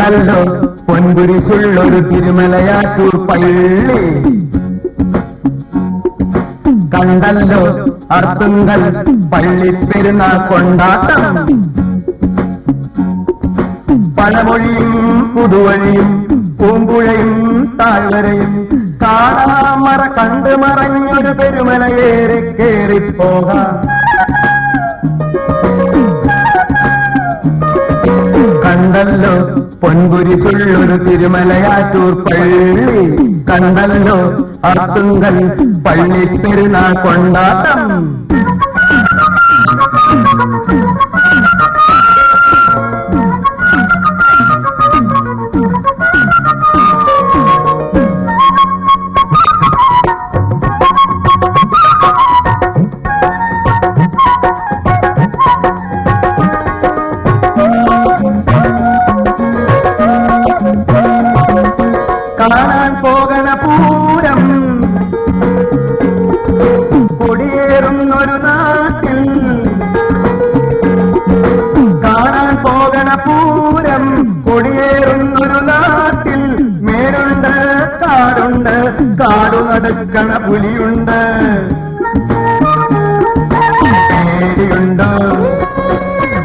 കണ്ടല്ലോ പൊൻകുരിശുള്ളൊരു തിരുമലയാറ്റൂർ പള്ളി, കണ്ടല്ലോ അർത്തുങ്കൽ പള്ളിപ്പെരുന്നാൾ കൊണ്ടാട്ടം, പഴമൊഴിയും പുതുവഴിയും പൂമ്പുഴയും താഴ്വരയും കാണാമറ കണ്ടു മറഞ്ഞൊരു പെരുമലയേറി കേറിപ്പോകാം. കണ്ടല്ലോ പൊൻകുരിശുള്ളൊരു തിരുമലയാറ്റൂർ പള്ളി, കണ്ടല്ലോ അർത്തുങ്കൽ പള്ളിപ്പെരുന്നാൾ കൊണ്ടാട്ടം. കാണാൻ പോകണ പൂരം കൊടിയേറുന്നൊരു നാട്ടിൽ, കാണാൻ പോകണ പൂരം കൊടിയേറുന്നൊരു നാട്ടിൽ, മേലുണ്ട് കാടുണ്ട്, കാടു നടക്കണ പുലിയുണ്ട്. പേടിയുണ്ടോ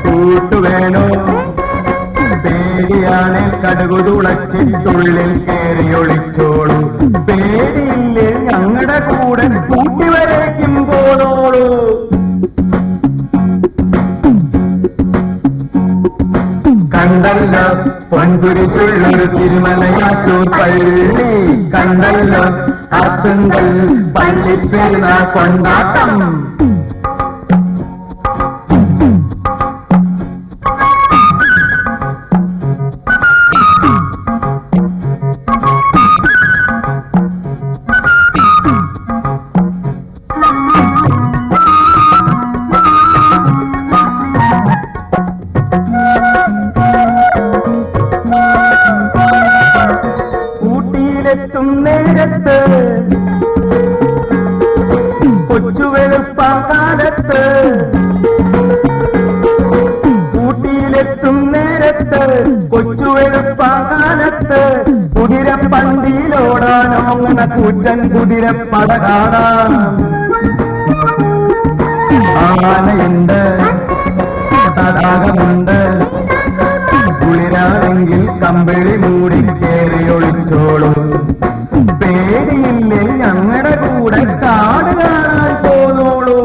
കൂട്ടുവേണോ, പേടിയാണെ കടുകു തുളച്ചിട്ടുള്ളിൽ കയറി ഒളിച്ചോളൂ. പേടിയില്ലേ ഞങ്ങളുടെ കൂടെ കൂട്ടിവരേക്കും പോന്നോളൂ. കണ്ടല്ലോ പൊൻകുരിശുള്ളൊരു തിരുമലയാറ്റൂർ പള്ളി, കണ്ടല്ലോ അർത്തുങ്കൽ പള്ളിപ്പെരുന്നാൾ കൊണ്ടാട്ടം. ൂട്ടിയിലെത്തും നേരത്ത് കൊച്ചുവെളുപ്പാകാലത്ത്, ഊട്ടിയിലെത്തും നേരത്ത് കൊച്ചുവെളുപ്പാകാലത്ത്, കുതിരപ്പന്തിയിലോടാനോ അങ്ങനെ കൂറ്റൻ കുതിരപ്പട കാണാം. ആനയുണ്ട്, തടാകമുണ്ട്, കുളിരാണെങ്കിൽ കമ്പിളി മൂടി കയറി ഒളിച്ചോളൂ. പേടിയില്ലേ ഞങ്ങളുടെ കൂടെ കാട് കാണാൻ പോന്നോളൂ.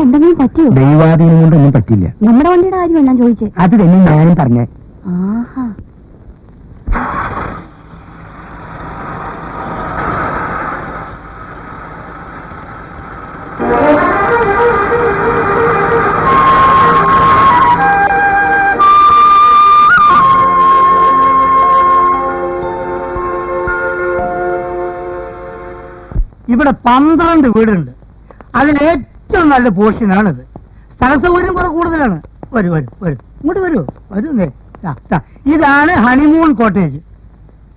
എന്തെങ്കിലും പറ്റിയോ? ദൈവാധീനം കൊണ്ടൊന്നും പറ്റില്ല. നമ്മുടെ വണ്ടിയുടെ കാര്യം ഞാൻ ചോദിച്ചേ. അത് തന്നെ ഞാനും പറഞ്ഞേ. ആഹാ, ഇവിടെ 12 വീടുണ്ട്. അതിലേറ്റവും നല്ല പോർഷനാണിത്. സ്ഥലസൗകര്യം കുറെ കൂടുതലാണ്. വരൂ വരൂ വരൂ, ഇങ്ങോട്ട് വരൂ വരൂ. ഇതാണ് ഹണിമൂൺ കോട്ടേജ്.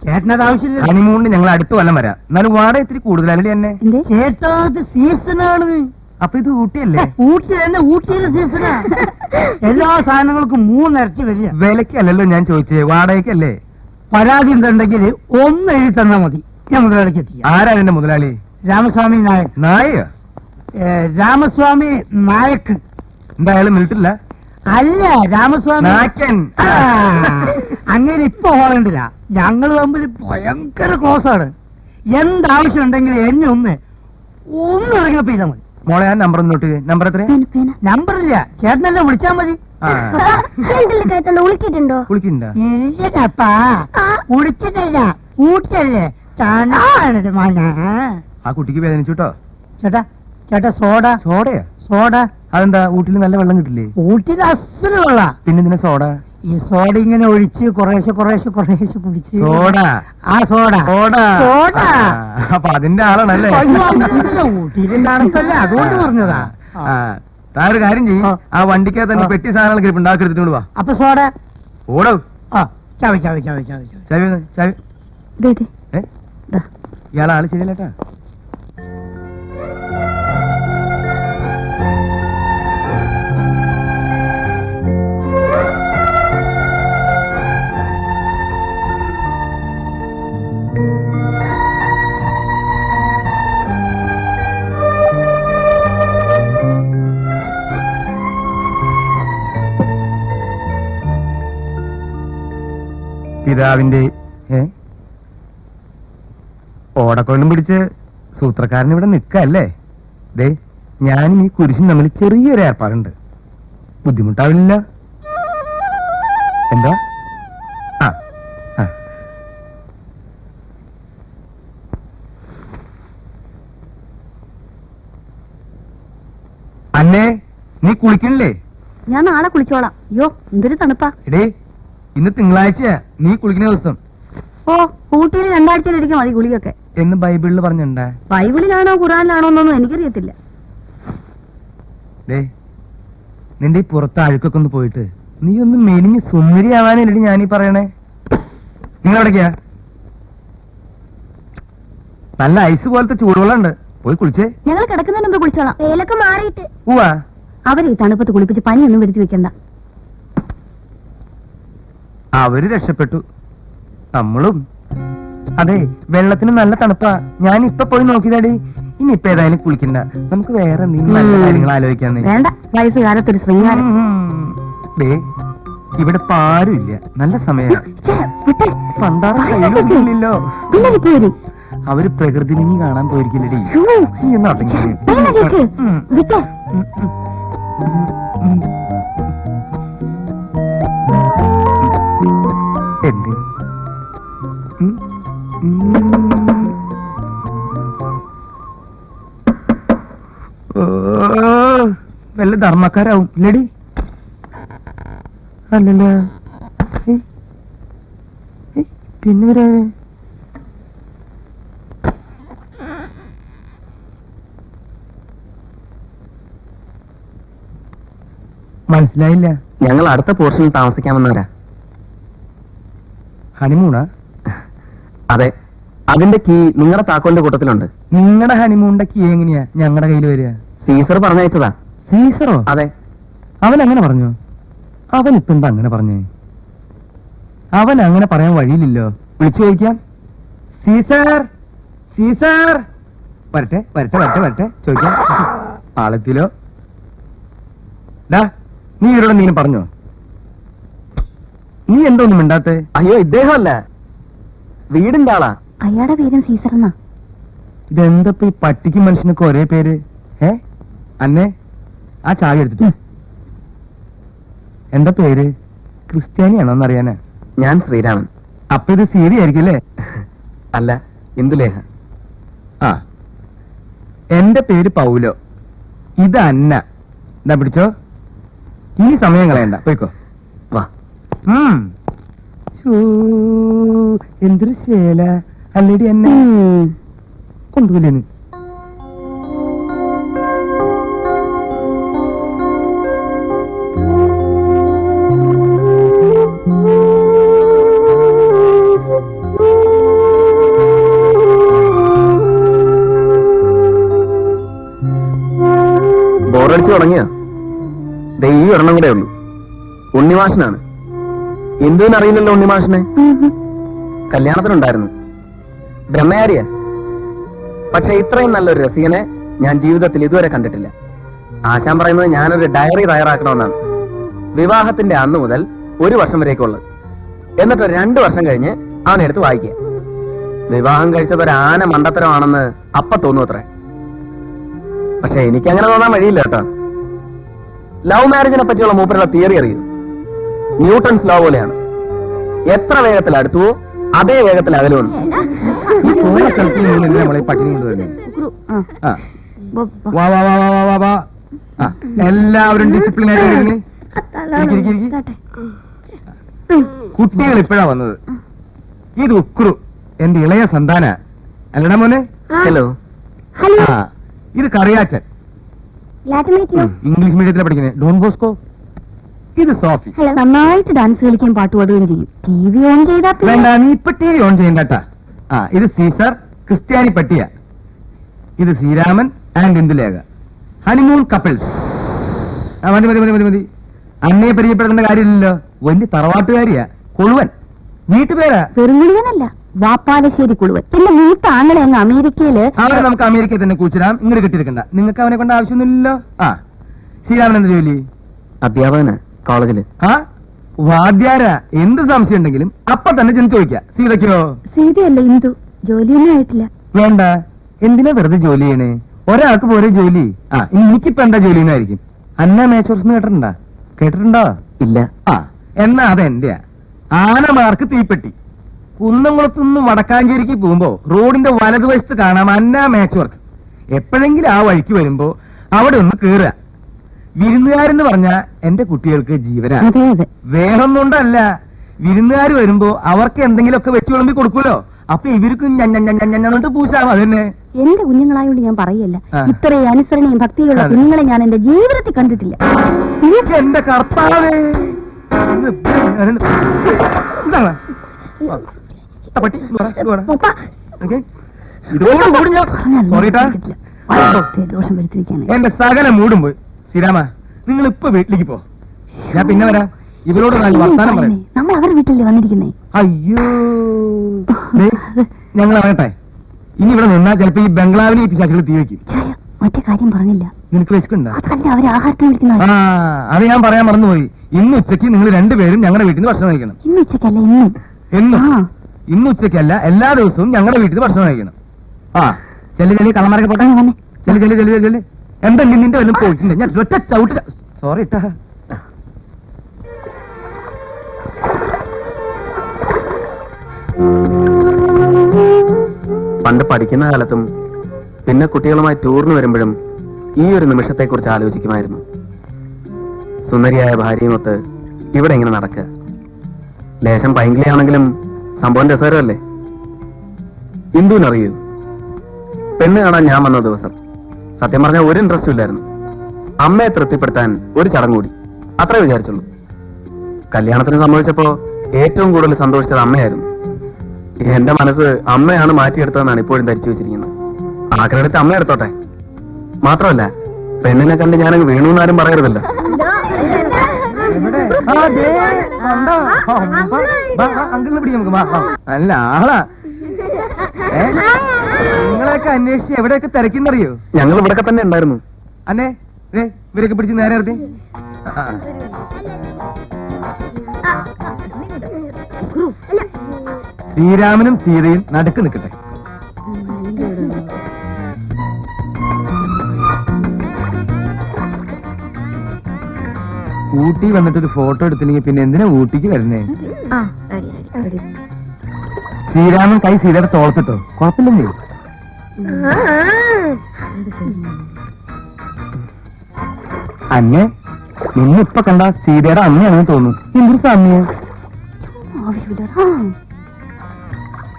ചേട്ടനത് ആവശ്യമില്ല. ഹണിമൂണിന് ഞങ്ങൾ അടുത്ത് വല്ലം വരാം. എന്നാലും വാടക ഇത്തിരി കൂടുതലല്ലേ എന്നെ? ചേട്ടാ ഇത് സീസണാണ്. അപ്പൊ ഇത് ഊട്ടിയല്ലേ? ഊട്ടി തന്നെ, ഊട്ടിയുടെ സീസണാ. എല്ലാ സാധനങ്ങൾക്കും 3 ഇരട്ടി വരിക. വിലക്കല്ലല്ലോ ഞാൻ ചോദിച്ചേ, വാടകയ്ക്കല്ലേ? പരാതി എന്തുണ്ടെങ്കിൽ 1 എഴുതി തന്നാ മതി, ഞാൻ മുതലാളിക്ക് എത്തിക്കാം. ആരാ എന്റെ മുതലാളി? രാമസ്വാമി നായക്. നായ? രാമസ്വാമി നായക്. എന്തായാലും മിലിട്ടില്ല. അല്ല, രാമസ്വാമി നായകൻ. അങ്ങനെ ഇപ്പൊ ഹോളണ്ടില്ല. ഞങ്ങൾ തമ്മിൽ ഭയങ്കര ക്ലോസ് ആണ്. എന്താവശ്യം ഉണ്ടെങ്കിൽ എന്നെ ഒന്ന് ഇറങ്ങിയപ്പോ ചെയ്താൽ മതി. മോളെ ആ നമ്പർ ഒന്നോട്ട്. നമ്പർ എത്ര? നമ്പറില്ല, ചേട്ടനെല്ലാം വിളിച്ചാൽ മതി. വിളിച്ചിട്ടുണ്ടോ? വിളിച്ചിട്ടുണ്ടോ? ഇല്ലപ്പാ, വിളിച്ചിട്ടില്ല. ഊട്ടല്ലേ ചാണാണിത് മോനെ. ആ കുട്ടിക്ക് വേദനിച്ചുട്ടോ? ചേട്ടാ ചേട്ടാ, സോഡ. സോഡയാ? സോഡ. അതെന്താ ഊട്ടിൽ നല്ല വെള്ളം കിട്ടില്ലേ? ഊട്ടിയിൽ അസുര വെള്ള. പിന്നെ ഇതിനെ സോഡ? ഈ സോഡ ഇങ്ങനെ ഒഴിച്ച് കുറേശ്ശെ കുടിച്ച് സോഡ. ആ സോഡ സോഡ. സോഡ. അപ്പൊ അതിന്റെ ആളാണല്ലേ? ഊട്ടിയിലും തണുപ്പല്ലേ, അതുകൊണ്ട് പറഞ്ഞതാ. താനൊരു കാര്യം ചെയ്യും, ആ വണ്ടിക്കകത്ത് തന്നെ പെട്ടി സാധനങ്ങൾ കിടപ്പ് ഉണ്ടാക്കി എടുത്തിട്ട് വാ. അപ്പൊ സോഡ ഓടോ. ചവി ഇയാളാള് ശരിയല്ലേട്ടാ. പിതാവിന്റെ ഓടക്കൊള്ളും പിടിച്ച് സൂത്രക്കാരൻ ഇവിടെ നിൽക്കല്ലേ? ദേ ഞാനും ഈ കുരിശും തമ്മിൽ ചെറിയൊരു ഏർപ്പാടുണ്ട്. ബുദ്ധിമുട്ടാവില്ല. എന്താ? ആ ആ. അന്നേ നീ കുളിക്കണില്ലേ? ഞാൻ നാളെ കുളിച്ചോളാം. അയ്യോ എന്തൊരു തണുപ്പാ. എടേ ഇന്ന് തിങ്കളാഴ്ചയാ, നീ കുളിക്കുന്ന ദിവസം. ഓ ഊട്ടിയിൽ 2 ആഴ്ചയിലിരിക്കും മതി കുളിയൊക്കെ എന്ന് ബൈബിളിൽ പറഞ്ഞിട്ടുണ്ടാ? ബൈബിളിലാണോ ഖുറാനിലാണോ എന്നൊന്നും എനിക്കറിയത്തില്ല. ദേ നിന്റെ ഈ പുറത്ത് അഴുക്കൊക്കെ ഒന്ന് പോയിട്ട് നീ ഒന്ന് മെലിഞ്ഞ് സുന്ദരിയാവാനല്ലേ ഞാനീ പറയണേ. നിങ്ങൾ എവിടേക്കാ? നല്ല ഐസ് പോലത്തെ ചൂടുവെള്ളം ഉണ്ട്, പോയി കുളിച്ചേ. ഞങ്ങൾ കിടക്കുന്നതിന് മുമ്പ് കുളിച്ചോളാം. തേയിലൊക്കെ മാറിയിട്ട്. ഉവാ. അവര് ഈ തണുപ്പത്ത് കുളിപ്പിച്ച് പനിയൊന്നും വരുത്തി വെക്കണ്ട. അവര് രക്ഷപ്പെട്ടു, നമ്മളും. അതെ വെള്ളത്തിന് നല്ല തണുപ്പാ. ഞാൻ ഇപ്പൊ പോയി നോക്കിയതാടി. ഇനി ഇപ്പൊ ഏതായാലും കുളിക്കണ്ട, നമുക്ക് വേറെ എന്തെങ്കിലും നല്ല കാര്യങ്ങൾ ആലോചിക്കാന്ന്. വേണ്ട, വയസ്സുകാലത്തൊരു ശൃംഗാരം. ദേ ഇവിടെ പാരുമില്ല, നല്ല സമയം. പണ്ടാറില്ലല്ലോ. അവര് പ്രകൃതി ഭംഗി കാണാൻ പോയിരിക്കില്ലടി. നീ ഒന്ന് അടങ്ങി. എന്ത് വല്ല ധർമ്മക്കാരാവും ഇല്ലടി? അല്ലല്ല. പിന്നെ വരാ മനസ്സിലായില്ല. ഞങ്ങൾ അടുത്ത പോർഷനിൽ താമസിക്കാമെന്നവരാ. ഹണിമൂണാ? അതെ, അതിന്റെ കീ നിങ്ങളുടെ താക്കോലിന്റെ കൂട്ടത്തിലുണ്ട്. നിങ്ങളുടെ ഹണിമൂണിന്റെ കീ എങ്ങനെയാ ഞങ്ങളുടെ കയ്യിൽ വരിക? സീസർ പറഞ്ഞയച്ചതാ. സീസറോ? അതെ. അവൻ അങ്ങനെ പറഞ്ഞു? അവൻ ഇപ്പൊ എന്താ അങ്ങനെ പറഞ്ഞേ? അവൻ അങ്ങനെ പറയാൻ വഴിയില്ലല്ലോ. വിളിച്ചു ചോദിക്കാം. Caesar, Caesar. വരട്ടെ വരട്ടെ വരട്ടെ വരട്ടെ ചോദിക്കാം. ആളെത്തിലോ? നീ ഇവരോട് നീ പറഞ്ഞോ? നീ എന്തോന്നും മിണ്ടാത്തെ? അയ്യോ ഇദ്ദേഹമല്ല, വീടിന്റെ ആളാ. അയാളുടെ പേരും സീസർ എന്നാ. ഇതെന്തപ്പോ ഈ പട്ടിക്കും മനുഷ്യനൊക്കെ ഒരേ പേര്? അന്നെ ആ ചാവി എടുത്തിട്ട്. എന്താ പേര്? ക്രിസ്ത്യാനിയാണോന്നറിയാനാ. ഞാൻ ശ്രീരാമൻ. അപ്പൊ ഇത് സീരി ആയിരിക്കില്ലേ? അല്ല, ഇന്ദുലേഖ. ആ, എന്റെ പേര് പൗലോ, ഇത് അന്ന. എന്താ പിടിച്ചോ, ഇനി സമയം കളയണ്ട, പോയിക്കോ. വാ. എന്തൊരു ശേല അല്ലേടി എന്നെ കൊണ്ടുപോയില്ലേ നീ? ബോറടിച്ചു തുടങ്ങിയോ? ഈ ഒരെണ്ണം കൂടെ ഉള്ളൂ. ഉണ്ണിമാഷനാണ്. എന്തുവിനറിയില്ലല്ലോ ഉണ്ണിമാഷിനെ. കല്യാണത്തിനുണ്ടായിരുന്നു. ബ്രഹ്മചാരിയാ. പക്ഷെ ഇത്രയും നല്ലൊരു രസികനെ ഞാൻ ജീവിതത്തിൽ ഇതുവരെ കണ്ടിട്ടില്ല. ആശാൻ പറയുന്നത് ഞാനൊരു ഡയറി തയ്യാറാക്കണമെന്നാണ്. വിവാഹത്തിന്റെ അന്ന് മുതൽ 1 വർഷം വരേക്കുള്ളത്. എന്നിട്ട് 2 വർഷം കഴിഞ്ഞ് അവനെടുത്ത് വായിക്കുക. വിവാഹം കഴിച്ചത് ഒരു ആന മണ്ടത്തരമാണെന്ന് അപ്പ തോന്നുന്നു അത്രേ. പക്ഷെ എനിക്കങ്ങനെ തോന്നാൻ വഴിയില്ല കേട്ടോ. ലവ് മാരേജിനെ പറ്റിയുള്ള മൂപ്പരുടെ തിയറി അറിയൂ. ന്യൂട്ടൺസ് ലോ പോലെയാണ്. എത്ര വേഗത്തിൽ അടുത്തുവോ അതേ വേഗത്തിൽ അകലുമെന്ന്. നമ്മളെ പട്ടിണി കൊണ്ടുവരുന്നു. വാ വാ വാ വാ വാ വാ. ആ, എല്ലാവരും ഡിസിപ്ലിൻ ആയിട്ട് കുട്ടികൾ ഇപ്പോഴാ വന്നത്. ഇത് ഉക്രു, എന്റെ ഇളയ സന്താന. അല്ലടാ മോനെ? ഹലോ. ഹലോ. ആ, ഇത് കറിയാച്ചൻ, ഇംഗ്ലീഷ് മീഡിയത്തിലാണ് പഠിക്കുന്നത്, ഡോൺ ബോസ്കോ. ഇത് സോഫി. നന്നായിട്ട് ഡാൻസ് കളിക്കുകയും പാട്ട് പാടുകയും ചെയ്യും. TV ഓൺ ചെയ്താ വേണ്ട, നീ ഇപ്പൊ TV ഓൺ ചെയ്യണ്ടട്ടാ. ആ, ഇത് സീസർ, ക്രിസ്ത്യാനി പട്ടിയ. ഇത് Sreeraman and Indulekha, honeymoon couples. മതി മതി മതി മതി മതി. അന്നയെ പരിചയപ്പെടുത്തേണ്ട കാര്യമില്ലല്ലോ. വലിയ തറവാട്ടുകാരിയാ, കൊളുവൻ. വീട്ടുപേരാ. വെറുമുഴുവനല്ല, വാപ്പാലശ്ശേരി കുളുവൻ. പിന്നെ മൂത്ത ആങ്ങളെ അങ്ങ് അമേരിക്കയില്. അവരെ നമുക്ക് അമേരിക്കയിൽ തന്നെ കൂച്ചിടാം, ഇങ്ങോട്ട് കെട്ടിയെടുക്കണ്ട. നിങ്ങൾക്ക് അവനെ കൊണ്ട് ആവശ്യമൊന്നുമില്ലല്ലോ. ആ, ശ്രീരാമൻ എന്ത് ജോലി? അധ്യാപകന് കോളേജില്. ആ, വാദ്യാര. എന്ത് സംശയം ഉണ്ടെങ്കിലും അപ്പൊ തന്നെ ചെന്ന് ചോദിക്കാം. സീതയ്ക്കോ? സീതയല്ല, ഇന്ദു. ജോലിയൊന്നും ആയിട്ടില്ല. വേണ്ട, എന്തിനാ വെറുതെ ജോലി ചെയ്യണേ? ഒരാൾക്ക് പോരെ ജോലി. ആ, എനിക്കിപ്പോ എന്താ ജോലി എന്നായിരിക്കും. അന്ന മേച്ചോർസ് കേട്ടിട്ടുണ്ടാ? കേട്ടിട്ടുണ്ടോ? ഇല്ല. ആ, എന്നാ അതെന്റെയാ. ആനമാർക്ക് തീപ്പെട്ടി. കുന്നംകുളത്തുനിന്ന് വടക്കാഞ്ചേരിക്ക് പോകുമ്പോ റോഡിന്റെ വലതുവശത്ത് കാണാം അന്ന മാച്ച് വർക്ക്. എപ്പോഴെങ്കിലും ആ വഴിക്ക് വരുമ്പോ അവിടെ ഒന്ന് കേറുക. വിരുന്നുകാരെന്ന് പറഞ്ഞ എന്റെ കുട്ടികൾക്ക് ജീവനാ. അതെ അതെ. വേറൊന്നുകൊണ്ടല്ല, വിരുന്നുകാർ വരുമ്പോ അവർക്ക് എന്തെങ്കിലുമൊക്കെ വെച്ച് വിളമ്പി കൊടുക്കൂലോ. അപ്പൊ ഇവർക്കും ഞഞ്ഞിട്ട് പൂശാം. അതന്നെ. എന്റെ കുഞ്ഞുങ്ങളായോണ്ട് ഞാൻ പറയല്ല, ആ. ഇത്രയും അനുസരണയും ഭക്തിയുള്ള അതെ. കുഞ്ഞുങ്ങളെ ഞാൻ എന്റെ ജീവിതത്തിൽ കണ്ടിട്ടില്ല. എന്റെ കർത്താവേ. എന്താണ്? പട്ടി ഉപ്പ, ഇതോടുകൂടി ഞാൻ പറഞ്ഞാൽ സോറിട്ടാ. വളരെ ദോഷം വരുത്തിരിക്കാണ്. എന്റെ സകല മൂടും പോയി. ശ്രീരാമ, നിങ്ങൾ ഇപ്പൊ വീട്ടിലേക്ക് പോ, ഞാൻ പിന്നെ വരാം. ഇവരോട് നല്ല വർത്താനം പറയാം. നമ്മൾ അവരുടെ വീട്ടിലല്ലേ വന്നിരിക്കുന്നേ. അയ്യോ, ദേ, ഞങ്ങൾ അറിയട്ടെ. ഇനി ഇവിടെ നിന്നാ ചിലപ്പോ ഈ ബംഗ്ലാവിന് ഈ പിശാചുകൾ തീ വെക്കും. ചായ, മറ്റേ കാര്യം പറഞ്ഞില്ല. നിനക്ക് വെച്ചിട്ടുണ്ടോ? അതല്ല, അവര് ആഹാരത്തിന് വിളിക്കുന്ന. ആ, അത് ഞാൻ പറയാൻ മറന്നുപോയി. ഇന്ന് ഉച്ചയ്ക്ക് നിങ്ങൾ രണ്ടുപേരും ഞങ്ങളുടെ വീട്ടിൽ നിന്ന് ഭക്ഷണം കഴിക്കണം. ഇന്ന് ഉച്ചക്കല്ല, ഇന്നും. എന്നും? ആ. ഇന്ന് ഉച്ചയ്ക്കല്ല, എല്ലാ ദിവസവും ഞങ്ങളുടെ വീട്ടിൽ നിന്ന് ഭക്ഷണം കഴിക്കണം. ആ, ചെല്ലു ചെല്ലി കളമാരൊക്കെ പോട്ടെ. വന്നേ. ചെല്ലു ചെല്ലു ചെല്ലു ചെല്ലു. എന്തെങ്കിലും നിന്റെ വല്ലതും പോയിട്ടുണ്ട്. ഞാൻ ഒറ്റ ചവിട്ട്. സോറി ഇട്ടാ. പണ്ട് പഠിക്കുന്ന കാലത്തും പിന്നെ കുട്ടികളുമായി ടൂറിന് വരുമ്പോഴും ഈ ഒരു നിമിഷത്തെക്കുറിച്ച് ആലോചിക്കുമായിരുന്നു. സുന്ദരിയായ ഭാര്യയുമൊത്ത് ഇവിടെ ഇങ്ങനെ നടക്കുക. ലേശം പൈങ്കിളിയാണെങ്കിലും സംഭവം രസകരമല്ലേ? ഇന്ദുവിനറിയൂ, പെണ്ണ് കാണാൻ ഞാൻ വന്ന ദിവസം സത്യം പറഞ്ഞാൽ ഒരു ഇൻട്രസ്റ്റും ഇല്ലായിരുന്നു. അമ്മയെ തൃപ്തിപ്പെടുത്താൻ ഒരു ചടങ്ങ് കൂടി, അത്രേ വിചാരിച്ചുള്ളൂ. കല്യാണത്തിന് സംഭവിച്ചപ്പോ ഏറ്റവും കൂടുതൽ സന്തോഷിച്ചത് അമ്മയായിരുന്നു. എന്റെ മനസ്സ് അമ്മയാണ് മാറ്റിയെടുത്തതെന്നാണ് ഇപ്പോഴും ധരിച്ചു വെച്ചിരിക്കുന്നത്. ആഗ്രഹത്തെ അമ്മ എടുത്തോട്ടെ. മാത്രമല്ല, പെണ്ണിനെ കണ്ട് ഞാനങ്ങ് വീണുന്നാരും പറയരുതല്ലോ. അങ്കിളിനെ പിടിക്കും നമുക്ക്. നല്ല ആളാ. നിങ്ങളെയൊക്കെ അന്വേഷിച്ച് എവിടെയൊക്കെ തിരക്കുന്നറിയോ? ഞങ്ങൾ ഇവിടെയൊക്കെ തന്നെ ഉണ്ടായിരുന്നു. അന്നെ ഇവരൊക്കെ പിടിച്ച് നേരെ നിർത്തി. ശ്രീരാമനും സീതയും നടുക്ക് നിൽക്കട്ടെ. ഊട്ടി വന്നിട്ടൊരു ഫോട്ടോ എടുത്തില്ലെങ്കിൽ പിന്നെ എന്തിനാ ഊട്ടിക്ക് വരുന്നേ? ശ്രീരാമൻ കൈ സീതയുടെ തോളത്തിട്ടോ? കുഴപ്പമില്ലേ? അന്നെ നിന്നിപ്പൊ കണ്ട സീതയുടെ അമ്മയാണെന്ന് തോന്നുന്നു. എന്തൊരു സാമ്യ.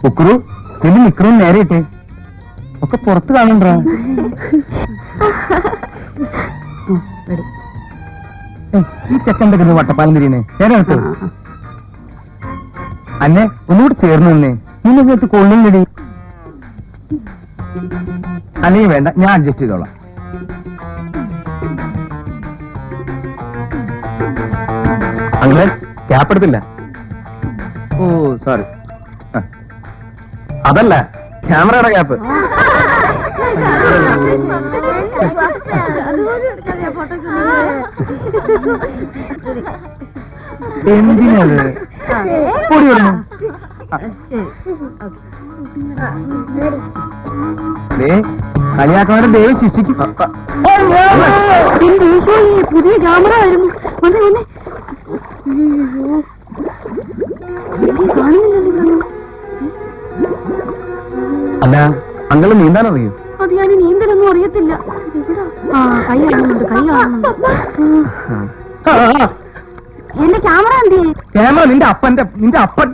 ഉക്രു, നിന്റെ നിക്കറും നേരെ ഇട്ടേ. ഒക്കെ പുറത്ത് കാണണ്ട. ഈ ചെക്കൻ്റെ വട്ടപ്പാലം തിരിയുന്നേ നേരെ എടുത്തു. അന്നെ ഒന്നുകൂടി ചേർന്ന് നിന്നേ. നിന്നെ ചേർത്ത് കൊള്ളുന്നടി. അല്ലെങ്കിൽ വേണ്ട, ഞാൻ അഡ്ജസ്റ്റ് ചെയ്തോളാം. അങ്ങനെ ക്യാപ്പ് എടുത്തില്ല. ഓ സോറി. അതല്ല, ക്യാമറയുടെ ക്യാപ്പ്. എന്തിനത്? പൊടി വരണം. കളിയാക്കവരെ ദൈവം ശിക്ഷിക്കും. പുതിയ ക്യാമറ ആയിരുന്നു. വന്നേ വന്നേ. കാണുന്നില്ലല്ലോ. അല്ല, അങ്ങള് നീന്താൻ അറിയൂ? അത് ഞാൻ നീന്തലൊന്നും അറിയത്തില്ല. കൈ കാണുന്നുണ്ട്, കൈ കാണുന്നുണ്ട്. ആ, എന്റെ ക്യാമറ എന്ത് ചെയ്യും? ക്യാമറ നിന്റെ അപ്പൻ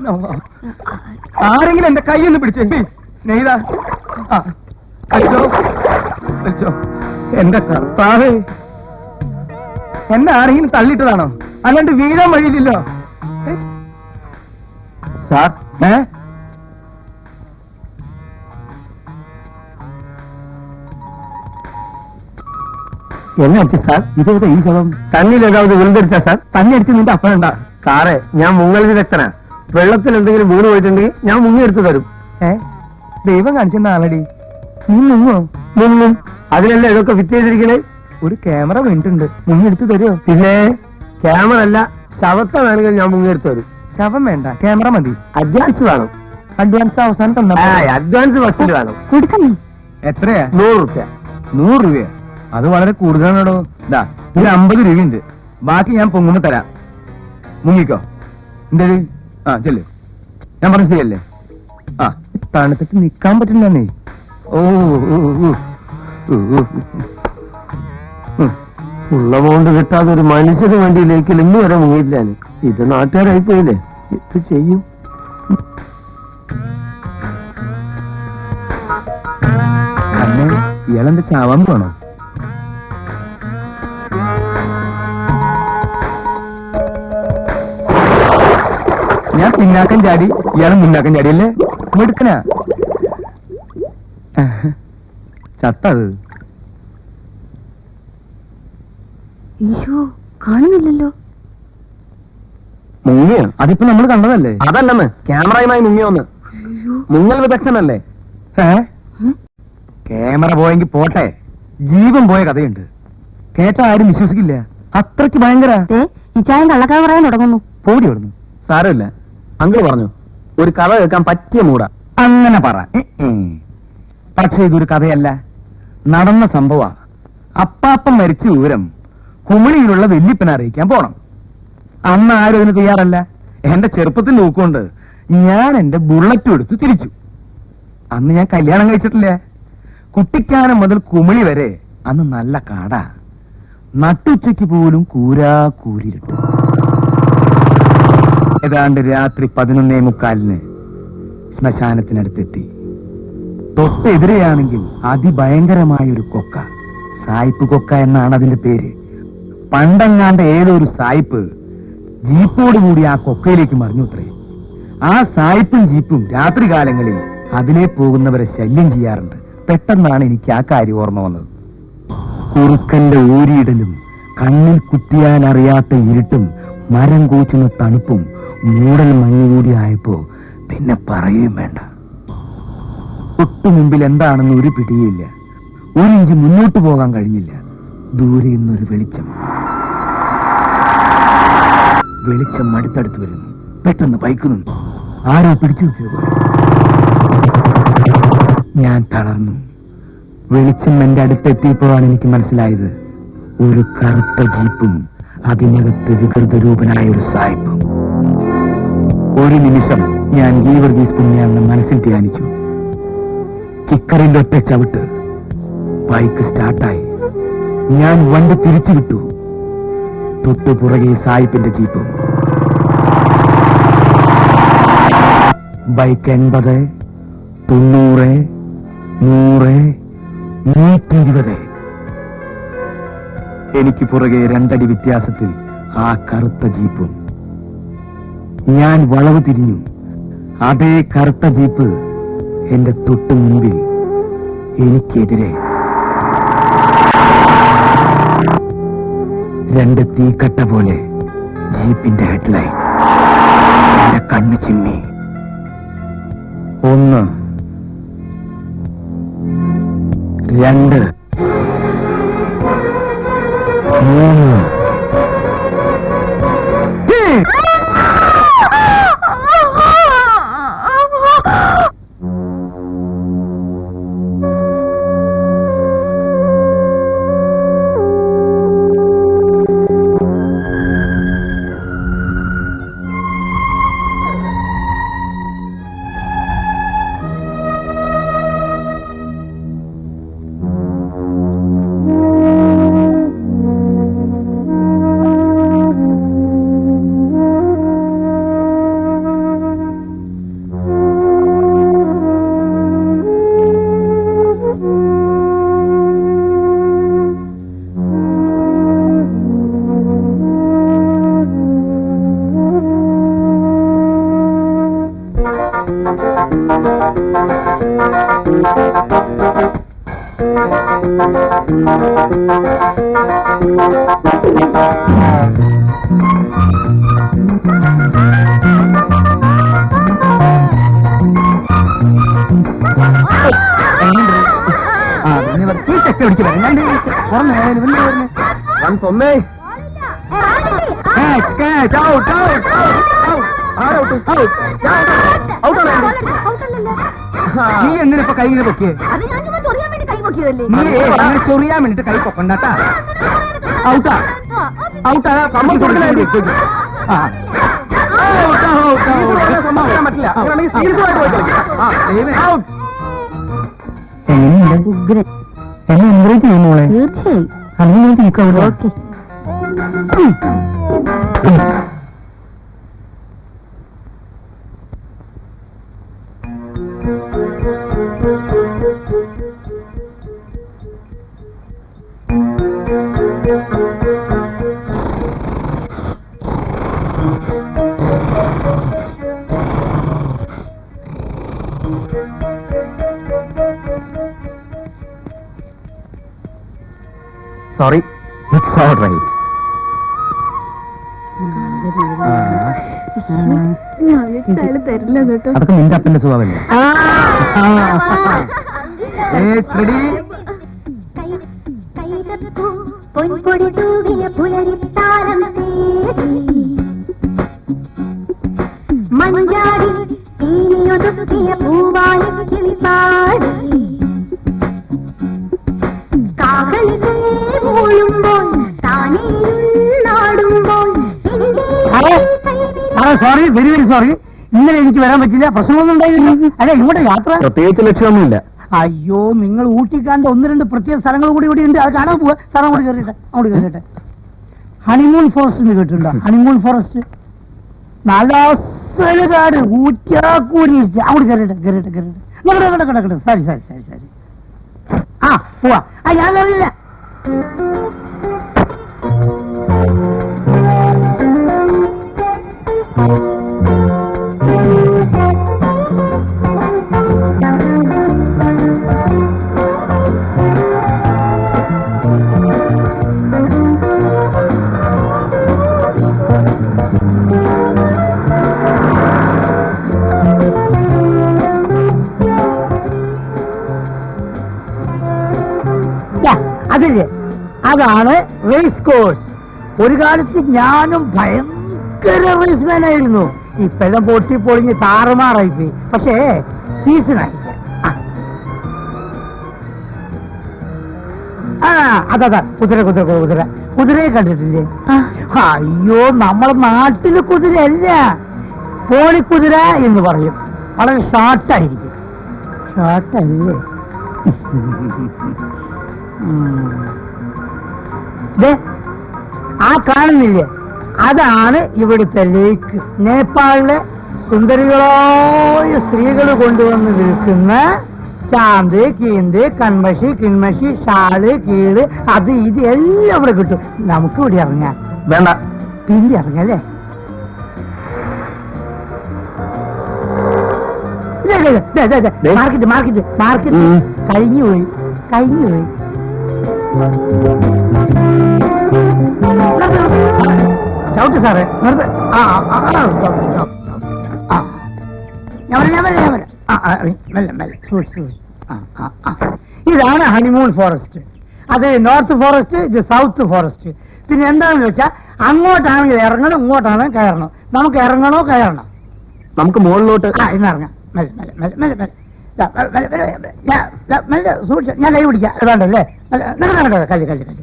ആരെങ്കിലും എന്റെ കൈ ഒന്ന് പിടിച്ചേ സ്നേഹിത. ആ, വലിച്ചോ, വലിച്ചോ. എന്റെ കർത്താവേ, എന്നെ ആരെങ്കിലും തള്ളിയിട്ടതാണോ? അല്ലാണ്ട് വീഴാൻ വഴിയില്ലല്ലോ. സാർ, എന്നെ അടിച്ചു സാർ? ഇതേതാ ഈ ശവം? തന്നിൽ ഏതാവത് വിളുതടിച്ച സാർ? തന്നെ അടിച്ച് നിന്റെ അപ്പനുണ്ടാ? സാറേ, ഞാൻ മുങ്ങൽ വിദഗ്ധനാ. വെള്ളത്തിൽ എന്തെങ്കിലും വീണ് പോയിട്ടുണ്ടെങ്കിൽ ഞാൻ മുങ്ങിയെടുത്ത് തരും. ദൈവം കാണിച്ചെന്ന ആളടി. നീ മുങ്ങും. അതിനല്ലേ ഇതൊക്കെ ഫിറ്റ് ചെയ്തിരിക്കണേ? ഒരു ക്യാമറ വീണിട്ടുണ്ട്, മുങ്ങിയെടുത്ത് തരുമോ? പിന്നെ ക്യാമറ അല്ല, ശവത്തെ വേണമെങ്കിൽ ഞാൻ മുങ്ങിയെടുത്ത് തരും. ശവം വേണ്ട, ക്യാമറ മതി. അഡ്വാൻസ് വേണം. അഡ്വാൻസ് അവസാനം തന്നാ? അഡ്വാൻസ് ഫസ്റ്റിൽ വേണം. കൊടുക്കണേ. എത്രയാ? 100 രൂപ. 100 രൂപ? അത് വളരെ കൂടുതലാണോ? ഇതാ, ഇത് 50 രൂപയുണ്ട്. ബാക്കി ഞാൻ പൊങ്ങുമ്പോ തരാം. മുങ്ങിക്കോ. എന്തേ? ആ, ചെല്ല്. ഞാൻ പറഞ്ഞു ശരിയല്ലേ? ആ, തണുത്തിട്ട് നിക്കാൻ പറ്റില്ലേ? ഉള്ള കൊണ്ട് കിട്ടാതെ ഒരു മനുഷ്യന് വേണ്ടിയിലേക്ക് ഇന്ന് വരെ മുങ്ങിയില്ലാണ്. ഇത് നാട്ടുകാരായി പോയില്ലേ, ഇത് ചെയ്യും. അന്നെ ഇയാളെന്താ ചാവാൻ പോണോ? ഞാൻ പിന്നാക്കം ചാടി, ഇയാളെ മുന്നാക്കം ചാടിയല്ലേ? എടുക്കനാ ചത്തത്. അയ്യോ, കാണുന്നില്ലല്ലോ. മുങ്ങിയ? അതിപ്പോ നമ്മൾ കണ്ടതല്ലേ? അതല്ലെന്ന്, ക്യാമറയുമായി മുങ്ങിയോന്ന്. മുങ്ങൽ വിദഗ്ധനല്ലേ? ക്യാമറ പോയെങ്കിൽ പോട്ടെ, ജീവൻ പോയ കഥയുണ്ട്. കേട്ട ആരും വിശ്വസിക്കില്ല. അത്രയ്ക്ക് ഭയങ്കര. ഇച്ചായം കള്ളക്കഥ പറയാൻ തുടങ്ങുന്നു. പോടി ഓടുന്നു. സാരമില്ല, അങ്കിൾ പറഞ്ഞു ഒരു കഥ കേൾക്കാൻ പറ്റിയ മൂടാ. അങ്ങനെ പറ. പക്ഷെ ഇതൊരു കഥയല്ല, നടന്ന സംഭവ. അപ്പാപ്പൻ മരിച്ച വിവരം കുമിളിയിലുള്ള വല്യപ്പനെ അറിയിക്കാൻ പോണം. അന്ന് ആരും അതിന് തയ്യാറല്ല. എന്റെ ചെറുപ്പത്തിൽ നോക്കുകൊണ്ട് ഞാൻ എന്റെ ബുള്ളറ്റും എടുത്ത് തിരിച്ചു. അന്ന് ഞാൻ കല്യാണം കഴിച്ചിട്ടില്ല. കുട്ടിക്കാനം മുതൽ കുമിളി വരെ അന്ന് നല്ല കാടാ. നട്ടുച്ചയ്ക്ക് പോലും കൂരിരുട്ട്. ഏതാണ്ട് രാത്രി 11:45 ശ്മശാനത്തിനടുത്തെത്തി. തൊട്ടെതിരെയാണെങ്കിൽ അതിഭയങ്കരമായൊരു കൊക്ക. സായിപ്പ് കൊക്ക എന്നാണ് അതിന്റെ പേര്. പണ്ടെങ്ങാണ്ട് ഏതൊരു സായിപ്പ് ജീപ്പോടുകൂടി ആ കൊക്കയിലേക്ക് മറിഞ്ഞുത്രേ. ആ സായിപ്പും ജീപ്പും രാത്രികാലങ്ങളിൽ അതിലെ പോകുന്നവരെ ശല്യം ചെയ്യാറുണ്ട്. പെട്ടെന്നാണ് എനിക്ക് ആ കാര്യം ഓർമ്മ വന്നത്. കുറുക്കന്റെ ഊരിയിടലും കണ്ണിൽ കുത്തിയാൽ അറിയാത്ത ഇരുട്ടും മരം കൂച്ചുന്ന തണുപ്പും മൂടൽ മഞ്ഞുകൂടി ആയപ്പോ പിന്നെ പറയുകയും വേണ്ട. തൊട്ടു മുമ്പിൽ എന്താണെന്ന് ഒരു പിടിയില്ല. 1 ഇഞ്ച് മുന്നോട്ട് പോകാൻ കഴിഞ്ഞില്ല. ദൂരെ നിന്നൊരു വെളിച്ചം അടുത്തടുത്ത് വരുന്നു. പെട്ടെന്ന് പൈക്കുന്നു. ആരോ പിടിച്ചു നിർത്തിയത്. ഞാൻ തളർന്നു. വെളിച്ചം എന്റെ അടുത്തെത്തിയപ്പോഴാണ് എനിക്ക് മനസ്സിലായത്, ഒരു കറുത്ത ജീപ്പും അതിനകത്ത് വികൃതരൂപനായ ഒരു സായിപ്പും. ഒരു നിമിഷം ഞാൻ ഗീവർഗീസ് പുണ്യാണെന്ന് മനസ്സിൽ ധ്യാനിച്ചു. കിക്കറിന്റെ ഒറ്റ ചവിട്ട്. ബൈക്ക് സ്റ്റാർട്ടായി. ഞാൻ വണ്ടി തിരിച്ചു വിട്ടു. തൊട്ടുപുറകെ സായിപ്പിന്റെ ജീപ്പും. ബൈക്ക് 80, 90, 100, 120. എനിക്ക് പുറകെ 2 അടി വ്യത്യാസത്തിൽ ആ കറുത്ത ജീപ്പും. ഞാൻ വളവ് തിരിഞ്ഞു. അതേ കറുത്ത ജീപ്പ് എന്റെ തൊട്ടു മുൻപിൽ എനിക്കെതിരെ. 2 തീക്കട്ട പോലെ ജീപ്പിന്റെ ഹെഡ്ലൈൻ. എന്റെ കണ്ണ് ചിമ്മി. 1, 2, 3. ഒന്നേ നീ എന്തിനിപ്പോ കൈ ഇങ്ങനെ പൊക്കിയേ? നീ അങ്ങനെ ചൊറിയാൻ വേണ്ടിട്ട് കൈ പൊക്കണ്ടാട്ടാ. ഔട്ടാ ഔട്ടാ സമ്മതം കൊടുക്കണേ. പറ്റില്ല. ഉഗ്രൻ. എന്നെ എൻകറേജ് ചെയ്യുന്നോളെ. തീർച്ചയായും. അങ്ങനെ നീക്കാവൂല. Okay. Sorry, it's all right. തരില്ല കേട്ടോ. അതൊക്കെ നിന്റെ അപ്പന്റെ സ്വഭാവമല്ലേ? റെഡി? പൊൻപൊടി തൂവിയ പുലരിത്താരം തേടി മഞ്ചാടി തീനിയൊതുക്കിയ പൂവായ കിളിപ്പാടി കാകളിലേ മൂളുമ്പോൾ താനേ നാടുമ്പോൾ സോറി, വെരി വെരി സോറി. ഇന്നലെ എനിക്ക് വരാൻ പറ്റില്ല, പ്രശ്നമൊന്നും ഉണ്ടായില്ല. അല്ല, ഇവിടെ യാത്ര പ്രത്യേകിച്ച് ലക്ഷ്യമൊന്നുമില്ല. അയ്യോ, നിങ്ങൾ ഊട്ടിക്കാണ്ട് ഒന്ന് രണ്ട് പ്രത്യേക സ്ഥലങ്ങൾ കൂടി ഇവിടെ ഉണ്ട്, അത് കാണാൻ പോവാ. സ്ഥലം അങ്ങോട്ട് കയറിട്ടെ, അങ്ങോട്ട് കയറിട്ടെ. ഹണിമൂൺ ഫോറസ്റ്റ് എന്ന് കേട്ടിട്ടുണ്ടോ? ഹണിമൂൺ ഫോറസ്റ്റ് നല്ല അസലുകാട് ഊറ്റാക്കൂരി. അങ്ങോട്ട് കയറിട്ടെ, കയറിട്ടെ, കയറിട്ടെ. കിടക്കട്ടെ. സരി സരി സരി സരി. ആ പോവാ. ഞാൻ അറിയില്ല. അതില്ലേ, അതാണ് റേസ് കോഴ്സ്. ഒരു കാലത്ത് ഞാനും ഭയങ്കര റേസ്മാൻ ആയിരുന്നു. ഇപ്പെല്ലാം പൊട്ടി പൊളിഞ്ഞ് താറുമാറായി പോയി. പക്ഷേ സീസൺ ആയില്ല. അതാ കുതിര കുതിര കുതിര കുതിരയെ കണ്ടിട്ടില്ലേ? അയ്യോ, നമ്മളെ നാട്ടില് കുതിരയല്ല, പോളിക്കുതിര എന്ന് പറയും. വളരെ ഷോർട്ടായിരിക്കും. ഷോർട്ടല്ലേ? ആ കാണുന്നില്ലേ, അതാണ് ഇവിടുത്തെ ലേക്ക്. നേപ്പാളിലെ സുന്ദരികളായ സ്ത്രീകൾ കൊണ്ടുവന്ന് വിൽക്കുന്ന ചാന്ത്, കീന്ത്, കൺമഷി, കിൺമഷി, ഷാള്, കീള്, അത് ഇത് എല്ലാം ഇവിടെ കിട്ടും. നമുക്ക് ഇവിടെ ഇറങ്ങാം. വേണ്ട, പിന്നെ ഇറങ്ങല്ലേ? മാർക്കറ്റ് മാർക്കറ്റ് മാർക്കറ്റ് കഴിഞ്ഞുപോയി. ചവിട്ട് സാറേ, നിർത്ത്. ഇതാണ് ഹണിമൂൺ ഫോറസ്റ്റ്. അത് നോർത്ത് ഫോറസ്റ്റ്, ഇത് സൗത്ത് ഫോറസ്റ്റ്. പിന്നെ എന്താണെന്ന് വെച്ചാൽ അങ്ങോട്ടാണെങ്കിൽ ഇറങ്ങണം, ഇങ്ങോട്ടാണെങ്കിൽ കയറണം. നമുക്ക് ഇറങ്ങണോ കയറണം? നമുക്ക് മുകളിലോട്ട്. ഇന്നിറങ്ങാം. മെല്ലെ മെല്ലെ മെല്ലെ മെല്ലെ മെല്ലെ മെല്ലെ സൂക്ഷിച്ച. ഞാൻ കൈ പിടിക്കാം. വേണ്ടല്ലേ? നടക്കാം. കല്ല് കല്ല് കല്ല്.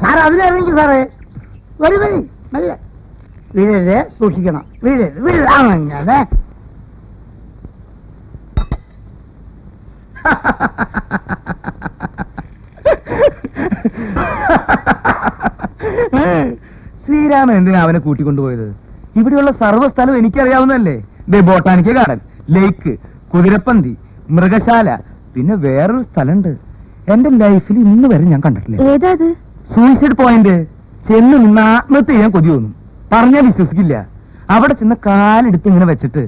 സാറ് അതിലിറങ്ങി സാറേ. വരി വരി മെല്ലെ. വീഴരുത്, സൂക്ഷിക്കണം. വീഴരുത് വീഴരുത്. അങ്ങനെ ശ്രീരാമൻ എന്തിനാ അവനെ കൂട്ടിക്കൊണ്ടുപോയത്? ഇവിടെയുള്ള സർവ്വസ്ഥലവും എനിക്കറിയാവുന്നതല്ലേ. ബൊട്ടാനിക്കൽ ഗാർഡൻ, ലേക്ക്, കുതിരപ്പന്തി, മൃഗശാല, പിന്നെ വേറൊരു സ്ഥലമുണ്ട് എന്റെ ലൈഫിൽ ഇന്ന് വരെ ഞാൻ കണ്ടിട്ടില്ല. ഏതാത്? Suicide point. ചെന്ന് നിന്ന് ആത്മഹത്യ ചെയ്യാൻ കൊതി തോന്നും. പറഞ്ഞാൽ വിശ്വസിക്കില്ല. അവിടെ ചെന്ന് കാലെടുത്ത് ഇങ്ങനെ വെച്ചിട്ട്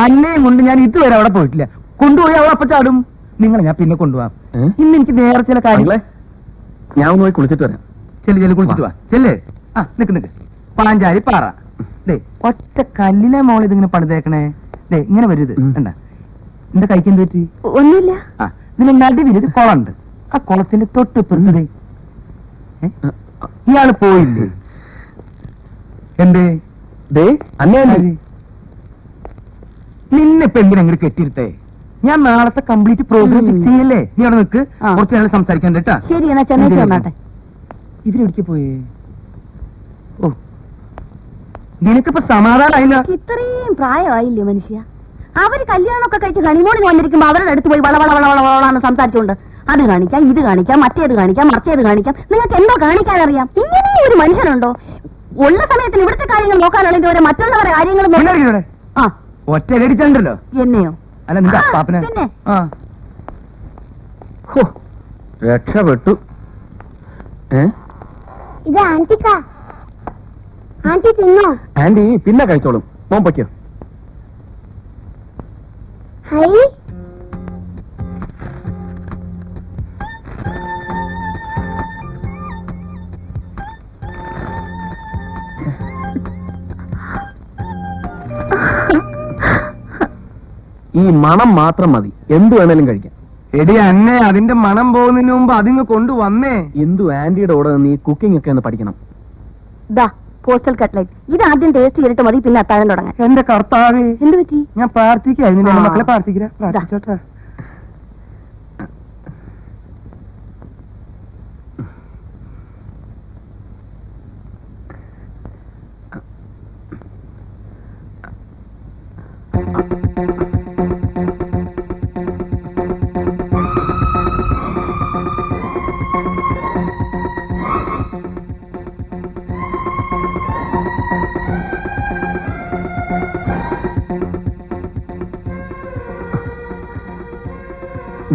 അന്നയും കൊണ്ട് ഞാൻ ഇതുവരെ അവിടെ പോയിട്ടില്ല. കൊണ്ടുപോയി അവൾ അപ്പൊ ചാടും. നിങ്ങളെ ഞാൻ പിന്നെ കൊണ്ടുപോവാം. ഇന്ന് എനിക്ക് വേറെ ചില കാര്യങ്ങളെ. ഞാൻ ഒന്ന് പോയി കുളിച്ചിട്ട് വരാം. ചെല്ലു കുളിച്ചിട്ട് വാ. ചെല്ലേ. ആ നിക്ക് പാഞ്ചാലി പാറ. ദേ ഒറ്റ കല്ലിലെ മോൾ ഇതിങ്ങനെ പണിതേക്കണേ. ദേ ഇങ്ങനെ വരരുത്. എന്താ എന്റെ കൈക്ക് എന്ത് പറ്റി? ഒന്നുമില്ല. ആ ഇതിന് നടുവിലൊരു കുളമുണ്ട്. ആ കുളത്തിന്റെ തൊട്ട് പെറുന്നതേ ഇയാള് പോയില്ലേ? എന്തേ അന്നേ നിന്നിപ്പോ എന്തിനെങ്ങനെ കെട്ടിയിരുത്തേ? ഞാൻ നാളത്തെ കംപ്ലീറ്റ് പ്രോഗ്രാം ഫിക്സ് ചെയ്യല്ലേ? നീ അവിടെ നിൽക്ക്. കുറച്ച് നേരം സംസാരിക്കാൻ കേട്ടാ. ശരി എന്നാ ചെന്നൈ വന്നാട്ടെ. ഇതിലെവിടേക്ക് പോയേ? ഓ നിനക്കിപ്പോ സമാധാനായില്ല. ഇത്രയും പ്രായമായില്ലേ മനുഷ്യ? അവര് കല്യാണമൊക്കെ കഴിച്ച് ഹണിമൂണിന് വന്നിരിക്കുമ്പോ അവരുടെ അടുത്ത് പോയി വളവളവളവളാന്ന് സംസാരിച്ചുകൊണ്ട് അത് കാണിക്കാം, ഇത് കാണിക്കാം, മറ്റേത് കാണിക്കാം, മറിച്ചേത് കാണിക്കാം. നിങ്ങൾക്ക് എന്തോ കാണിക്കാൻ അറിയാം? ഇങ്ങനെ ഒരു മനുഷ്യനുണ്ടോ? ഉള്ള സമയത്തിന് ഇവിടുത്തെ കാര്യങ്ങൾ നോക്കാനുള്ളെങ്കിൽ ഒരു മറ്റുള്ളവരുടെ കാര്യങ്ങൾ ആ ഒറ്റ അടിച്ചോ എന്നെയോ? അല്ല നിന്റെ അപ്പാപ്പനെ. പിന്നെ രക്ഷപ്പെട്ടു. ഇത് ആന്റിക്കാ. ആന്റി തിന്നോ? ആന്റി പിന്നെ കഴിച്ചോളും. മോൻ പൊയ്ക്കോ. ഹൈ ഈ മണം മാത്രം മതി, എന്തു വേണേലും കഴിക്കാം. എടി അന്നെ അതിന്റെ മണം പോകുന്നതിന് മുമ്പ് അതിങ്ങ് കൊണ്ടുവന്നേ. എന്തു ആന്റിയുടെ കൂടെ നീ കുക്കിംഗ് ഒക്കെ ഒന്ന് പഠിക്കണം. ദാ പോസ്റ്റൽ കട്ട്ലൈറ്റ്. ഇത് ആദ്യം ടേസ്റ്റ് ചെയ്തിട്ട് മതി, പിന്നെ അത്താഴം തുടങ്ങാൻ. എന്റെ കർത്താവേ, എന്ത് പറ്റി? ഞാൻ പ്രാർത്ഥിക്കായിരുന്നു. എന്റെ മക്കളെ പ്രാർത്ഥിച്ചോട്ടെ.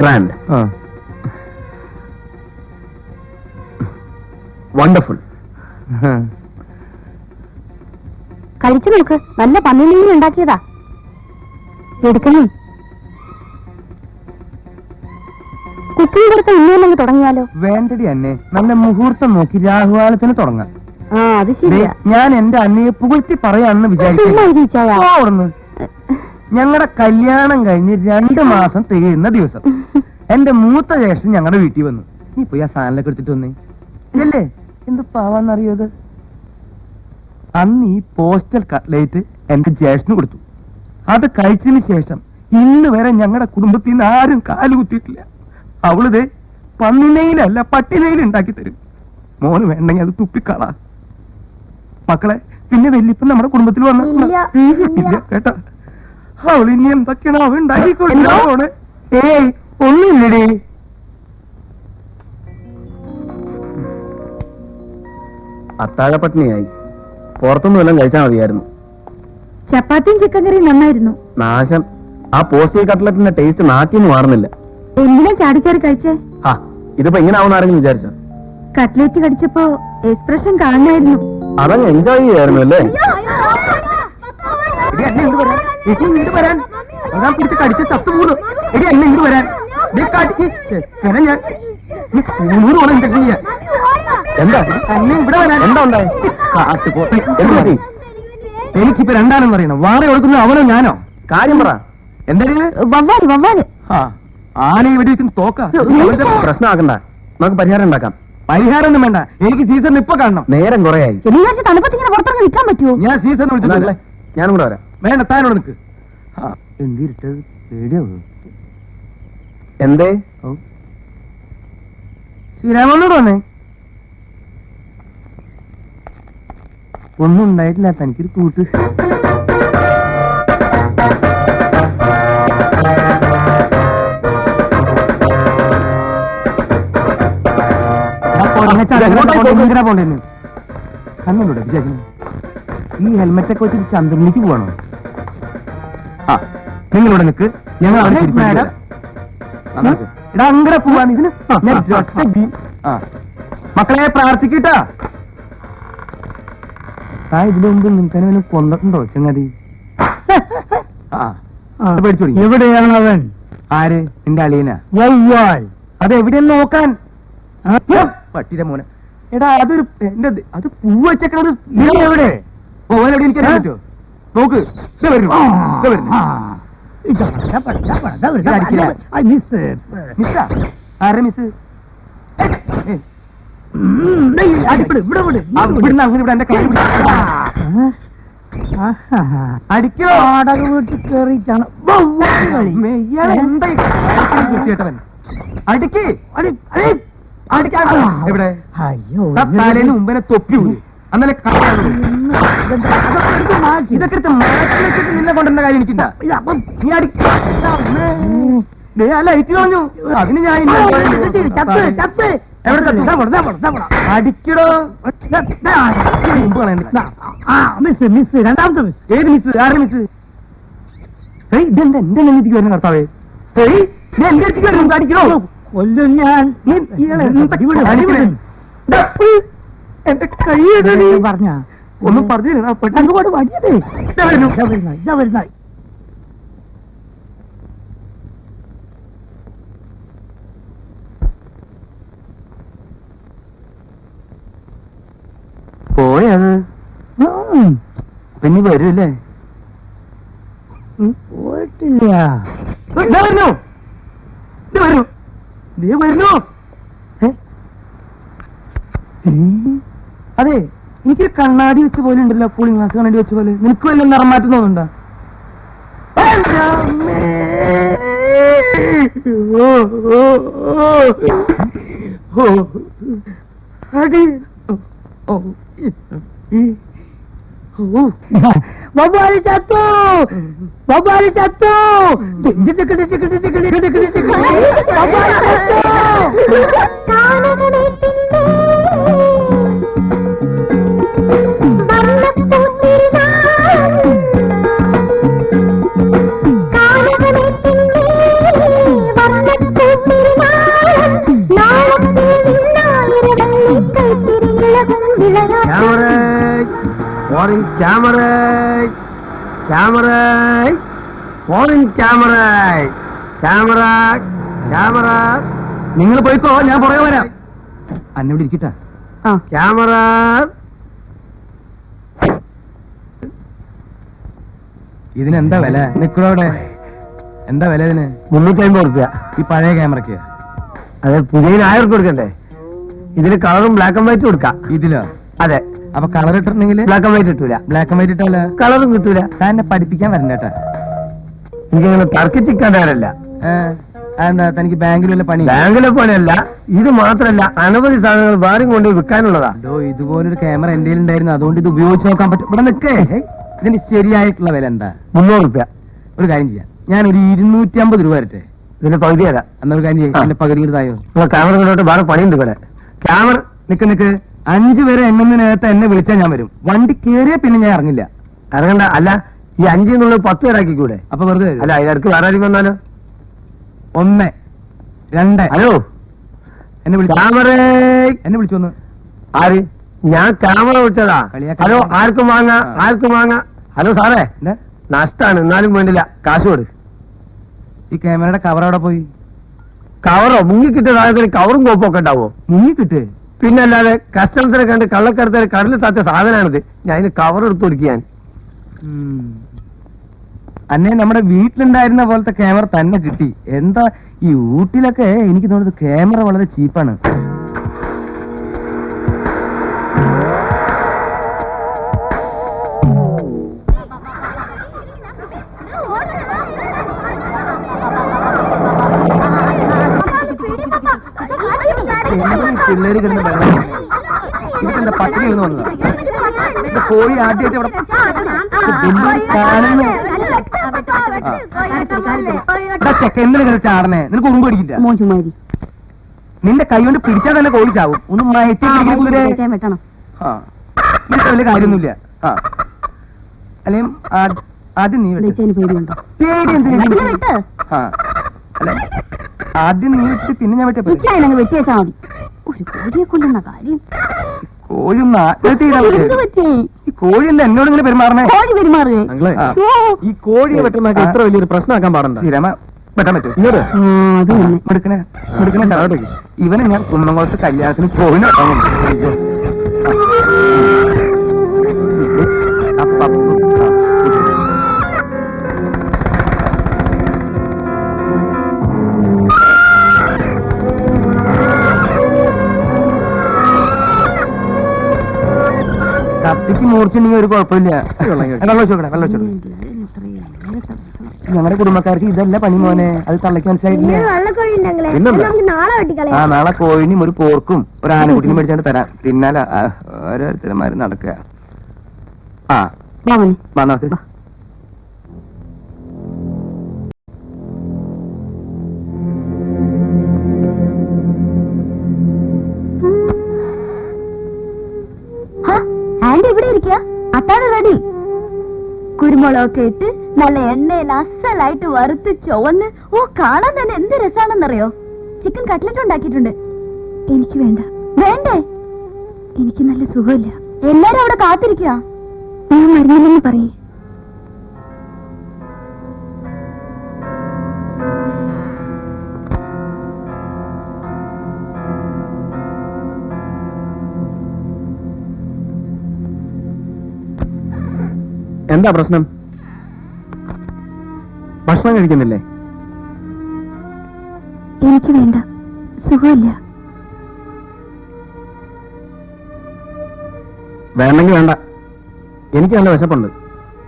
Grand, wonderful. കഴിച്ചു നോക്ക്. നല്ല പന്നിമീൻ ഉണ്ടാക്കിയതാ. എടുക്കണേ. കുക്കിംഗ് കൊടുത്ത് ഇന്നൊന്നും തുടങ്ങിയാലോ? വേണ്ടടി അന്നെ, നല്ല മുഹൂർത്തം നോക്കി രാഹുകാലത്തിന് തുടങ്ങാം. ആ അത് ശരിയാ. ഞാൻ എന്റെ അന്നയെ പുകഴ്ത്തി പറയാണെന്ന് വിചാരിക്കുന്നു. ഞങ്ങളുടെ കല്യാണം കഴിഞ്ഞ് 2 മാസം തികയുന്ന ദിവസം എന്റെ മൂത്ത ജ്യേഷ്ഠൻ ഞങ്ങളുടെ വീട്ടിൽ വന്നു. നീ പോയി ആ സാധനങ്ങളൊക്കെ എടുത്തിട്ട് വന്നേ. അല്ലേ എന്ത് പാവാന്നറിയത്? അന്ന് ഈ പോസ്റ്റൽ കട്ട്ലേറ്റ് എന്റെ ജ്യേഷ്ഠന് കൊടുത്തു. അത് കഴിച്ചതിന് ശേഷം ഇന്ന് വരെ ഞങ്ങളുടെ കുടുംബത്തിൽ നിന്ന് ആരും കാല് കുത്തിയിട്ടില്ല. അവളിത് പന്നിനെയിലല്ല പട്ടിനെയിൽ ഉണ്ടാക്കി തരും. മോന് വേണ്ടെങ്കിൽ അത് തുപ്പിക്കളാ. മക്കളെ, പിന്നെ വല്യപ്പൻ നമ്മുടെ കുടുംബത്തിൽ വന്നില്ല കേട്ടാ. അവൾ ഇനി എന്തൊക്കെയാണ് അവ ഉണ്ടാക്കിക്കൊണ്ടേ? ഏയ് ഒന്നുമില്ലടേ. അത്താഴപ്പട്ടിണിയായി. പുറത്തൊന്നും എല്ലാം കഴിച്ചാൽ മതിയായിരുന്നു. ചപ്പാത്തിയും ചിക്കൻ കറിയും നന്നായിരുന്നു. നാശം, ആ പോസ്റ്റൽ കട്ട്ലറ്റിന്റെ ടേസ്റ്റ് നാട്ടിന്ന് മാറുന്നില്ല. എന്തിനാ ചാടിക്കറി കഴിച്ചേ? ആ ഇതിപ്പോ ഇങ്ങനെ ആവുന്ന ആരെങ്കിലും വിചാരിച്ചോ? കട്ട്ലേറ്റ് കടിച്ചപ്പോ എക്സ്പ്രഷൻ കാണായിരുന്നു. അതങ്ങ് എൻജോയ് ചെയ്യായിരുന്നു അല്ലേ? ഞാൻ പിടിച്ച് കടിച്ച് ചത്തുപോകും. എടി എന്നെ ഇങ്ങോട്ട് വരാൻ. എന്താ എന്നെ ഇവിടെ വരാൻ. എന്താ ഉണ്ടായി? എനിക്കിപ്പോ രണ്ടാണെന്ന് പറയണം. വാറ കൊടുക്കുന്നത് അവനോ ഞാനോ? കാര്യം പറ. എന്തെങ്കിലും വവ്വാല് വവ്വാല്. ആന ഇവിടെ ഇരിക്കുന്ന തോക്ക. പ്രശ്നമാക്കണ്ട, നമുക്ക് പരിഹാരം ഉണ്ടാക്കാം. പരിഹാരം ഒന്നും വേണ്ട. എനിക്ക് സീസൺ ഇപ്പൊ കാണണം. നേരം കുറയായി. എല്ലാവർക്കും തണുപ്പത്തിങ്ങനെ പുറത്തിറങ്ങി നിൽക്കാൻ പറ്റുമോ? ഞാൻ സീസൺ വിളിച്ചിട്ടില്ല. ഞാനും കൂടെ വരാം. വേണ്ട, താനോട് നിൽക്ക്. എന്തിട്ടത് പേടിയോ? എന്തേ? ശ്രീരാമനോട് വന്നേ. ഒന്നും ഉണ്ടായിട്ടില്ല. തനിക്കൊരു കൂട്ട്. പോണ്ടേന്ന് കണ്ണൂടെ വിചാരിക്കുന്നു. ഈ ഹെൽമെറ്റ് ഒക്കെ വെച്ചിട്ട് ചന്ദ്രനിലേക്ക് പോവാണോ? ആ നിങ്ങളിവിടെ നിൽക്ക്. ഞങ്ങൾ അവിടെ ഇടാ അങ്ങനെ പോവാൻ ഇതിന്. മക്കളെ പ്രാർത്ഥിക്കട്ടാ. ഇതിനു മുമ്പ് നിൽക്കാനും കൊന്നിട്ടുണ്ടോ ചങ്ങാതി? ആ പേടിച്ചു തുടങ്ങി. എവിടെയാണ് അവൻ? ആര്? നിന്റെ അളിയനാ? വവ്വാൽ. അതെവിടെയെന്ന് നോക്കാൻ. പട്ടിയുടെ മോനെ. എടാ അതൊരു എന്റെ അത് പൂവ് വെച്ചേക്കണത്. നീ എവിടെ? പോവാൻ എവിടെ എനിക്ക് പറ്റുമോ? നോക്ക്, ദേ വരുന്നു, ദേ വരുന്നു. മിസ്സാ? ആരെ മിസ്? ഇവിടുന്ന് അങ്ങനെ ഇവിടെ എന്റെ കൈ അടിക്കോ? വാടക വീട്ടിൽ കയറിയിട്ടാണ് കേട്ടവൻ. അടിക്ക് എവിടെ? അയ്യോ തലേന്ന് മുമ്പനെ തൊപ്പി ഊരി. അന്നലെ ഇതൊക്കെ എടുത്ത് മാറ്റി വെച്ചിട്ട് നിന്നെ കൊണ്ടുവരുന്ന കാര്യം എനിക്കില്ല. നീ അടിക്ക. ലൈറ്റ് കളഞ്ഞു. അതിന് ഞാൻ അടിക്കടോ. മിസ് മിസ് രണ്ടാമത്തെ മിസ്. ഏത് മിസ്? ആരുടെ മിസ്? ഇതെന്താ എന്റെ നെഞ്ചിക്ക് വരുന്ന കർത്താവേ? എന്റെ അടുത്തേക്ക് വരുന്നു. അടിക്കണോ? കൊല്ലും ഞാൻ. എന്റെ കൈ പറഞ്ഞ ഒന്നും പറഞ്ഞു അങ്ങോട്ട് വടിയതേ. ഇതാ വരുന്ന പോയത് പിന്നെ വരൂല്ലേ? പോയിട്ടില്ല. വരുന്നു. അതെ, എനിക്ക് കണ്ണാടി വെച്ച പോലെ ഉണ്ടല്ലോ. കൂളിംഗ് ഗ്ലാസ് കണ്ണാടി വെച്ച പോലെ. നിനക്ക് വല്ല നിറം മാറ്റം തോന്നുന്നുണ്ടോ? ബൊബ്ബാലി ചത്തു. ബൊബ്ബാലി ചത്തു. നിങ്ങൾ പോയിക്കോ, ഞാൻ പുറകെ വരാം. അന്നോട് ഇരിക്കട്ടാ. ക്യാമറ. ഇതിനെന്താ വില? നിക്കടോടെ എന്താ വില ഇതിന്? 350 റുപ്യ. ഈ പഴയ ക്യാമറയ്ക്ക്? അതെ, പുതിയ 1000 കൊടുക്കണ്ടേ? ഇതിന് കളറും ബ്ലാക്ക് ആൻഡ് വൈറ്റ് കൊടുക്കാം. ഇതിലോ? അതെ. അപ്പൊ കളർ ഇട്ടിട്ടുണ്ടെങ്കിൽ ബ്ലാക്ക് ആൻഡ് വൈറ്റ് കിട്ടൂല. ബ്ലാക്ക് ആൻഡ് വൈറ്റ് ഇട്ടല്ല കളറും കിട്ടൂല. താൻ എന്നെ പഠിപ്പിക്കാൻ വരണ്ടേട്ടാ. എനിക്കങ്ങനെ തർക്കിച്ചിക്കാണ്ടവരല്ല. എന്താ തനിക്ക് ബാങ്കിൽ വല്ല പണി? ബാങ്കിലെ പോലെയല്ല, ഇത് മാത്രല്ല അനവധി സാധനങ്ങൾ വേറെ കൊണ്ട് വിൽക്കാനുള്ളതാ. ഇതുപോലൊരു ക്യാമറ എന്റെ ഉണ്ടായിരുന്നു, അതുകൊണ്ട് ഇത് ഉപയോഗിച്ച് നോക്കാൻ പറ്റും. ഇവിടെ നിൽക്കേ, ഇതിന്റെ ശരിയായിട്ടുള്ള വില എന്താ? 300 റുപ്യ. ഒരു കാര്യം ചെയ്യാം, ഞാനൊരു 250 രൂപ വരട്ടെ. ഇതിന്റെ പകുതി തരാം. എന്നൊരു കാര്യം ചെയ്യാം, എന്റെ പകുതി തായോ. ക്യാമറ കൊണ്ടോട്ട് വേറെ പണിയുണ്ട് ഇവിടെ. ക്യാമറ നിക്ക് 5 വരെ എണ്ണുന്നതിനകത്ത് എന്നെ വിളിച്ചാൽ ഞാൻ വരും. വണ്ടി കേറിയ പിന്നെ ഞാൻ ഇറങ്ങില്ല. ഇറങ്ങണ്ട. അല്ല, ഈ 5 എന്നുള്ളത് 10 പേരാക്കിക്കൂടെ? അപ്പൊ വെറുതെ അല്ല, അതിനടുക്ക് വേറെ ആരെങ്കിലും വന്നാലോ? 1 2. ഹലോ, എന്നെ വിളിച്ചു. ക്യാമറ എന്നെ വിളിച്ചു വന്ന്. ആര്? ഞാൻ ക്യാമറ വിളിച്ചതാ. ഹലോ, ആർക്കും വാങ്ങാ. ഹലോ സാറേ, നഷ്ടാണ്, എന്നാലും വേണ്ടില്ല, കാശ് കൊടു. ഈ ക്യാമറയുടെ കവർ അവിടെ പോയി. കവറോ? മുങ്ങിക്കിട്ട കവറും കോപ്പൊക്കെ ഉണ്ടാവോ? മുങ്ങിക്കിട്ടേ? പിന്നല്ലാതെ കസ്റ്റമേഴ്സിനെ കണ്ട് കള്ളക്കടത്ത് കടലിൽ താത്ത സാധനമാണിത്. ഞാൻ അതിന് കവർ എടുത്ത് കൊടുക്കാൻ. അന്നേ നമ്മുടെ വീട്ടിലുണ്ടായിരുന്ന പോലത്തെ ക്യാമറ തന്നെ കിട്ടി. എന്താ ഈ ഊട്ടിലൊക്കെ എനിക്ക് തോന്നുന്നത് ക്യാമറ വളരെ ചീപ്പാണ്. പിള്ളേര് കിടന്ന് ബഹളം. ഇതെന്താ പട്ടിണി എന്ന് വന്നതാ? കോഴി ആദ്യമായിട്ട് ഇവിടെ എന്തിനാ കിടന്ന് ചാടണേ? നിനക്ക് ഉറുമ്പ് പിടിക്കില്ല. നിന്റെ കൈ കൊണ്ട് പിടിച്ചാൽ തന്നെ കോഴി ചാവും. ഒന്ന് മയറ്റി വെട്ടണം. ഇത് വലിയ കാര്യമൊന്നുമില്ല. അല്ലെങ്കിൽ ആദ്യം നീ പേടിയുണ്ടോ? പേടി എന്തിനാ? അല്ലെ ആദ്യം നീ വെച്ചിട്ട് പിന്നെ ഞാൻ വെട്ടിയ വെട്ടിയേച്ചാ മതി. ഒരു കോഴിയെ കൊല്ലുന്ന കാര്യം കോഴി കോഴി എന്താ എന്നോട് ഇങ്ങനെ പെരുമാറണേ? കോഴി പെരുമാറുകയെ അങ്ങളെ ആ. ഈ കോഴിയെ വെട്ടുന്നൊക്കെ ഇത്ര വലിയൊരു പ്രശ്നമാക്കാൻ പാടണ്ട. ശ്രീരാമ വെട്ടാൻ പറ്റും ഇങ്ങോട്ട് അത് തന്നെ. എടുക്കണേ ഇവനെ ഞാൻ കുന്നംകുളത്ത് കല്യാണത്തിന് കോഴിനെ വെട്ടാൻ കൊണ്ടുപോയി. കത്തിക്ക് മൂർച്ചുണ്ടെങ്കിൽ ഒരു കുഴപ്പമില്ല. വെള്ളം വെച്ചോക്കണേ, വെള്ളം വെച്ചോക്കണേ. ഞങ്ങളുടെ കുടുംബക്കാർക്ക് ഇതല്ല പണി മോനെ, അത് തള്ളയ്ക്ക് മനസ്സിലായിട്ടില്ല. പിന്നെന്താ? ആ നാളെ കോഴിനും ഒരു പോർക്കും ഒരു ആനക്കുട്ടിനും മേടിച്ചാണ്ട് തരാം. പിന്നാലെ ഓരോരുത്തരന്മാര് നടക്കുക. ആ വാ മോനെ. വന്നോക്ക്. ആന്റി ഇവിടെ ഇരിക്കുക. അത്താഴം റെഡി. കുരുമുളകൊക്കെ ഇട്ട് നല്ല എണ്ണയിൽ അസലായിട്ട് വറുത്ത് ചുവന്ന് കാണാൻ തന്നെ എന്ത് രസാണെന്നറിയോ. ചിക്കൻ കട്ട്ലറ്റ് ഉണ്ടാക്കിയിട്ടുണ്ട്. എനിക്ക് വേണ്ട. വേണ്ടേ? എനിക്ക് നല്ല സുഖമില്ല. എല്ലാരും അവിടെ കാത്തിരിക്കുക. ഞാൻ മരുന്നില്ലെന്ന് പറയേ. എന്താ പ്രശ്നം? ഭക്ഷണം കഴിക്കുന്നില്ലേ? എനിക്ക് വേണ്ട, സുഖമില്ല. വേണ്ടെങ്കിൽ വേണ്ട. എനിക്ക് നല്ല വിശപ്പുണ്ട്.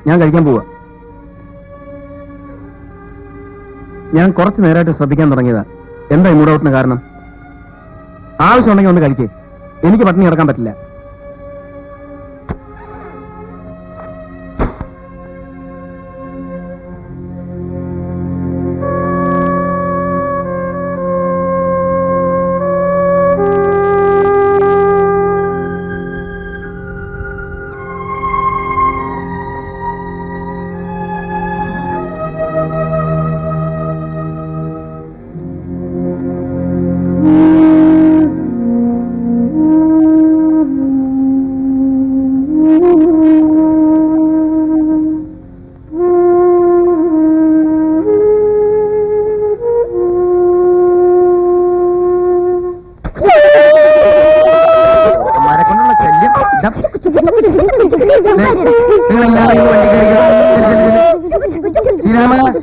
ഞാൻ കഴിക്കാൻ പോവാ. ഞാൻ കുറച്ചു നേരമായിട്ട് ശ്രദ്ധിക്കാൻ തുടങ്ങിയതാ. എന്താ ഈ മൂഡൌട്ടിന് കാരണം? ആവശ്യമുണ്ടെങ്കിൽ ഒന്ന് കഴിക്കേ. എനിക്ക് പട്ടിണി കിടക്കാൻ പറ്റില്ല.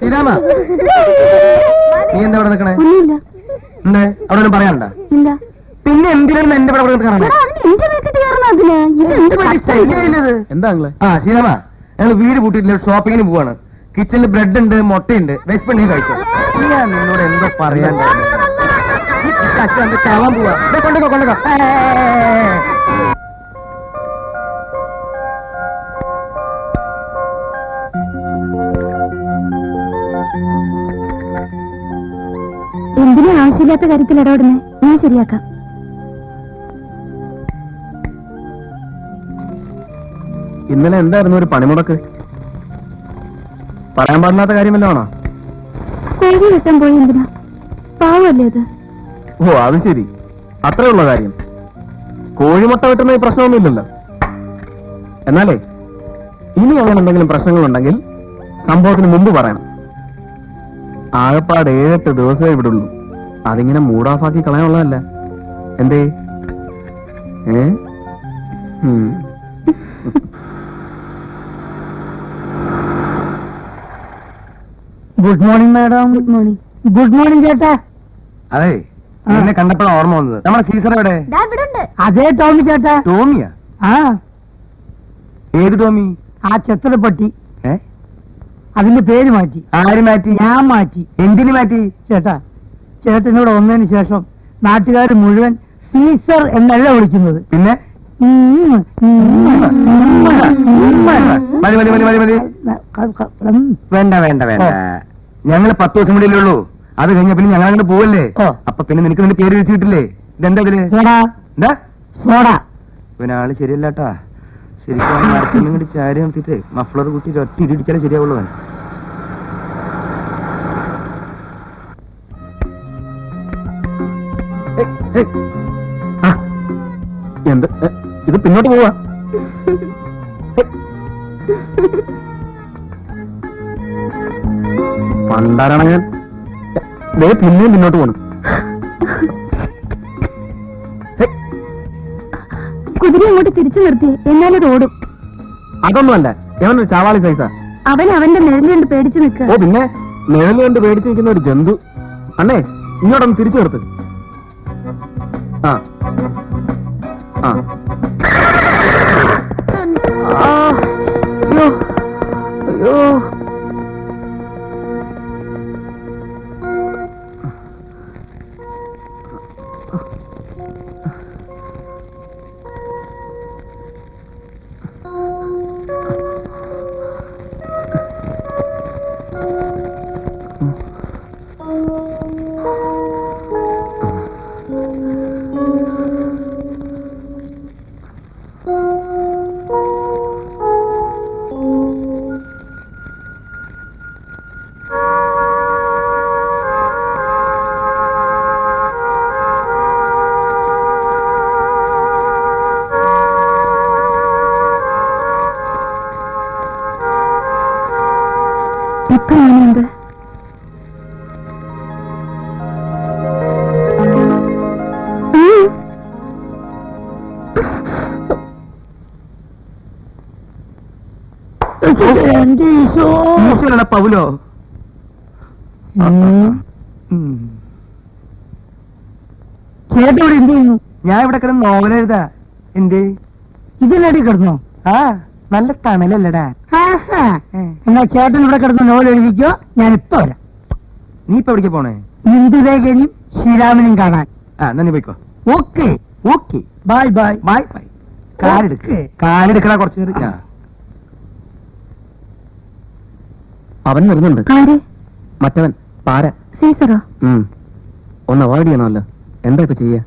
ശ്രീരാമ, നീ എന്താ ഇവിടെ നിൽക്കണേ? ഒന്നുമില്ല. എന്തേ അവിടെ ഒന്നും പറയാനുണ്ടോ? ഇല്ല. പിന്നെ എന്തിനാണ് എന്റെ ഇവിടെ നിൽക്കണേ? എന്റെ വീട്ടിൽ കയറണം അതിന്. എന്താ നിങ്ങള്? ആ ശ്രീരാമ, ഞങ്ങൾ വീട് പൂട്ടിയിട്ടില്ല, ഷോപ്പിങ്ങിന് പോവാണ്. കിച്ചണിൽ ബ്രെഡ് ഉണ്ട്, മുട്ടയുണ്ട്. വെസ്റ്റ് പണി കഴിച്ചോ. ഞാൻ നിന്നോട് എന്തോ പറയാൻ ചാവാൻ പോവാ. കൊണ്ടുക്കോ കൊണ്ടുക്കോ. എന്തിനാ ആവശ്യമില്ലാത്ത കാര്യത്തിൽ ഇടപെടുന്നേ? ഞാൻ ശരിയാക്കാം. ഇന്നലെ എന്തായിരുന്നു ഒരു പണിമുടക്ക്? പറയാൻ പാടില്ലാത്ത കാര്യമല്ലോ ആണോ? കോഴി വെട്ടാൻ പോയി. എന്തിനാ? പാവല്ലേ അത്? ഓ അത് ശരി, അത്രയുള്ള കാര്യം. കോഴിമുട്ട വെട്ടുന്ന ഈ പ്രശ്നമൊന്നുമില്ലല്ലോ. എന്നാലേ ഇനി അങ്ങനെ എന്തെങ്കിലും പ്രശ്നങ്ങളുണ്ടെങ്കിൽ സംഭവത്തിന് മുമ്പ് പറയണം. ആകപ്പാട് 7-8 ദിവസമേ ഇവിടെ ഉള്ളൂ. അതിങ്ങനെ മൂഡ് ഓഫ് ആക്കി കളയാനുള്ളതല്ല. എന്തേ? Good morning madam. Good morning. Good morning ചേട്ടാ. അതെ, എന്നെ കണ്ടപ്പോഴാണ് ഓർമ്മ വന്നത്. നമ്മുടെ സീസർ എവിടെ? ഇവിടെ ഉണ്ട്. അതേ ടോമി ചേട്ടാ. ടോമിയാ? ആ, ഏത് ടോമി? ആ ചെത്തലപ്പട്ടി. ഏ? അതിന്റെ പേര് മാറ്റി. ആര് മാറ്റി? ഞാൻ മാറ്റി. എന്തിനു മാറ്റി? ചേട്ടാ, ചേട്ടനോട് വന്നതിന് ശേഷം നാട്ടുകാർ മുഴുവൻ സീസർ എന്നല്ല വിളിക്കുന്നത്. പിന്നെ മതി മതി മതി മതി മതി. വേണ്ട വേണ്ട വേണ്ട. ഞങ്ങൾ 10 ദിവസം കൂടി ഉള്ളൂ. അത് കഴിഞ്ഞ പിന്നെ ഞങ്ങൾ അങ്ങോട്ട് പോവല്ലേ. അപ്പൊ പിന്നെ നിനക്ക് നിന്റെ പേര് വെച്ചിട്ടില്ലേ? ഇതെന്താ ഇതില്? എന്താ സോഡ? പിന്നെ ആള് ശരിയല്ലാട്ടാ. ശരിക്കും മരത്തിൽ കൂടി ചാരി നിർത്തിട്ട് മഫ്ലർ കുട്ടി ഒറ്റ ഇടിച്ചാലേ ശരിയാവുള്ളൂ. എന്ത് ഇത് പിന്നോട്ട് പോവാ? പണ്ടാരാണ് ഞാൻ ദേ പിന്നെയും മുന്നോട്ട് പോണു. കുതിര അങ്ങോട്ട് തിരിച്ചു നിർത്തി, എന്നാലും ഓടും. അതൊന്നുമല്ല, എവനൊരു ചാവാളി സൈസാ. അവൻ അവന്റെ നിഴല് കണ്ട് പേടിച്ചു നിൽക്കുക. ഓ പിന്നെ നിഴല് കൊണ്ട് പേടിച്ച് നിൽക്കുന്ന ഒരു ജന്തു. അണ്ണേ ഇങ്ങോട്ടൊന്ന് തിരിച്ചു നിർത്ത്. ആ ആ അയ്യോ അയ്യോ. എത്ര ആനയുണ്ട്? എന്റെ ഈശോ. ഈശ്വരനെ പൗലോ. ചേട്ടൻ ഇവിടെ എന്ത് ചെയ്യുന്നു? ഞാൻ ഇവിടെ കിടന്ന് നോവലെഴുതാ. എന്തേ ഇതിനടി കിടന്നോ? ആ നല്ല തണലല്ലടാ. എന്നാ ചേട്ടൻ ഇവിടെ കിടന്ന് നോവൽ എഴുതിക്കോ, ഞാൻ ഇപ്പൊ വരാം. നീ ഇപ്പൊ എവിടേക്ക് പോണേ? ഇന്ദുലേഖനും ശ്രീരാമനും കാണാൻ. ആ എന്നാ നീ പോയിക്കോ. Okay okay bye bye. Bye bye. കാലെടുക്കണ കുറച്ച് നേരം. ആ. അവൻ വരുന്നുണ്ട്. ആര്? മറ്റവൻ പാര. സീസറോ? ഒന്ന് അവോയ്ഡ് ചെയ്യണമല്ലോ. എന്താ ഇപ്പൊ ചെയ്യാ?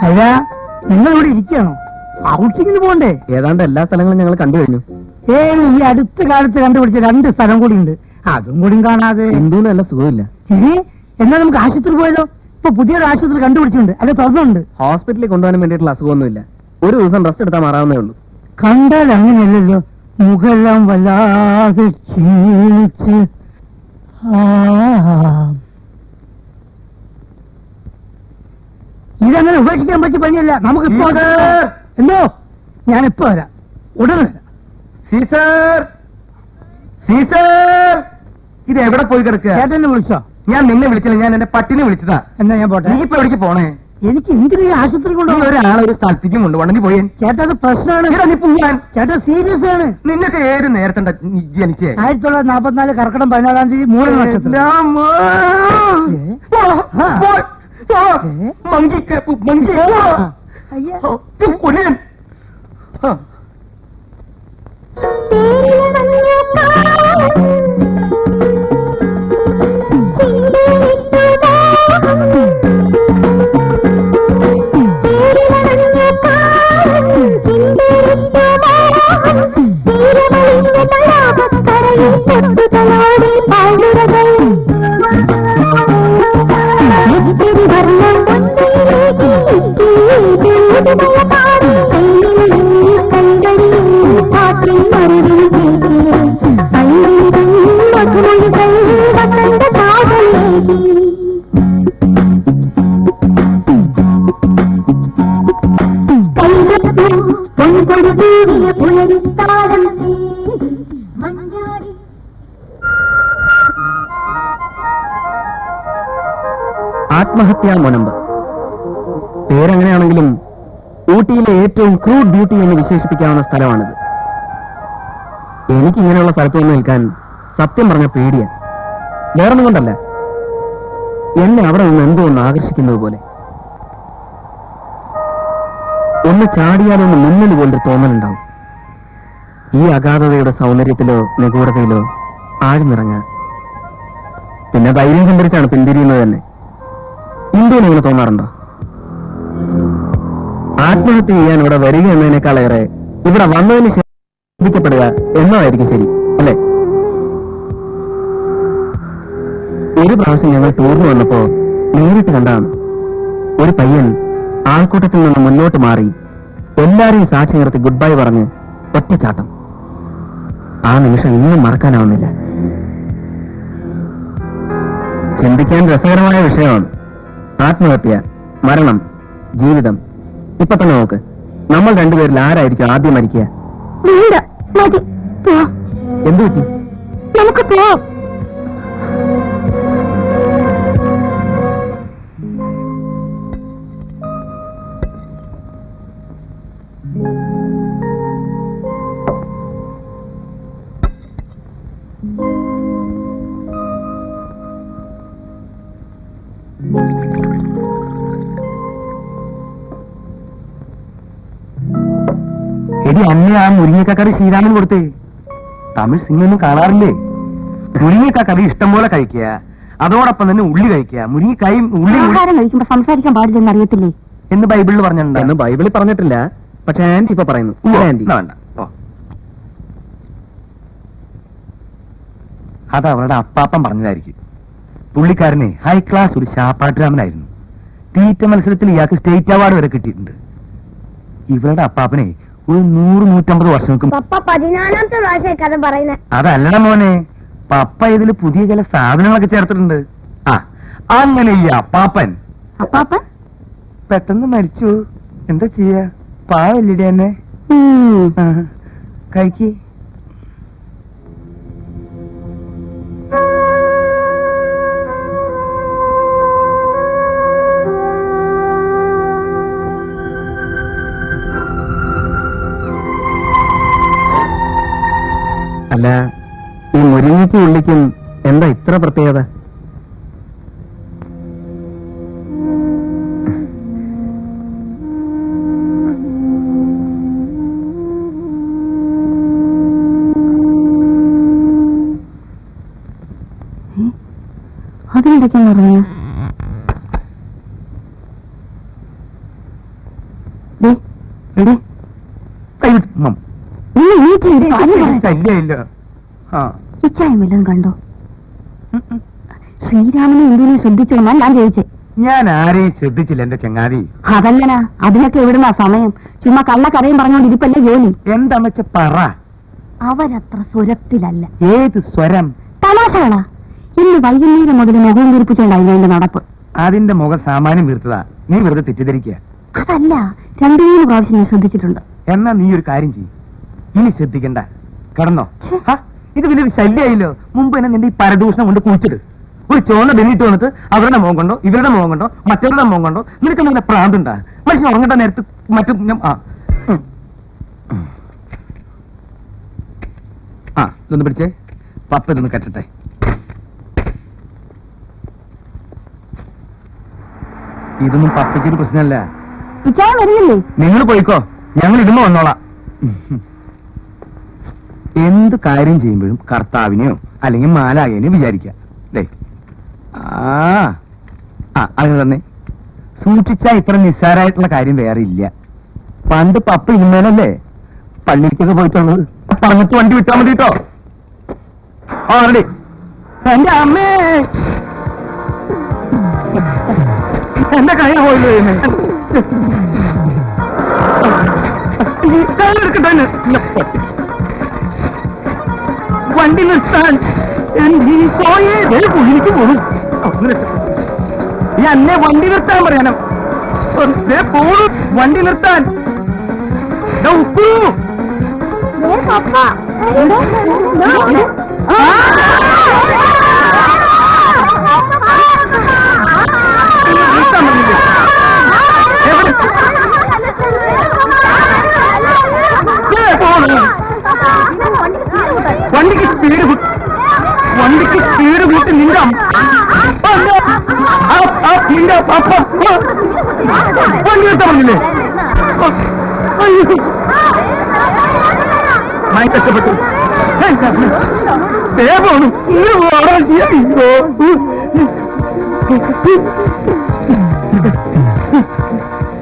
അല്ല, നിങ്ങൾ ഇവിടെ ഇരിക്കുകയാണോ? ഔട്ടിങ്ങിന് പോണ്ടേ? ഏതാണ്ട് എല്ലാ സ്ഥലങ്ങളും ഞങ്ങൾ കണ്ടു കഴിഞ്ഞു. ഈ അടുത്ത കാലത്ത് കണ്ടുപിടിച്ച 2 സ്ഥലം കൂടി ഉണ്ട്, അതും കൂടി കാണാതെ. ഹിന്ദുവിന് നല്ല സുഖമില്ല. എന്നാ നമുക്ക് ആശുപത്രി പോയാലോ? ഇപ്പൊ പുതിയൊരു ആശുപത്രി കണ്ടുപിടിച്ചിട്ടുണ്ട്, അത് തുറന്നുണ്ട്. ഹോസ്പിറ്റലിൽ കൊണ്ടുപോകാൻ വേണ്ടിയിട്ടുള്ള അസുഖമൊന്നുമില്ല. ഒരു ദിവസം റെസ്റ്റ് എടുത്താൽ മാറാവുന്നേ ഉള്ളൂ. കണ്ടാൽ അങ്ങനെയല്ലല്ലോ, മുഖെല്ലാം വല്ലാതെ ക്ഷീണിച്ച്. ഇതങ്ങനെ ഉപേക്ഷിക്കാൻ പറ്റിയ പണിയല്ല. നമുക്ക് ഇപ്പോ എന്തോ, ഞാനിപ്പോ വരാം, ഉടനെ വരാം. സീസർ, സീസർ, ഇത് എവിടെ പോയി കിടക്കുക? ചേട്ടനെ വിളിച്ചോ? ഞാൻ നിന്നെ വിളിച്ചില്ല, ഞാൻ എന്റെ പട്ടിനെ വിളിച്ചതാ. എന്നാ ഞാൻ പോട്ടെ. നീ ഇപ്പൊ എവിടേക്ക് പോണേ? എനിക്ക് എന്തിനു ഈ ആശുപത്രി നീ കൊണ്ടുപോകും? ഒരാളെ ഒരു സ്ഥലത്തേക്കും കൊണ്ടുപോകണം. നീ പോയേ. ചേട്ടാ അത് പ്രശ്നമാണ്. നീ പോവാൻ. ചേട്ടാ സീരിയസ് ആണ്. നിന്നൊക്കെ ഏത് നേരത്തെ ജനിച്ചേ? 1944 കർക്കിടകം 14-ാം തീയതി മൂല നക്ഷത്രം. അയ്യ. ആത്മഹത്യാ മുനമ്പ് പേരെങ്ങനെയാണെങ്കിലും ഊട്ടിയിലെ ഏറ്റവും ക്രൂഡ് ബ്യൂട്ടി എന്ന് വിശേഷിപ്പിക്കാവുന്ന സ്ഥലമാണിത്. എനിക്ക് ഇങ്ങനെയുള്ള സ്ഥലത്ത് നിന്ന് നിൽക്കാൻ സത്യം പറഞ്ഞ പേടിയാ. വേറൊന്നും കൊണ്ടല്ല, എന്നെ അവിടെ നിന്ന് എന്തോ ഒന്ന് ആകർഷിക്കുന്നത് പോലെ. ഒന്ന് ചാടിയാലൊന്ന് മുന്നിൽ പോലൊരു തോന്നലുണ്ടാവും. ഈ അഗാധതയുടെ സൗന്ദര്യത്തിലോ നിഗൂഢതയിലോ ആഴ്ന്നിറങ്ങാൻ. പിന്നെ ധൈര്യം സംഭരിച്ചാണ് പിന്തിരിയുന്നത് തന്നെ. ഇന്ത്യയിൽ ഇങ്ങനെ തോന്നാറുണ്ടോ? ആത്മഹത്യ ചെയ്യാൻ ഇവിടെ വരിക എന്നതിനേക്കാളേറെ ഇവിടെ വന്നതിന് ശേഷം ചിന്തിക്കപ്പെടുക എന്നതായിരിക്കും ശരി, അല്ലേ? ഒരു പ്രാവശ്യം ഞങ്ങൾ ടൂറിന് വന്നപ്പോ നേരിട്ട് കണ്ടാണ് ഒരു പയ്യൻ ആൾക്കൂട്ടത്തിൽ നിന്ന് മുന്നോട്ട് മാറി എല്ലാരെയും സാക്ഷി നിർത്തി ഗുഡ് ബൈ പറഞ്ഞ് ഒറ്റച്ചാട്ടം. ആ നിമിഷം ഇന്നും മറക്കാനാവുന്നില്ല. ചിന്തിക്കാൻ രസകരമായ വിഷയമാണ്. ആത്മഹത്യ, മരണം, ജീവിതം. ഇപ്പൊ തന്നെ നോക്ക്, നമ്മൾ രണ്ടുപേരിൽ ആരായിരിക്കും ആദ്യം മരിക്കുക? വേണ്ട, മതി, പോ. എന്തു പറ്റി? നമുക്ക് പോവാം. എടി അന്നെ ആ മുരിങ്ങക്കറി ശ്രീരാമന് കൊടുത്തേ. തമിഴ് സിനിമയൊന്നും കാണാറില്ലേ? മുരിങ്ങക്കറി ഇഷ്ടം പോലെ കഴിക്കുക, അതോടൊപ്പം തന്നെ ഉള്ളി കഴിക്കുക. മുരിങ്ങക്കായും ഉള്ളി ആഹാരം കഴിക്കുമ്പോ സംസാരിക്കാൻ പാടില്ലെന്ന് അറിയത്തില്ലേ? എന്ന് ബൈബിളിൽ പറഞ്ഞിട്ടുണ്ട്. എന്ന് ബൈബിളിൽ പറഞ്ഞിട്ടില്ല, പക്ഷെ ആന്റി ഇപ്പൊ പറയുന്നു. ആന്റി വേണ്ട, അത് അവരുടെ അപ്പാപ്പൻ പറഞ്ഞതായിരിക്കും. പുള്ളിക്കാരനെ ഹൈ ക്ലാസ് ഒരു ശാപ്പാട്ടുരാമനായിരുന്നു. തീറ്റ മത്സരത്തിൽ ഇയാൾക്ക് സ്റ്റേറ്റ് അവാർഡ് വരെ കിട്ടിയിട്ടുണ്ട്. ഇവരുടെ അപ്പാപ്പനെ ഒരു 100-150 വർഷങ്ങൾക്കും. പപ്പ 14ാമത്തെ പ്രാവശ്യം കഥ പറയുന്നത്. അതല്ലട മോനെ, പപ്പ ഇതിൽ പുതിയ ചില സാധനങ്ങളൊക്കെ ചേർത്തിട്ടുണ്ട്. ആ അങ്ങനെ ഈ അപ്പാപ്പൻ അപ്പാപ്പൻ പെട്ടെന്ന് മരിച്ചു. എന്താ ചെയ്യാ, പാവല്ലിടെ എന്നെ. കഴിക്ക്. അല്ല, ഈ മുരിങ്ങയ്ക്കും ഉള്ളിക്കും എന്താ ഇത്ര പ്രത്യേകത? അതിനിടയ്ക്കെന്ന് പറഞ്ഞു. ശല്യമില്ല. ഇച്ചായം വല്ലതും കണ്ടോ? ശ്രീരാമനെ എന്തിനും ശ്രദ്ധിച്ചോന്നാ ഞാൻ ചോദിച്ചേ. ഞാൻ ആരെയും ശ്രദ്ധിച്ചില്ല എന്റെ ചങ്ങാതി. അതല്ലനാ, അതിനൊക്കെ എവിടുന്നാ സമയം? ചുമ്മാ കള്ളക്കഥയും പറഞ്ഞോണ്ട് ഇരിപ്പല്ലേ ജോലി. എന്താന്ന് വെച്ച പറ. അവരത്ര സ്വരത്തിലല്ല. ഏത് സ്വരം? തമാശകളാ. ഇന്ന് വൈകുന്നേരം മുതൽ മുഖം വീർപ്പിച്ചോണ്ടായിരുന്നു എന്റെ നടപ്പ്. അതിന്റെ മുഖം സാമാന്യം വീർത്തതാ, നീ വെറുതെ തെറ്റിദ്ധരിക്കുക. അതല്ല, 2-3 പ്രാവശ്യം ഞാൻ ശ്രദ്ധിച്ചിട്ടുണ്ട്. എന്നാ നീ ഒരു കാര്യം ചെയ്യും, ഇനി ശ്രദ്ധിക്കണ്ട, കിടന്നോ. ഇത് വലിയൊരു ശല്യായില്ലോ. മുമ്പ് തന്നെ നിന്റെ ഈ പരദൂഷണം കൊണ്ട് കുഴിച്ചിട്ട് ഒരു ചോന്ന ബെന്നിട്ട് വന്നിട്ട് അവരുടെ മുഖം കൊണ്ടോ ഇവരുടെ മുഖം കൊണ്ടോ മറ്റവരുടെ മുഖം കൊണ്ടോ നിനക്ക് നല്ല പ്രാന്തുണ്ടാ? മനുഷ്യൻ ഉറങ്ങേണ്ട നേരത്ത് മറ്റു ഇതൊന്ന് പിടിച്ചേ, പപ്പ ഇതൊന്ന് കെട്ടട്ടെ. ഇതൊന്നും പപ്പയ്ക്കൊരു പ്രശ്നമല്ല. ഇച്ചായം വരുന്നില്ലേ? നിങ്ങൾ പോയിക്കോ, ഞങ്ങൾ ഇടുമ്പോ വന്നോളാം. എന്ത് കാര്യം ചെയ്യുമ്പോഴും കർത്താവിനെയോ അല്ലെങ്കിൽ മാലാകേനെയോ വിചാരിക്കാം. അത് തന്നെ സൂക്ഷിച്ചാ ഇത്ര നിസ്സാരമായിട്ടുള്ള കാര്യം വേറെ ഇല്ല. പണ്ട് പപ്പ ഇന്നലല്ലേ പള്ളിക്കൊക്കെ പോയിട്ടുള്ളത്. പറഞ്ഞിട്ട് വണ്ടി വിട്ടാ മതി കേട്ടോ. റെഡി. എന്റെ അമ്മേ, എന്റെ കൈ പോയില്ലേ? വണ്ടി നിർത്താൻ കുഴിക്ക് പോകും. ഈ അന്നെ വണ്ടി നിർത്താൻ പറയാനും പോകും. വണ്ടി നിർത്താൻ വണ്ടിക്ക് സ്പീഡ് കൂട്ടി നിന്റെ പപ്പ വണ്ടി നിർത്താൻ പറഞ്ഞില്ലേ? മായി കഷ്ടപ്പെട്ടു പോണു.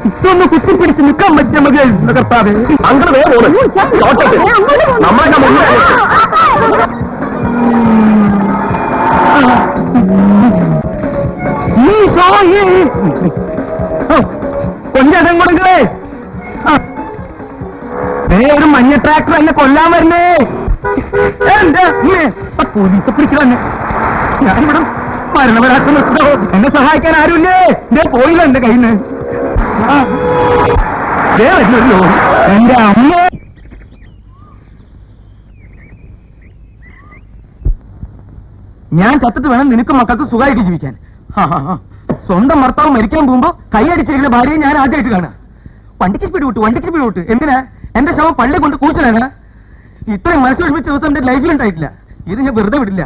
ഇതൊന്ന് കുത്തിപ്പിടിച്ച് നിൽക്കാൻ പറ്റിയ മതിയായിരുന്നു കർത്താവേ. അങ്ങനെ വേറെ നമ്മളൊക്കെ കൊഞ്ചം കൊടുക്കേ. ട്രാക്ടർ എന്നെ കൊല്ലാൻ വരുന്നേ. എന്റെ അമ്മേ, ആ പോലീസ് പിടിച്ചു തന്നെ. ഞാനിവിടെ മരണപരാക്ഷം നിർത്തോ. എന്നെ സഹായിക്കാൻ ആരുമില്ലേ? ഇതേ പോയില്ല എന്റെ കയ്യിൽ നിന്ന്. വരുന്നല്ലോ എന്റെ അമ്മ. ഞാൻ ചത്തിട്ട് വേണം നിനക്ക് മക്കൾക്ക് സുഖമായിട്ട് ജീവിക്കാൻ. സ്വന്തം ഭർത്താവ് മരിക്കാൻ പോകുമ്പോ കൈയടിച്ചിരിക്കുന്ന ഭാര്യയെ ഞാൻ ആദ്യമായിട്ട് കാണാം. വണ്ടിക്ക് സ്പീഡ് വിട്ടു. എന്തിനാ? എന്റെ ശവം പള്ളി കൊണ്ട് കൂച്ചലാണ്. ഇത്രയും മനസ്സ് വിളിപ്പിച്ച ദിവസം എന്റെ ലൈഫിലുണ്ടായിട്ടില്ല. ഇത് ഞാൻ വെറുതെ വിടില്ല.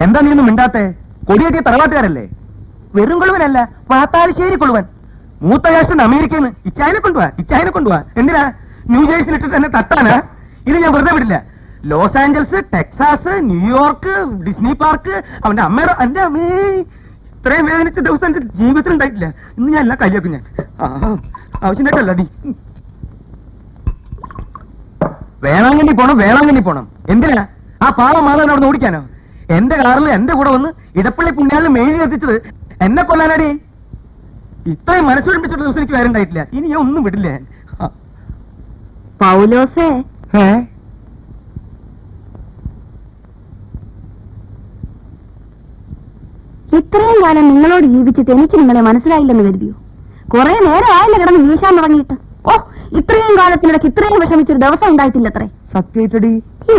എന്താ നീ ഒന്നും മിണ്ടാത്തെ? കൊടിയേറ്റിയ തറവാട്ടുകാരല്ലേ? വെറും കൊള്ളുവനല്ല, പാത്താളിശ്ശേരി കൊള്ളുവൻ. മൂത്ത ജ്യേഷ്ഠൻ അമേരിക്കയിൽ നിന്ന് ഇച്ചായനെ കൊണ്ടുപോവാ. എന്തിനാ? ന്യൂജേഴ്സിലിട്ട് എന്നെ തട്ടാനാ? ഇത് ഞാൻ വെറുതെ വിടില്ല. Los Angeles, Texas, New York, Disney park, അവന്റെ എന്റെ അമ്മേ, ഇത്രയും വേദനിച്ച ദിവസം എന്റെ ജീവിതത്തിൽ ഉണ്ടായിട്ടില്ല. ഇന്ന് ഞാൻ എല്ലാം കയ്യാക്കും. ഞാൻ ആവശ്യമായിട്ടല്ല അടി. വേളാങ്കണ്ണി പോണം. എന്തിനാ? ആ പാവം മാധവൻ അവിടെ ഓടിക്കാനോ? എന്റെ കാറിൽ എന്റെ കൂടെ വന്ന് ഇടപ്പള്ളി പുണ്യാളിൽ മെയിൽ എത്തിച്ചത് എന്നെ കൊല്ലാനടി. ഇത്രയും മനസ്സുപിടിപ്പിച്ചിട്ട് ദിവസം എനിക്ക് വേറെ ഉണ്ടായിട്ടില്ല. ഇനി ഞാൻ ഒന്നും വിടില്ല. പൗലോസേ, ഇത്രയും കാലം നിങ്ങളോട് ജീവിച്ചിട്ട് എനിക്ക് നിങ്ങളെ മനസ്സിലായില്ലെന്ന് കരുതിയോ? കുറെ നേരം ആയില്ല കിടന്ന് വീശാൻ തുടങ്ങിയിട്ട്. ഓ, ഇത്രയും കാലത്തിനിടയ്ക്ക് ഇത്രയും വിഷമിച്ചൊരു ദിവസം ഉണ്ടായിട്ടില്ല അത്രേ. സത്യായിട്ടടി.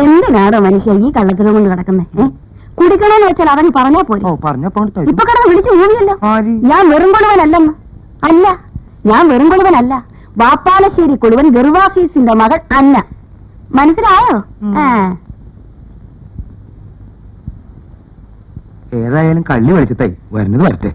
എന്തിനാടോ മനുഷ്യ ഈ കള്ളത്തിലും കൊണ്ട് കിടക്കുന്നേ? കുടിക്കണമെന്ന് വെച്ചാൽ അവൻ പറഞ്ഞാ പോരെ. ഇപ്പൊ കിടന്ന് വിളിച്ചു ഊഴിയല്ലോ. ഞാൻ വെറും കൊളുവനല്ലെന്ന്. അല്ല, ഞാൻ വെറും കൊളുവനല്ല. വാപ്പാലശ്ശേരി കൊളുവൻ ഗർവാഫീസിന്റെ മകൾ അന്ന. മനസ്സിലായോ? ഏതായാലും കള്ളി വലിച്ചത്തായി വരുന്നത് വരട്ടെ.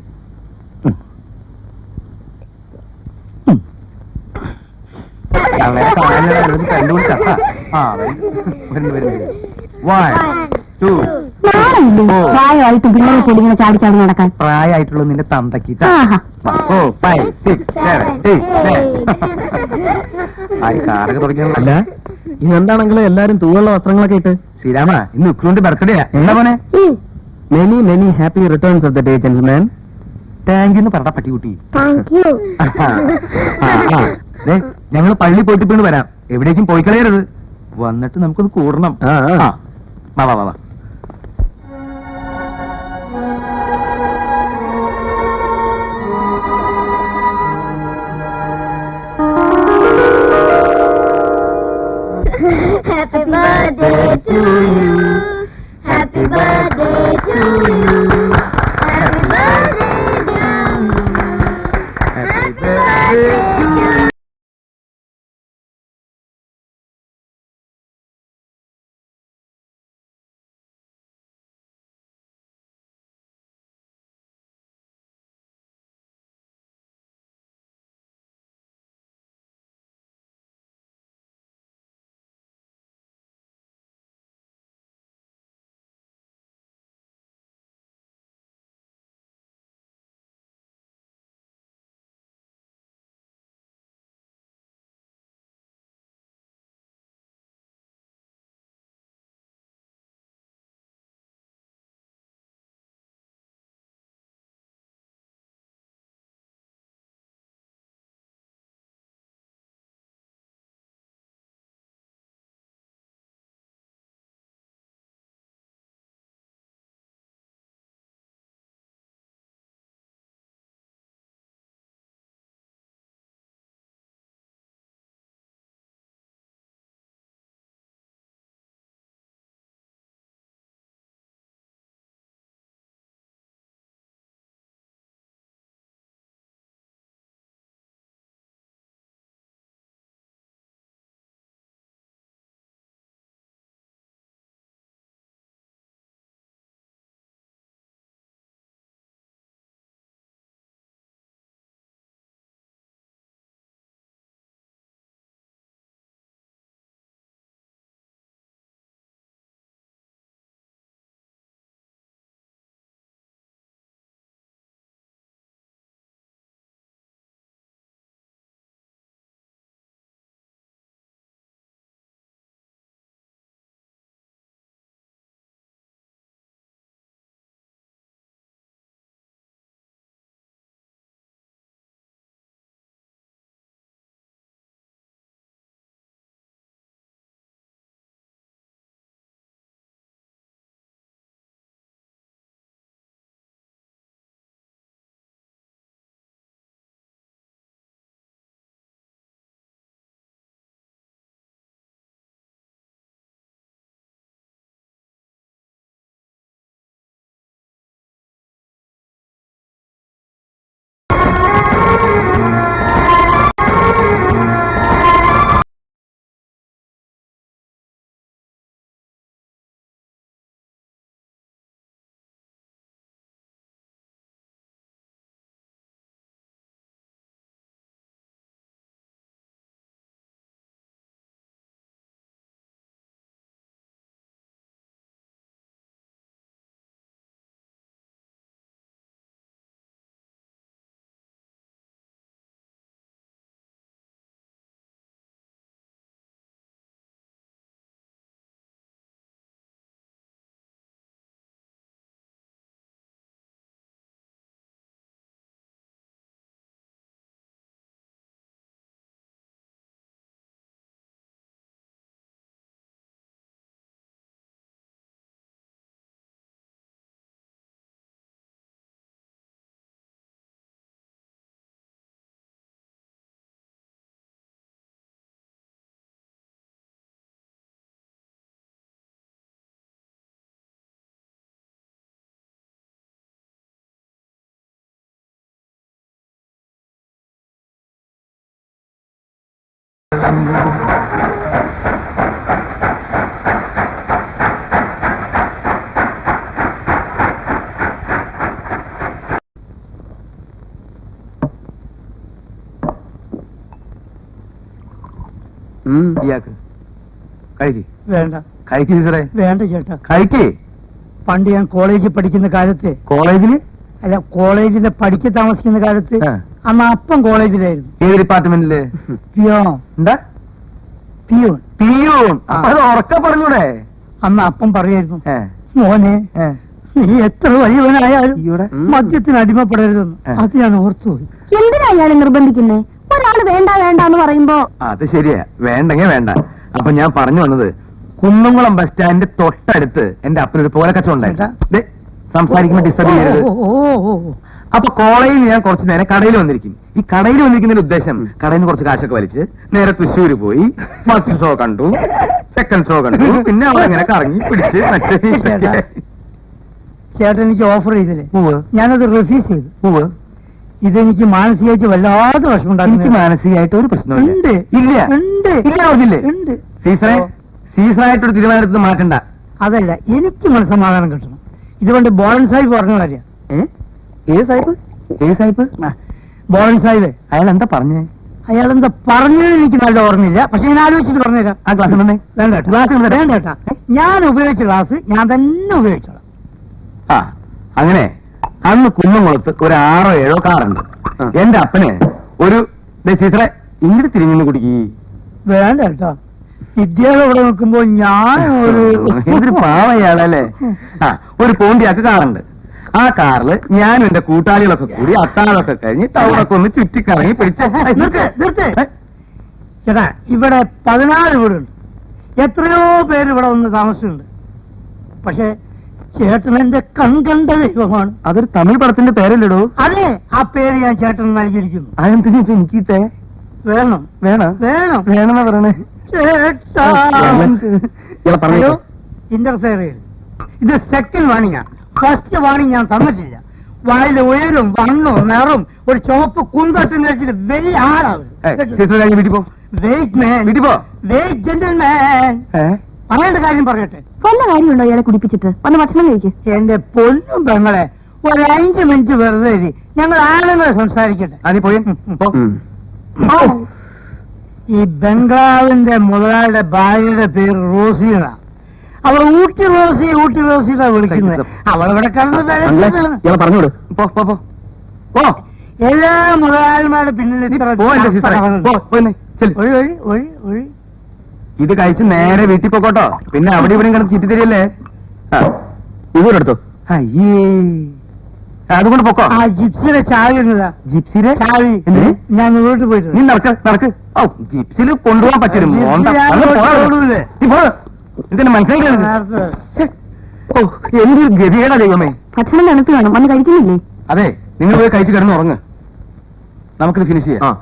പ്രായമായിട്ട് പിള്ളേരെ പൊടിങ്ങനെ ചാടി നടക്കാൻ. പ്രായമായിട്ടുള്ള നിന്റെ തന്തക്കിട്ട് അല്ല, ഇനി എന്താണെങ്കിലും എല്ലാരും തൂവുള്ള വസ്ത്രങ്ങളൊക്കെ ഇട്ട്. ശ്രീരാമ, ഇന്ന് ഉക്രൂന്റെ ബർത്ത്ഡേ. എന്താ പോനെ? Many happy returns of the day gentleman. Thank you എന്ന് പറഞ്ഞ പട്ടിക്കുട്ടി. ഞങ്ങൾ പള്ളി പോയിട്ട് പിന്നെ വരാം. എവിടേക്കും പോയി കളയരുത്. വന്നിട്ട് നമുക്കൊന്ന് കൂടണം. വാ. Happy birthday to you. Happy birthday to you. Happy birthday, dear. Happy birthday. ഇയാൾക്ക് കഴിക്ക് വേണ്ട കഴിക്ക് ടീച്ചറെ വേണ്ട ചേട്ടാ. കഴിക്ക്. പണ്ട് ഞാൻ കോളേജിൽ പഠിക്കുന്ന കാലത്ത്, കോളേജില് അല്ല കോളേജിൽ പഠിച്ച് താമസിക്കുന്ന കാലത്ത്, ആ. അന്ന് അപ്പം കോളേജിലായിരുന്നു. ഏത് ഡിപ്പാർട്ട്മെന്റില്? പിയോൺ. എന്താ? പിയോൺ. പിയൂൺ. ആ. അത് ഉറക്ക പറഞ്ഞൂടെ? അന്ന് അപ്പം പറയായിരുന്നു, ഏ, മോനെ ഏ. നീ എത്ര വലിയവനായാലും ഈയോടെ? മദ്യത്തിന് അടിമപ്പെടരുതെന്ന്. ആ. അത് ഞാൻ ഓർത്തുപോയി. എന്തിനാ അയാളെ നിർബന്ധിക്കുന്നേ? ഒരാള് വേണ്ട വേണ്ട എന്ന് പറയുമ്പോ അത് ശരിയാ, വേണ്ടെങ്കി വേണ്ട. അപ്പൊ ഞാൻ പറഞ്ഞു വന്നത്, കുന്നംകുളം ബസ് സ്റ്റാൻഡിന്റെ തൊട്ടടുത്ത് എന്റെ അപ്പനൊരു പോലെ കച്ചവടം ഉണ്ടായിരുന്നു. സംസാരിക്കുമ്പോ ഡിസ്റ്റർബ് ചെയ്യരുത്. ഓ, ഓ, ഓ, ഓ. അപ്പൊ കോളേജിൽ ഞാൻ കുറച്ച് നേരം കടയിൽ വന്നിരിക്കും. ഈ കടയിൽ വന്നിരിക്കുന്നതിന്റെ ഉദ്ദേശം, കടയിൽ നിന്ന് കുറച്ച് കാശൊക്കെ വലിച്ച് നേരെ തൃശ്ശൂര് പോയി ഫസ്റ്റ് ഷോ കണ്ടു, സെക്കൻഡ് ഷോ കണ്ടു, പിന്നെ അവിടെ ഇങ്ങനെ കറങ്ങി പിടിച്ച് മറ്റേ ചേട്ടൻ എനിക്ക് ഓഫർ ചെയ്തില്ലേ, ഉവ്വ്, ഞാനത് റിഫ്യൂസ് ചെയ്തു. ഉവ്വ്. ഇതെനിക്ക് മാനസികമായിട്ട് വല്ലാതെ എനിക്ക് വിഷമുണ്ടാക്കുന്നു. മാനസികമായിട്ട് ഒരു പ്രശ്നമില്ല. ഉണ്ട്. ഇല്ല. ഉണ്ട്. ഇല്ല, പറഞ്ഞില്ലേ? ഉണ്ട്. സീസറെ, സീസറായിട്ടൊരു തീരുമാനത്തിൽ മാറ്റണ്ട. അതല്ല, എനിക്ക് മനസ്സമാധാനം കിട്ടണം. ഇതുകൊണ്ട് ബോളൻ സാഹിബ് പറഞ്ഞ കാര്യം. ഏത് സാഹിബ്? ഏത് സാഹിബ്? ബോളൻ സാഹിബ് അയാൾ എന്താ പറഞ്ഞേ? അയാൾ എന്താ പറഞ്ഞത് എനിക്ക് നല്ല ഓർമ്മയില്ല, പക്ഷെ ഞാൻ ആലോചിച്ചിട്ട് പറഞ്ഞുതരാം. ആ ക്ലാസ് തന്നെ വേണ്ട കേട്ടോ. വേണ്ട കേട്ടാ. ഞാൻ ഉപയോഗിച്ച ക്ലാസ് ഞാൻ തന്നെ ഉപയോഗിച്ചോളാം. ആ, അങ്ങനെ അന്ന് കുന്നംകുളത്ത് ഒരു 6 or 7 കാറുണ്ട്. എന്റെ അപ്പന് ഒരു സീസറെ ഇങ്ങോട്ട് തിരിഞ്ഞു കുടിക്കി. വേണ്ട കേട്ടോ. വിദ്യാലയം ഇവിടെ നിൽക്കുമ്പോ ഞാൻ എന്തൊരു പാവയാളല്ലേ. ആ, ഒരു പോണ്ടിയാക്ക് കാറുണ്ട്. ആ കാറില് ഞാനും എന്റെ കൂട്ടാളികളൊക്കെ കൂടി അത്താഴമൊക്കെ കഴിഞ്ഞ് ടൗണൊക്കെ ഒന്ന് ചുറ്റിക്കറങ്ങി പിടിച്ച് ചേട്ടാ, ഇവിടെ 14 വീടുണ്ട്. എത്രയോ പേര് ഇവിടെ വന്ന് താമസിച്ചിട്ടുണ്ട്. പക്ഷെ ചേട്ടൻ എന്റെ കൺകണ്ട ദൈവമാണ്. അതൊരു തമിഴ് പടത്തിന്റെ പേരല്ലടോ. അതെ, ആ പേര് ഞാൻ ചേട്ടൻ നൽകിയിരിക്കുന്നു. അതെന്തിനാ എനിക്കിട്ടെ? വേണം വേണം വേണം വേണമെന്നാ പറയണേ. ചേട്ടാ. ഇയാളെ പറഞ്ഞോ. ഇന്റർഫെയർ ചെയ്ത് ഇത് സെക്കൻഡ് വാണിംഗാ. ഫസ്റ്റ് വാണിംഗ് ഞാൻ തന്നിട്ടില്ല. വായിലെ ഉയരും വണ്ണവും നിറവും ഒരു ചുവപ്പ് കുന്തട്ടും വെച്ചിട്ട് വലിയ ആളാവും. വീട്ടിൽ പോ. വെയിറ്റ് മാൻ, വീട്ടിൽ പോ. Wait gentleman. പറയേണ്ട കാര്യം പറയട്ടെ. വല്ല കാര്യമുണ്ടോ ഇയാളെ കുടിപ്പിച്ചിട്ട്? വന്ന് ഭക്ഷണം കഴിക്ക്. എന്റെ പൊന്നും പെങ്ങളെ, ഒരു 5 മിനിറ്റ് വെറുതെ ഇരി. ഞങ്ങൾ ആളുകളെ സംസാരിക്കട്ടെ. നീ പോയി പോ. ഈ ബംഗ്ലാവിന്റെ മുതലാളിയുടെ ഭാര്യയുടെ പേര് റോസിന. അവൾ ഊട്ടി റോസി എന്നാ വിളിക്കുന്നത്. അവളിവിടെ ഇയാളെ പറഞ്ഞോട്. പോ പോ പോ പോ. എല്ലാ മുതലാളിമാരുടെ പിന്നിൽ ഇത്ര ഒഴി ഒഴി ഒഴി ഒഴി. ഇത് കഴിച്ച് നേരെ വീട്ടിൽ പോക്കോട്ടോ. പിന്നെ അവിടെ ഇവിടെ കിടന്ന് ചുറ്റി തരികയല്ലേ. ഇവരെടുത്തോ. അയ്യേ, അതുകൊണ്ട് പൊക്കോ. ആ ജിപ്സിയുടെ ചാവി എന്നതാ. ജിപ്സിയുടെ ചാവി ഞാൻ വീട്ടിൽ പോയിട്ട് നീ നടക്ക്. ഓ, ജിപ്സിൽ കൊണ്ടുപോകാൻ പറ്റും. ഇതിന്റെ മനസ്സിലാക്കി. ഓ, എന്തൊരു ഗതികേടാ ദൈവമേ. ഭക്ഷണം തണുത്ത് വേണം. വന്ന് കഴിക്കുന്നില്ലേ? അതെ, നിങ്ങൾ പോയി കഴിച്ച് കിടന്ന് ഉറങ്ങ്. നമുക്കിത് ഫിനിഷ് ചെയ്യാം.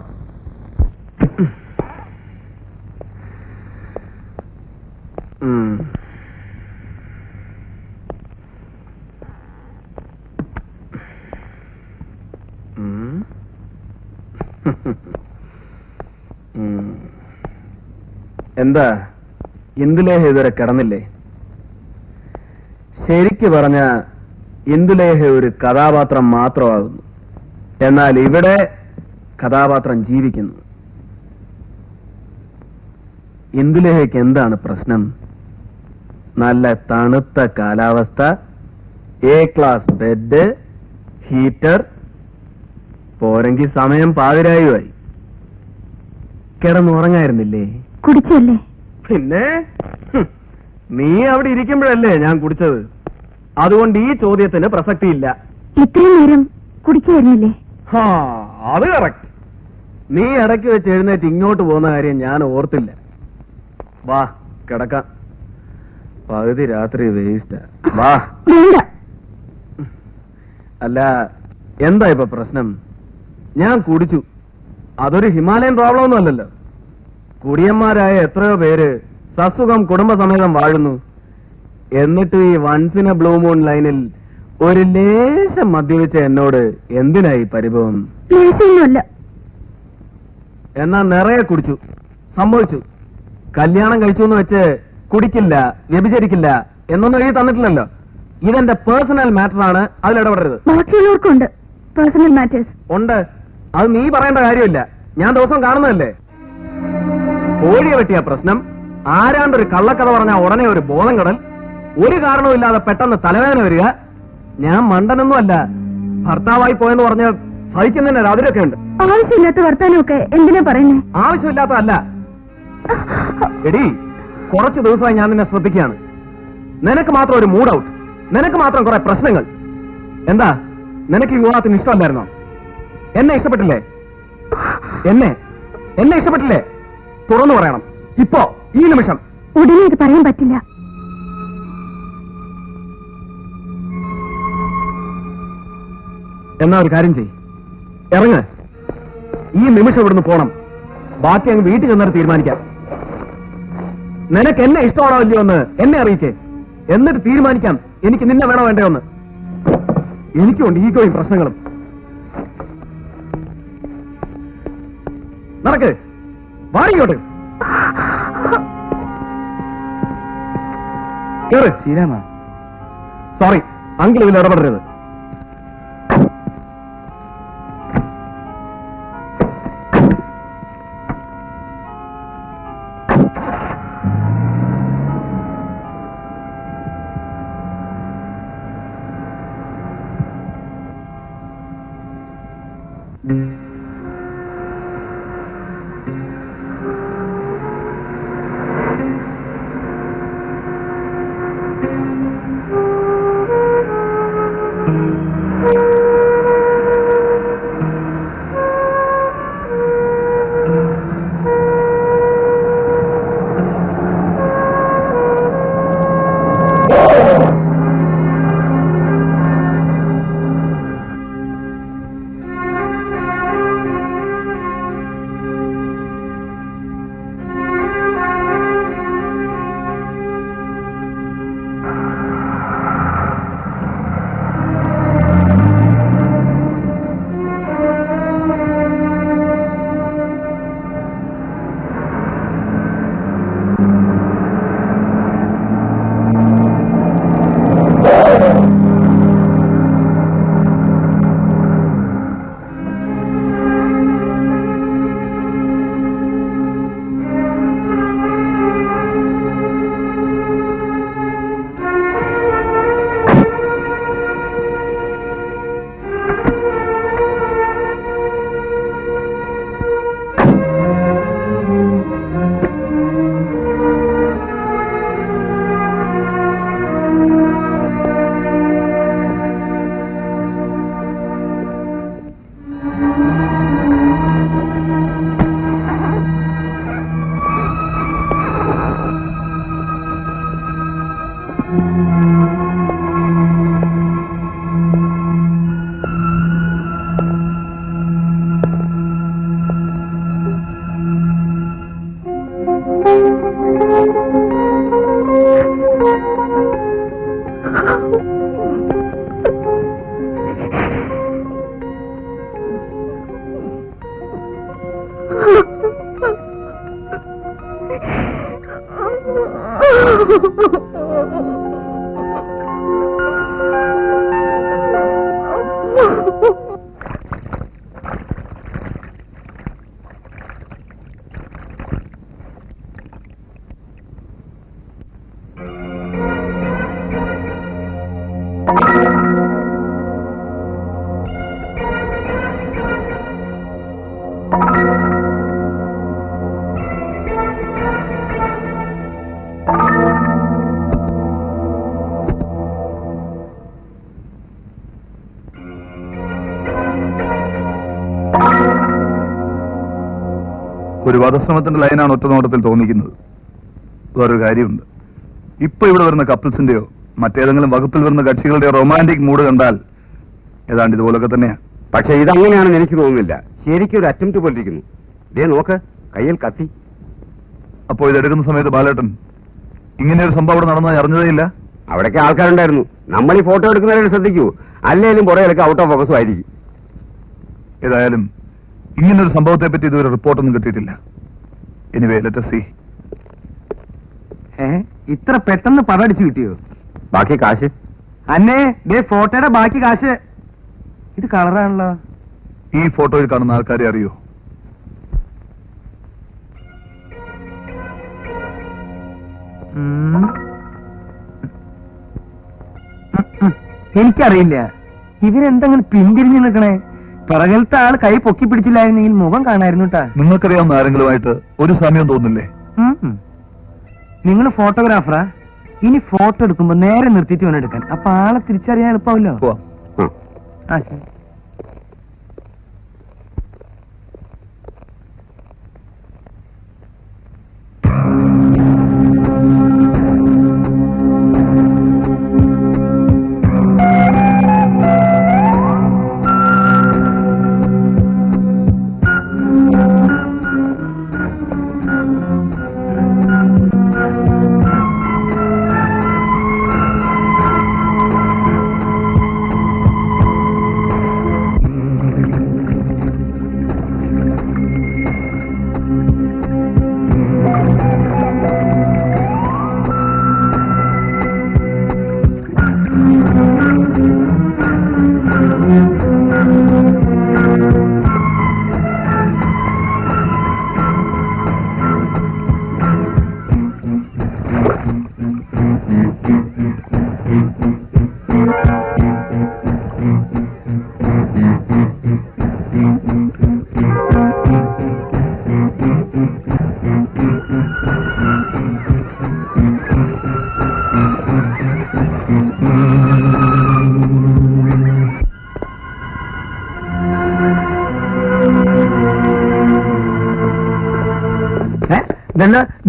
എന്താ ഇന്ദുലേഹ ഇതുവരെ കിടന്നില്ലേ? ശരിക്ക് പറഞ്ഞ ഇന്ദുലേഹ ഒരു കഥാപാത്രം മാത്രമാകുന്നു. എന്നാൽ ഇവിടെ കഥാപാത്രം ജീവിക്കുന്നു. ഇന്ദുലേഹയ്ക്ക് എന്താണ് പ്രശ്നം? നല്ല തണുത്ത കാലാവസ്ഥ, A ക്ലാസ് ബെഡ്, ഹീറ്റർ, പോരെങ്കിൽ സമയം പാതിരായുമായി. കിടന്നുറങ്ങായിരുന്നില്ലേ? കുടിച്ചല്ലേ? പിന്നെ നീ അവിടെ ഇരിക്കുമ്പോഴല്ലേ ഞാൻ കുടിച്ചത്. അതുകൊണ്ട് ഈ ചോദ്യത്തിന് പ്രസക്തിയില്ല. ഇത്രയും നേരം കുടിക്കുമായിരുന്നില്ലേ? അത് കറക്റ്റ്. നീ ഇടയ്ക്ക് വെച്ച് എഴുന്നേറ്റ് ഇങ്ങോട്ട് പോകുന്ന കാര്യം ഞാൻ ഓർത്തില്ല. വാ കിടക്കാം. പകുതി രാത്രി വേസ്റ്റാ. വാ. അല്ല, എന്താ ഇപ്പൊ പ്രശ്നം? ഞാൻ കുടിച്ചു. അതൊരു ഹിമാലയൻ പ്രോബ്ലം ഒന്നും അല്ലല്ലോ. കുടിയന്മാരായ എത്രയോ പേര് സസുഖം കുടുംബസമേതം വാഴുന്നു. എന്നിട്ട് ഈ once in a blue moon ലൈനിൽ ഒരു ലേശം മദ്യപിച്ച എന്നോട് എന്തിനായി പരിഭവം? ലേശമൊന്നുമല്ല. എന്നാ നിറയെ കുടിച്ചു. സംഭവിച്ചു. കല്യാണം കഴിച്ചു എന്ന് വെച്ച് കുടിക്കില്ല, വ്യഭിചരിക്കില്ല എന്നൊന്നും എഴുതി തന്നിട്ടില്ലല്ലോ. ഇതെന്റെ പേഴ്സണൽ മാറ്റർ ആണ്, അതിലിടപെടരുത്. ബാക്കിയുള്ളവർക്കുണ്ട് പേഴ്സണൽ മാറ്റേഴ്സ്. ഉണ്ട്, അത് നീ പറയേണ്ട കാര്യമില്ല, ഞാൻ ദിവസം കാണുന്നതല്ലേ. കോഴിയെ വെട്ടിയ പ്രശ്നം, ആരാണ്ടൊരു കള്ളക്കഥ പറഞ്ഞ ഉടനെ ഒരു ബോധം കടൽ, ഒരു കാരണവുമില്ലാതെ പെട്ടെന്ന് തലവേദന വരിക. ഞാൻ മണ്ടനൊന്നും അല്ല, ഭർത്താവായി പോയെന്ന് പറഞ്ഞ് സഹിക്കുന്നതിന് അതിലൊക്കെ ഉണ്ട്. ആവശ്യമില്ലാത്ത വർത്താനമൊക്കെ എന്തിനാ പറയുന്നേ? ആവശ്യമില്ലാത്തതല്ല എടി, കുറച്ച് ദിവസമായി ഞാൻ നിന്നെ ശ്രദ്ധിക്കുകയാണ്. നിനക്ക് മാത്രം ഒരു മൂഡ് ഔട്ട്, നിനക്ക് മാത്രം കുറെ പ്രശ്നങ്ങൾ. എന്താ, നിനക്ക് ഈ വിവാഹത്തിന് ഇഷ്ടമല്ലായിരുന്നോ? എന്നെ ഇഷ്ടപ്പെട്ടില്ലേ? എന്നെ ഇഷ്ടപ്പെട്ടില്ലേ? തുറന്നു പറയണം, ഇപ്പോ ഈ നിമിഷം. ഉടനെ ഇത് പറയാൻ പറ്റില്ല. എന്നാ ഒരു കാര്യം ചെയ്യ്, ഇറങ്ങ്. ഈ നിമിഷം ഇവിടുന്ന് പോണം. ബാക്കി അങ്ങ് വീട്ടിൽ ചെന്നിട്ട് തീരുമാനിക്കാം. നിനക്ക് എന്നെ ഇഷ്ടമാണോ ഇല്ലയോ എന്ന് എന്നെ അറിയിക്കേ, എന്നിട്ട് തീരുമാനിക്കാം എനിക്ക് നിന്നെ വേണോ വേണ്ടയോ എന്ന്. എനിക്കുണ്ട് ഈഗോയും പ്രശ്നങ്ങളും. നടക്ക്, വാടിക്കോട്ട്. കേറ്. ശ്രീരാമ, സോറി അങ്കിൾ, ഇതിൽ ഇടപെടരുത്. ഒരു വധശ്രമത്തിന്റെ ലൈനാണ് ഒറ്റനോട്ടത്തിൽ തോന്നിക്കുന്നത്. വേറൊരു കാര്യമുണ്ട്, ഇപ്പൊ ഇവിടെ വരുന്ന കപ്പിൾസിന്റെയോ മറ്റേതെങ്കിലും വകുപ്പിൽ വരുന്ന കക്ഷികളുടെയോ റൊമാൻറ്റിക് മൂഡ് കണ്ടാൽ ഏതാണ്ട് ഇതുപോലൊക്കെ തന്നെയാ. പക്ഷെ ഇതങ്ങനെയാണെന്ന് എനിക്ക് തോന്നുന്നില്ല. ശരിക്കും ഒരു അറ്റംപ്റ്റ് പോലിരിക്കുന്നു. ദേ നോക്ക്, കയ്യിൽ കത്തി. അപ്പോ ഇതെടുക്കുന്ന സമയത്ത് ബാലേട്ടൻ ഇങ്ങനെ ഒരു സംഭവം അവിടെ നടന്നതായി അറിഞ്ഞതേയില്ല? അവിടേക്ക് ആൾക്കാരുണ്ടായിരുന്നു. നമ്മൾ ഈ ഫോട്ടോ എടുക്കുന്നവരെ ശ്രദ്ധിക്കൂ, അല്ലേലും പുറകിലൊക്കെ ഔട്ട് ഓഫ് ഫോക്കസും ആയിരിക്കും. ഏതായാലും ഇങ്ങനൊരു സംഭവത്തെ പറ്റി ഇതുവരെ റിപ്പോർട്ടൊന്നും കിട്ടിയിട്ടില്ല. Anyway let us see. ഇത്ര പെട്ടെന്ന് പടം അടിച്ചു കിട്ടിയോ? ബാക്കി കാശ് അന്നേ ദേ ഫോട്ടോയുടെ ബാക്കി കാശ്. ഇത് കളറാണല്ലോ. ഈ ഫോട്ടോയിൽ കാണുന്ന ആൾക്കാരെ അറിയോ? എനിക്കറിയില്ല. ഇവരെന്തെങ്കിലും പിന്തിരിഞ്ഞു നിൽക്കണേ? പിറകിലത്തെ ആൾ കൈ പൊക്കി പിടിച്ചില്ലായിരുന്നെങ്കിൽ മുഖം കാണായിരുന്നു കേട്ടാ. നിങ്ങൾക്കറിയാവുന്ന ആരെങ്കിലുമായിട്ട് ഒരു സമയം തോന്നില്ലേ? നിങ്ങൾ ഫോട്ടോഗ്രാഫറാ? ഇനി ഫോട്ടോ എടുക്കുമ്പോ നേരെ നിർത്തിയിട്ട് വേണം എടുക്കാൻ. അപ്പൊ ആളെ തിരിച്ചറിയാൻ എളുപ്പമല്ലോ. പോവാം. ആ ശരി.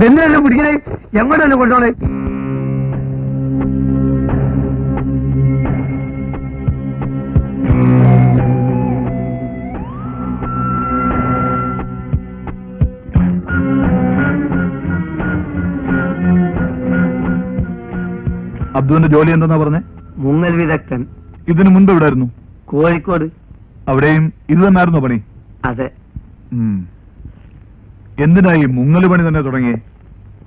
ഇതെല്ലാം പിടിക്കണേ, എങ്ങോട്ടല്ലേ കൊണ്ടുപോണേ? അബ്ദുവിന്റെ ജോലി എന്താ പറഞ്ഞേ? മുങ്ങൽ വിദഗ്ധൻ. ഇതിനു മുൻപ് എവിടായിരുന്നു? കോഴിക്കോട്. അവിടെയും ഇത് തന്നെയായിരുന്നോ പണി? അതെ. എന്തിനായി മുങ്ങല് പണി തന്നെ തുടങ്ങിയേ?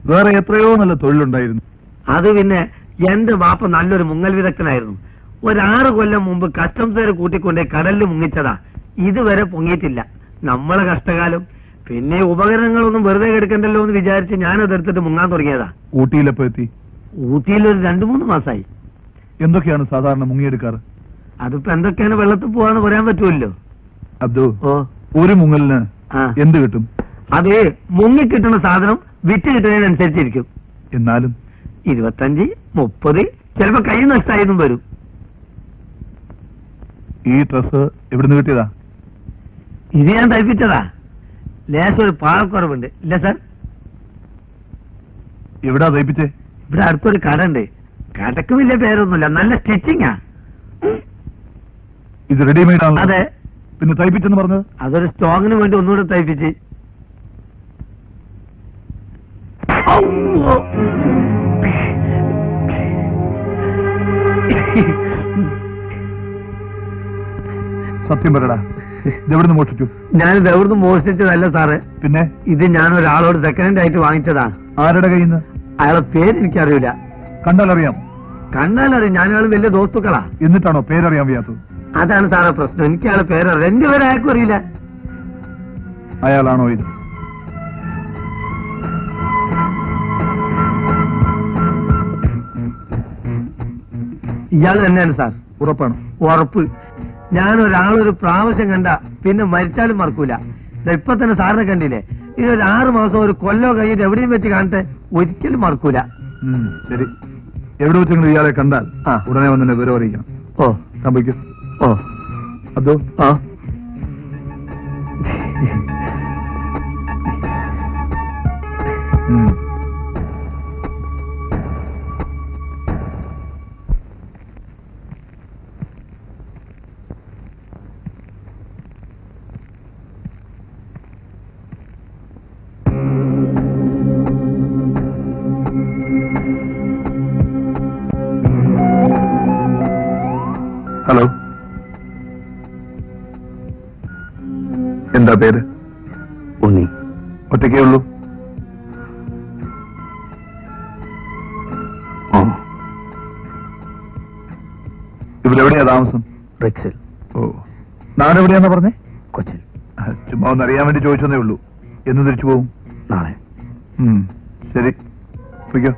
വേറെ എത്രയോ നല്ല തൊഴിലുണ്ടായിരുന്നു. അത് പിന്നെ എന്റെ ബാപ്പ നല്ലൊരു മുങ്ങൽ വിദഗ്ധനായിരുന്നു. 6 കൊല്ലം മുമ്പ് കസ്റ്റംസുകാരെ കൂട്ടിക്കൊണ്ടേ കടലിൽ മുങ്ങിച്ചതാ. ഇതുവരെ പൊങ്ങിയിട്ടില്ല. നമ്മളെ കഷ്ടകാലം. പിന്നെ ഉപകരണങ്ങളൊന്നും വെറുതെ കിടക്കണ്ടല്ലോ എന്ന് വിചാരിച്ച് ഞാനതെടുത്തിട്ട് മുങ്ങാൻ തുടങ്ങിയതാ. ഊട്ടിയിലെപ്പോ എത്തി? ഊട്ടിയിൽ ഒരു 2-3 മാസമായി. എന്തൊക്കെയാണ് സാധാരണ മുങ്ങിയെടുക്കാറ്? അതിപ്പോ എന്തൊക്കെയാണ് വെള്ളത്തിൽ പോവാന്ന് പറയാൻ പറ്റുമല്ലോ. അബ്ദു, ഓ, ഒരു മുങ്ങലിന് എന്ത് കിട്ടും? അത് മുങ്ങിക്കിട്ടുന്ന സാധനം വിറ്റ് കിട്ടുന്നതിനനുസരിച്ചിരിക്കും. എന്നാലും 25, 30, ചിലപ്പോ കൈ നഷ്ടമായതും വരും. ഈ ഡ്രസ് എവിടുന്ന് കിട്ടിയതാ? ഇത് ഞാൻ തയ്പ്പിച്ചതാ. ലേശം ഒരു പാഴക്കുറവുണ്ട്, ഇല്ല സാർ? എവിടാ തയ്പ്പിച്ചേ? ഇവിടെ അടുത്തൊരു കട ഉണ്ട്. കടക്ക് വലിയ പേരൊന്നുമില്ല, നല്ല സ്റ്റിച്ചിങ്ങാ. ഇത് റെഡിമെയ്ഡ് ആണ്? അതെ. പിന്നെ തയ്പ്പിച്ചെന്ന് പറഞ്ഞത്? അതൊരു സ്റ്റോങ്ങിന് വേണ്ടി ഒന്നുകൂടെ തയ്പ്പിച്ച്. സത്യം പറയടാ, ഇതെവിടുന്ന് മോഷിച്ചു? ഞാനിത് എവിടുന്ന് മോഷ്ടിച്ചതല്ല സാറ്. പിന്നെ ഇത് ഞാൻ ഒരാളോട് സെക്കൻഡ് ഹാൻഡ് ആയിട്ട് വാങ്ങിച്ചതാ. ആരുടെ കയ്യിൽ നിന്ന്? അയാളെ പേര് എനിക്കറിയില്ല. കണ്ടാലറിയാം? കണ്ടാലറിയാം, ഞാനയാൾ വലിയ ദോസ്തുക്കളാ. എന്നിട്ടാണോ പേരറിയാൻ വയ്യാത്തത്? അതാണ് സാറേ പ്രശ്നം. എനിക്ക് അയാളെ പേരറിയാം. 2 പേരെ അയാൾക്കും അറിയില്ല. അയാളാണോ ഇത്? ഇയാൾ തന്നെയാണ് സാർ. ഉറപ്പാണ്? ഉറപ്പ്. ഞാൻ ഒരാളൊരു പ്രാവശ്യം കണ്ട പിന്നെ മരിച്ചാലും മറക്കൂല. ഇപ്പൊ തന്നെ സാറിനെ കണ്ടില്ലേ? ഇതൊരു 6 മാസം, ഒരു കൊല്ലോ കഴിഞ്ഞിട്ട് എവിടെയും വെച്ച് കാണട്ടെ, ഒരിക്കലും മറക്കൂല. ശരി, എവിടെ വെച്ചെങ്കിലും ഇയാളെ കണ്ടാൽ ഉടനെ വന്നെ വിവരം അറിയിക്കണം. ഓ, സംഭവിക്കും. ഓ, അതോ? ആ. ഹലോ, എന്താ പേര്? ഉണ്ണി. ഒറ്റയ്ക്കേ ഉള്ളൂ? ഇവിടെ എവിടെയാ താമസം? റിക്സിൽ. ഓ, നാടെവിടെയാന്നാ പറഞ്ഞേ? കൊച്ചിൻ. ചുമ്മാ ഒന്ന് അറിയാൻ വേണ്ടി ചോദിച്ചതേ ഉള്ളൂ. എന്ന് തിരിച്ചു പോകും? നാളെ. ശരി, പോയിക്കോ.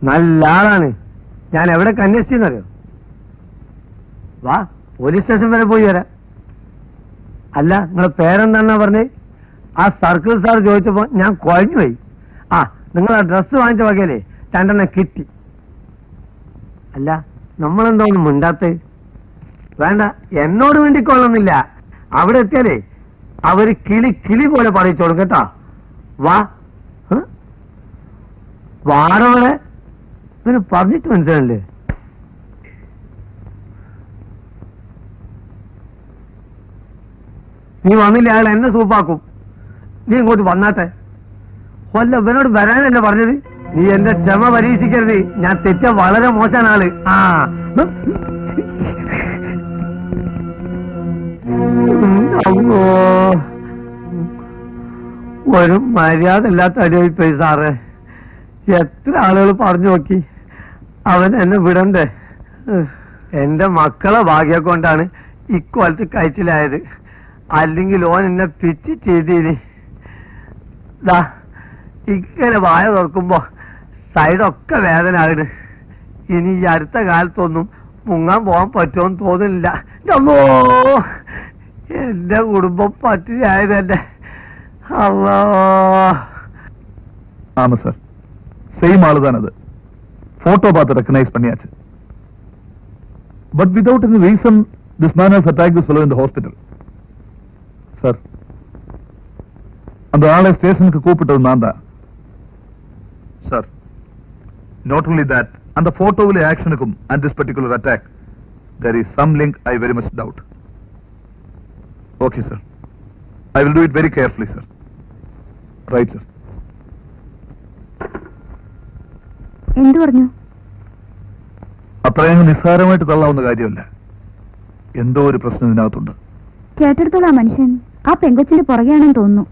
നല്ല ആളാണ്. ഞാൻ എവിടെ അന്വേഷിച്ചെന്നറിയോ? വാ, പോലീസ് സ്റ്റേഷൻ വരെ പോയി വരാം. അല്ല, നിങ്ങളെ പേരെന്താന്നാ പറഞ്ഞേ? ആ സർക്കിൾ സാർ ചോദിച്ചപ്പോ ഞാൻ കുഴഞ്ഞു പോയി. ആ, നിങ്ങൾ ആ ഡ്രസ്സ് വാങ്ങിച്ച വകയിലേ 2 കിട്ടി. അല്ല, നമ്മളെന്തോ ഒന്നും മിണ്ടാത്തേ? വേണ്ട, എന്നോട് വേണ്ടിക്കൊള്ളുന്നില്ല. അവിടെ എത്തിയാലേ അവര് കിളി പോലെ പറയിച്ചോളും കേട്ടാ. വാ, വാടോടെ ഇവന് പറഞ്ഞിട്ട് മനസ്സിലായില്ലേ? നീ വന്നില്ല, അയാൾ എന്നെ സൂപ്പാക്കും. നീ ഇങ്ങോട്ട് വന്നാട്ടെ. കൊല്ല, ഇവനോട് വരാനല്ലേ പറഞ്ഞത്? നീ എന്റെ ക്ഷമ പരീക്ഷിക്കരുത്. ഞാൻ തെറ്റ വളരെ മോശമാണ് ആള്. ആ, അമ്മോ, ഒരു മര്യാദ ഇല്ലാത്ത അടിയായിപ്പോയി സാറേ. എത്ര ആളുകൾ പറഞ്ഞു നോക്കി, അവൻ എന്നെ വിടണ്ടേ? എന്റെ മക്കളെ ഭാഗ്യം കൊണ്ടാണ് ഇക്കൊല്ലത്ത് കഴിച്ചിലായത്. അല്ലെങ്കിൽ ഓൻ എന്നെ പിച്ച് ചെയ്തീനി. ഇങ്ങനെ വായ തുറക്കുമ്പോ സൈഡൊക്കെ വേദന ആകണ്. ഇനി ഈ അടുത്ത കാലത്തൊന്നും മുങ്ങാൻ പോകാൻ പറ്റുമെന്ന് തോന്നുന്നില്ല. അമ്മോ, എന്റെ കുടുംബം പറ്റിയായത് എന്റെ. അല്ലോ, ஆமா சார், சேம் ஆளு தான் அது. போட்டோ பார்த்து ரெக்கனைஸ் பண்ணியாச்சு. But without any reason, this man has attacked this fellow in the hospital. Sir, அந்த ஆளை ஸ்டேஷனுக்கு கூப்பிட்டது நான் தான். Sir, not only that, அந்த போட்டோவிலே ஆக்ஷனுக்கும் and this particular attack, there is some link I very much doubt. Okay, sir. I will do it very carefully, sir. Right, sir. എന്തു പറഞ്ഞു? അത്രയും നിസ്സാരമായിട്ട് തള്ളാവുന്ന കാര്യമല്ല. എന്തോ ഒരു പ്രശ്നം ഇതിനകത്തുണ്ട്. കേട്ടെടുത്തോളാ മനുഷ്യൻ ആ പെങ്കൊച്ചിന്റെ പുറകെയാണെന്ന് തോന്നുന്നു.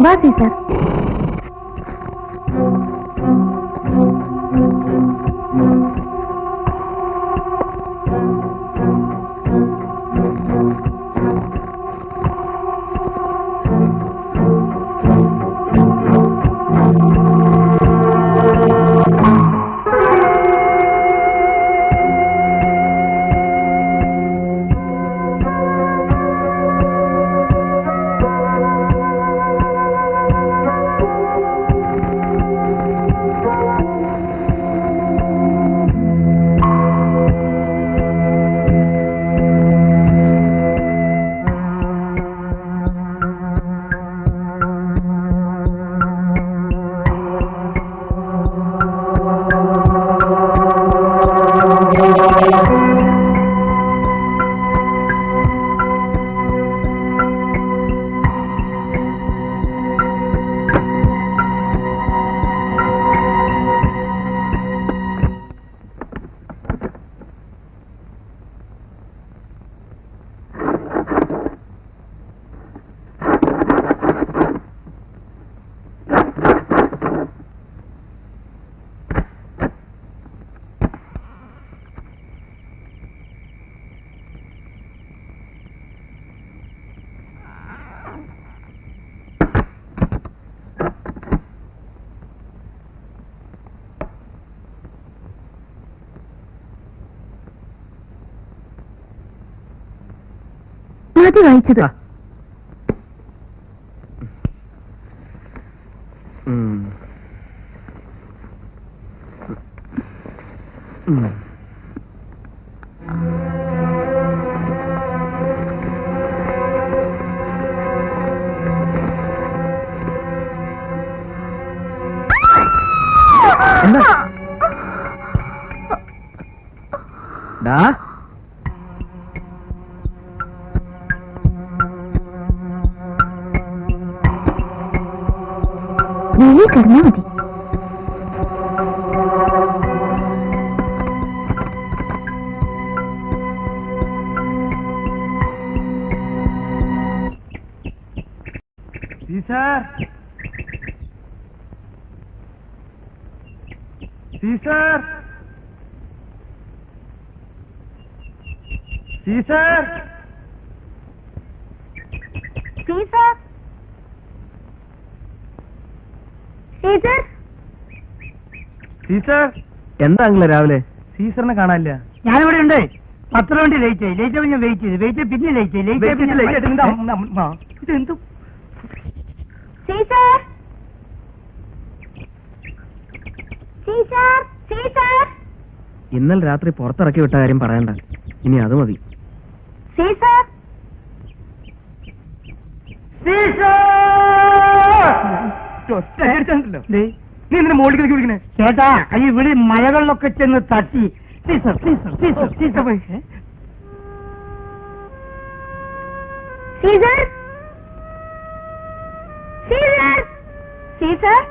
വാ സീസർ. ആദ്യം വായിച്ചത്. എന്താ ഡാ വെളിയിൽ കിടന്നാ മതി. Caesar Caesar Caesar Caesar Caesar Caesar എന്താ അങ്ങളെ രാവിലെ സീസറിനെ കാണാനില്ല. ഞാനിവിടെ ഉണ്ട്. 10 വണ്ടി ലേറ്റ് ആയി. ലേറ്റ് ആയി ഞാൻ വെയിറ്റ് ചെയ്ത് പിന്നെ ലേറ്റ് ആയി. ഇതെന്തും സീസർ സീസർ സീസർ ഇന്നലെ രാത്രി പുറത്തിറക്കി വിട്ട കാര്യം പറയണ്ട, ഇനി അത് മതി. സീസർ നീ എന്തിനാ മോളിലേക്ക് വിളിക്കണേ? ചേട്ടാ ഈ വിളി മഴകളിലൊക്കെ ചെന്ന് തട്ടി Caesar Caesar Caesar Caesar Caesar Caesar Caesar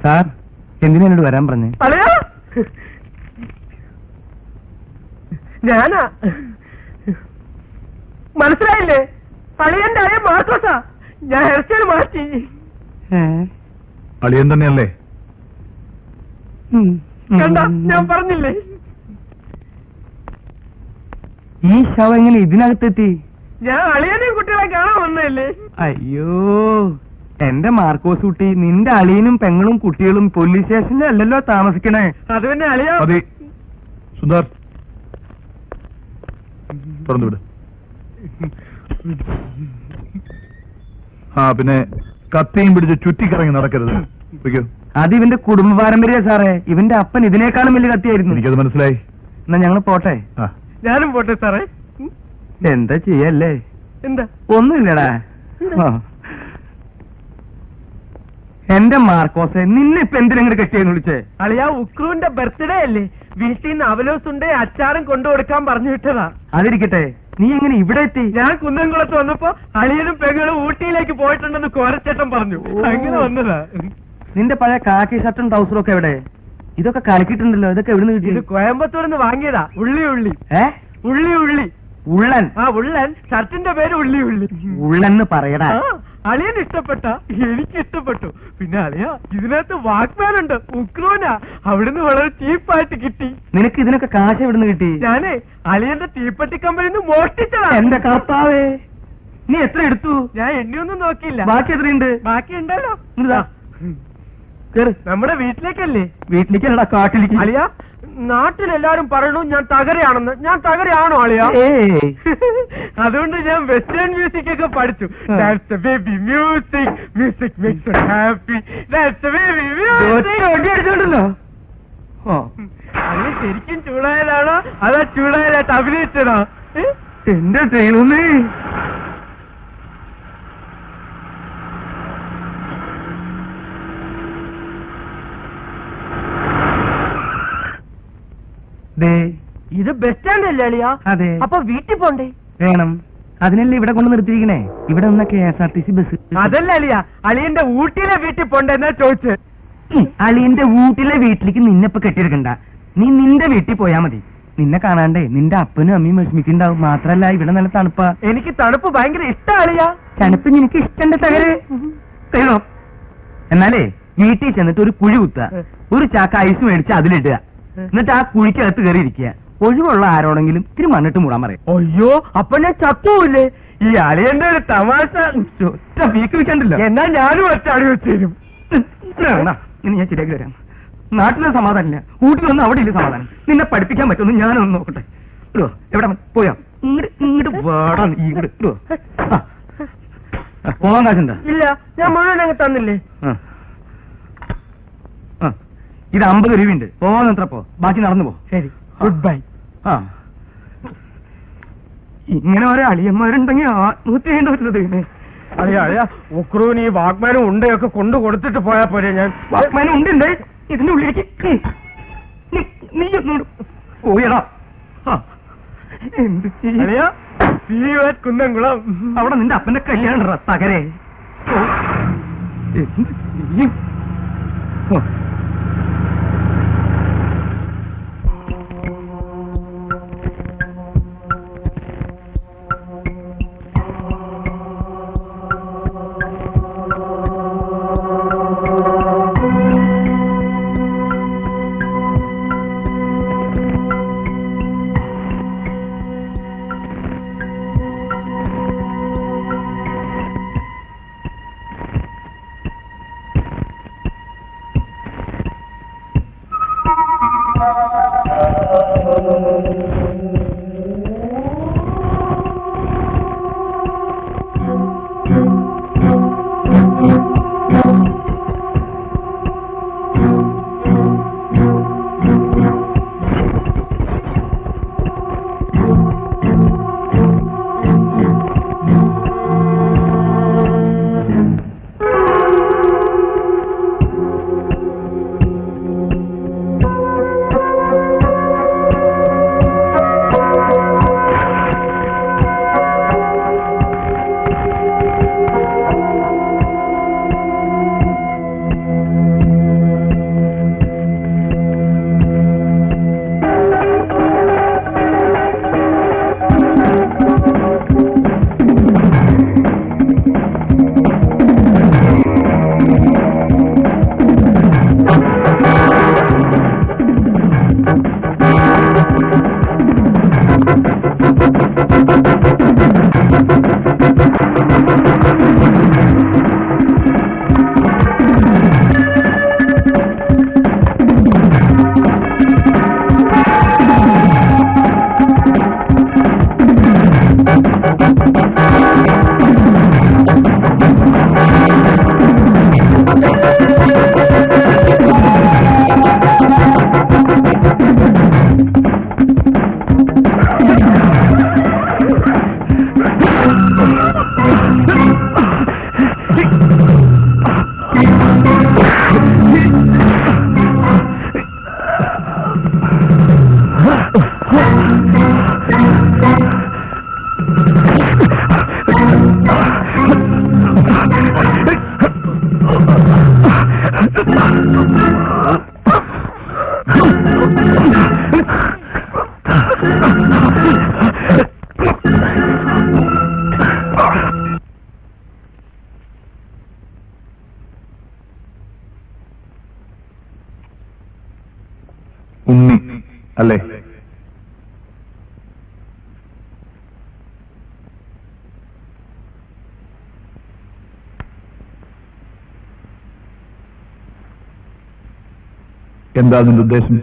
sir എന്തിനാ എന്നോട് വരാൻ പറഞ്ഞേ? ഞാനാ മനസ്സിലായില്ലേ? അളിയന്റെ അളിയൻ മാർക്കോസാ. ഞാൻ ഹെയർ സ്റ്റൈൽ മാറ്റി. അളിയൻ തന്നെയല്ലേ? കണ്ട ഞാൻ പറഞ്ഞില്ലേ? ഈ ശവം എങ്ങനെ ഇതിനകത്തെത്തി? ഞാൻ അളിയനെയും കുട്ടികളെ കാണാൻ വന്നതല്ലേ. അയ്യോ എന്റെ മാർക്കോസ് കുട്ടി, നിന്റെ അളിയനും പെങ്ങളും കുട്ടികളും പോലീസ് സ്റ്റേഷനിൽ അല്ലല്ലോ താമസിക്കണേ. അത് പിന്നെ അളിയ മതി സുന്ദർ, തുറന്നുവിട്. ആ പിന്നെ കത്തിയും പിടിച്ച് ചുറ്റിക്കറങ്ങി നടക്കരുത്. പൊയ്ക്കോ. അത് ഇവന്റെ കുടുംബ പാരമ്പര്യ സാറേ. ഇവന്റെ അപ്പൻ ഇതിനേക്കാളും വലിയ കത്തിയായിരുന്നു. എനിക്കത് മനസ്സിലായി. എന്നാ ഞങ്ങൾ പോട്ടെ. ആ ഞാനും പോട്ടെ സാറേ. എന്താ ചെയ്യല്ലേ? എന്താ ഒന്നുമില്ലടാ. എന്റെ മാർക്കോസെ, നിന്നെ ഇപ്പൊ എന്തിനെങ്ങനെ കെട്ടിയെന്ന് വിളിച്ചേ? അളിയ ഉക്രുവിന്റെ ബർത്ത്ഡേ അല്ലേ, വീട്ടിൽ നിന്ന് അവലോസുണ്ട് അച്ചാറും കൊണ്ടുകൊടുക്കാൻ പറഞ്ഞു വിട്ടതാ. അതിരിക്കട്ടെ, നീ എങ്ങനെ ഇവിടെ എത്തി? ഞാൻ കുന്നംകുളത്ത് വന്നപ്പോ അളിയനും പെങ്ങളും ഊട്ടിയിലേക്ക് പോയിട്ടുണ്ടെന്ന് കോരച്ചേട്ടൻ പറഞ്ഞു. അങ്ങനെ വന്നതാ. നിന്റെ പഴയ കാക്കി ഷർട്ടും ട്രൗസറും ഒക്കെ എവിടെ? ഇതൊക്കെ കലക്കിട്ടുണ്ടല്ലോ, ഇതൊക്കെ എവിടെ നിന്ന് ഇത് കോയമ്പത്തൂരിൽ നിന്ന് വാങ്ങിയതാ. ഉള്ളി ഉള്ളി ഉള്ളി ഉള്ളി ഉള്ളൻ. ആ ഉള്ളൻ. ഷർട്ടിന്റെ പേര് ഉള്ളി ഉള്ളി. ഉള്ളെന്ന് പറയടാ. അളിയന് ഇഷ്ടപ്പെട്ട, എനിക്ക് ഇഷ്ടപ്പെട്ടു. പിന്നെ അളിയ ഇതിനകത്ത് വാക്മാൻ ഉണ്ട്, ഉക്രോനാ. അവിടുന്ന് വളരെ ചീപ്പായിട്ട് കിട്ടി. നിനക്ക് ഇതിനൊക്കെ കാശ് എവിടുന്ന് കിട്ടി? ഞാനേ അളിയന്റെ തീപ്പെട്ടി കമ്പനിന്ന് മോഷ്ടിച്ചതാ. എന്റെ കർത്താവേ, നീ എത്ര എടുത്തു? ഞാൻ എണ്ണിയൊന്നും നോക്കിയില്ല. ബാക്കി എത്രയുണ്ട്? ബാക്കി ഉണ്ടല്ലോ. ഇതാ. കേറ്. നമ്മുടെ വീട്ടിലേക്കല്ലേ? വീട്ടിലേക്കല്ലടാ, കാട്ടിലേക്ക്. അളിയ, നാട്ടിലെല്ലാരും പറയണു ഞാൻ തകരയാണെന്ന്. ഞാൻ തകരയാണോ അളിയ? ഏയ്. അതുകൊണ്ട് ഞാൻ വെസ്റ്റേൺ മ്യൂസിക് ഒക്കെ പഠിച്ചു. That's the baby music. Music makes us happy. That's the baby music. അടിച്ചോണ്ടല്ലോ. അളിയ ശരിക്കും ചൂടായാലാണോ അതാ ചൂടായാലായിട്ട് അഭിനയിച്ചതാ? എന്റെ ദൈവമേ. ഇത് ബസ് സ്റ്റാൻഡ് അല്ലേ അളിയ? അതെ. അപ്പൊ വീട്ടിൽ പോണ്ടേ? വേണം. അതിനല്ലേ ഇവിടെ കൊണ്ട് നിർത്തിയിരിക്കണേ. ഇവിടെ നിന്ന KSRTC ബസ്. അതല്ല അളിയ, അളിയന്റെ ഊട്ടിയിലെ വീട്ടിൽ പോണ്ടേ എന്നാ ചോദിച്ചത്. അളിയന്റെ വീട്ടിലെ വീട്ടിലേക്ക് നിന്നെപ്പൊ കെട്ടിയെടുക്കണ്ട. നീ നിന്റെ വീട്ടിൽ പോയാ മതി. നിന്നെ കാണാണ്ടേ നിന്റെ അപ്പനും അമ്മയും വിഷമിക്കുണ്ടാവും. മാത്രല്ല ഇവിടെ നല്ല തണുപ്പാ. എനിക്ക് തണുപ്പ് ഭയങ്കര ഇഷ്ട അളിയ. തണുപ്പ് നിനക്ക് ഇഷ്ടണ്ട തകര്. തേടോ. എന്നാലേ വീട്ടിൽ ചെന്നിട്ട് ഒരു കുഴി കുത്തുക. ഒരു ചാക്ക ഐസ് മേടിച്ച് അതിലിടുക. എന്നിട്ട് ആ കുഴിക്കകത്ത് കയറി ഇരിക്കുക. ഒഴിവുള്ള ആരോടെങ്കിലും ഇത്തിരി മണ്ണിട്ട് മൂടാൻ പറയാം. അയ്യോ, അപ്പൊ ഞാൻ ചത്തൂല്ലേ? ഈ അളിയന്റെ ഒരു തമാശ. ഒറ്റ വീക്ക് വെക്കണ്ടല്ലോ. എന്നാ ഞാനും ഒറ്റ അടി വെച്ച് തരും. ഇനി ഞാൻ ശരിയാക്കി തരാം. നാട്ടിലെ സമാധാനമില്ല, ഊട്ടി വന്ന് അവിടെ ഇല്ല സമാധാനം. നിന്നെ പഠിപ്പിക്കാൻ പറ്റുമെന്ന് ഞാനൊന്ന് നോക്കട്ടെ. ഇടോ, എവിടെ പോയാ? ഇങ്ങോട്ട് വേടാ, നീ ഇങ്ങോട്ട് ഇടോ. പോകാൻ കാശുണ്ടോ? ഇല്ല, ഞാൻ മുഴുവൻ അങ്ങ് തന്നില്ലേ. ഇത് 50 രൂപയുണ്ട്. പോവാന്നത്ര പോ, ബാക്കി നടന്നു പോ. ശരി, ഗുഡ് ബൈ. ഇങ്ങനെ ഓരോ അളിയന്മാരുണ്ടെങ്കിൽ ആത്മഹത്യ ചെയ്യേണ്ടി വരുന്നത്. അളിയ അളിയ, ഉക്രൂന് ഈ വാഗ്മാനും ഉണ്ടയൊക്കെ കൊണ്ടു കൊടുത്തിട്ട് പോയാ പോരെ? ഞാൻ വാഗ്മാനം ഉണ്ട് ഇതിന്റെ ഉള്ളിലേക്ക്. നീ ഒന്നുകൂടെ പോയടാ. എന്ത് ചെയ്യും? അളിയ, കുന്നംകുളം. അവിടെ നിന്റെ അപ്പന്റെ കല്യാണം തകരെ. എന്ത് ചെയ്യും? ഉണ്ണി അല്ലേ? എന്താ നിന്റെ ഉദ്ദേശം?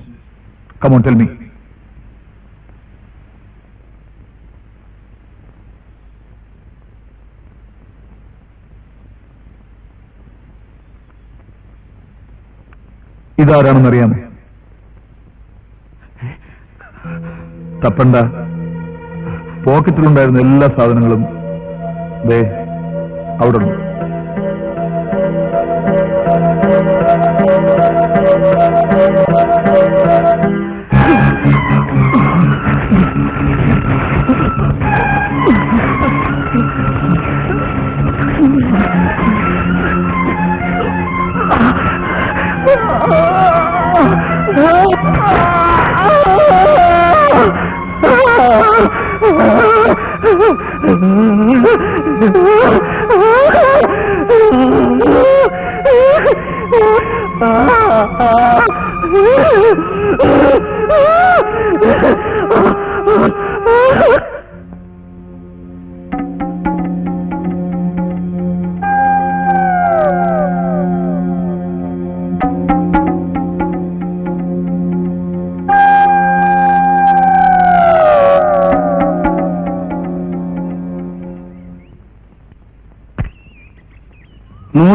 Come on tell me. ഇതാരാണെന്നറിയാമോ? തപ്പണ്ട. പോക്കറ്റിലുണ്ടായിരുന്ന എല്ലാ സാധനങ്ങളും ദേ അവിടെ ഉണ്ട്.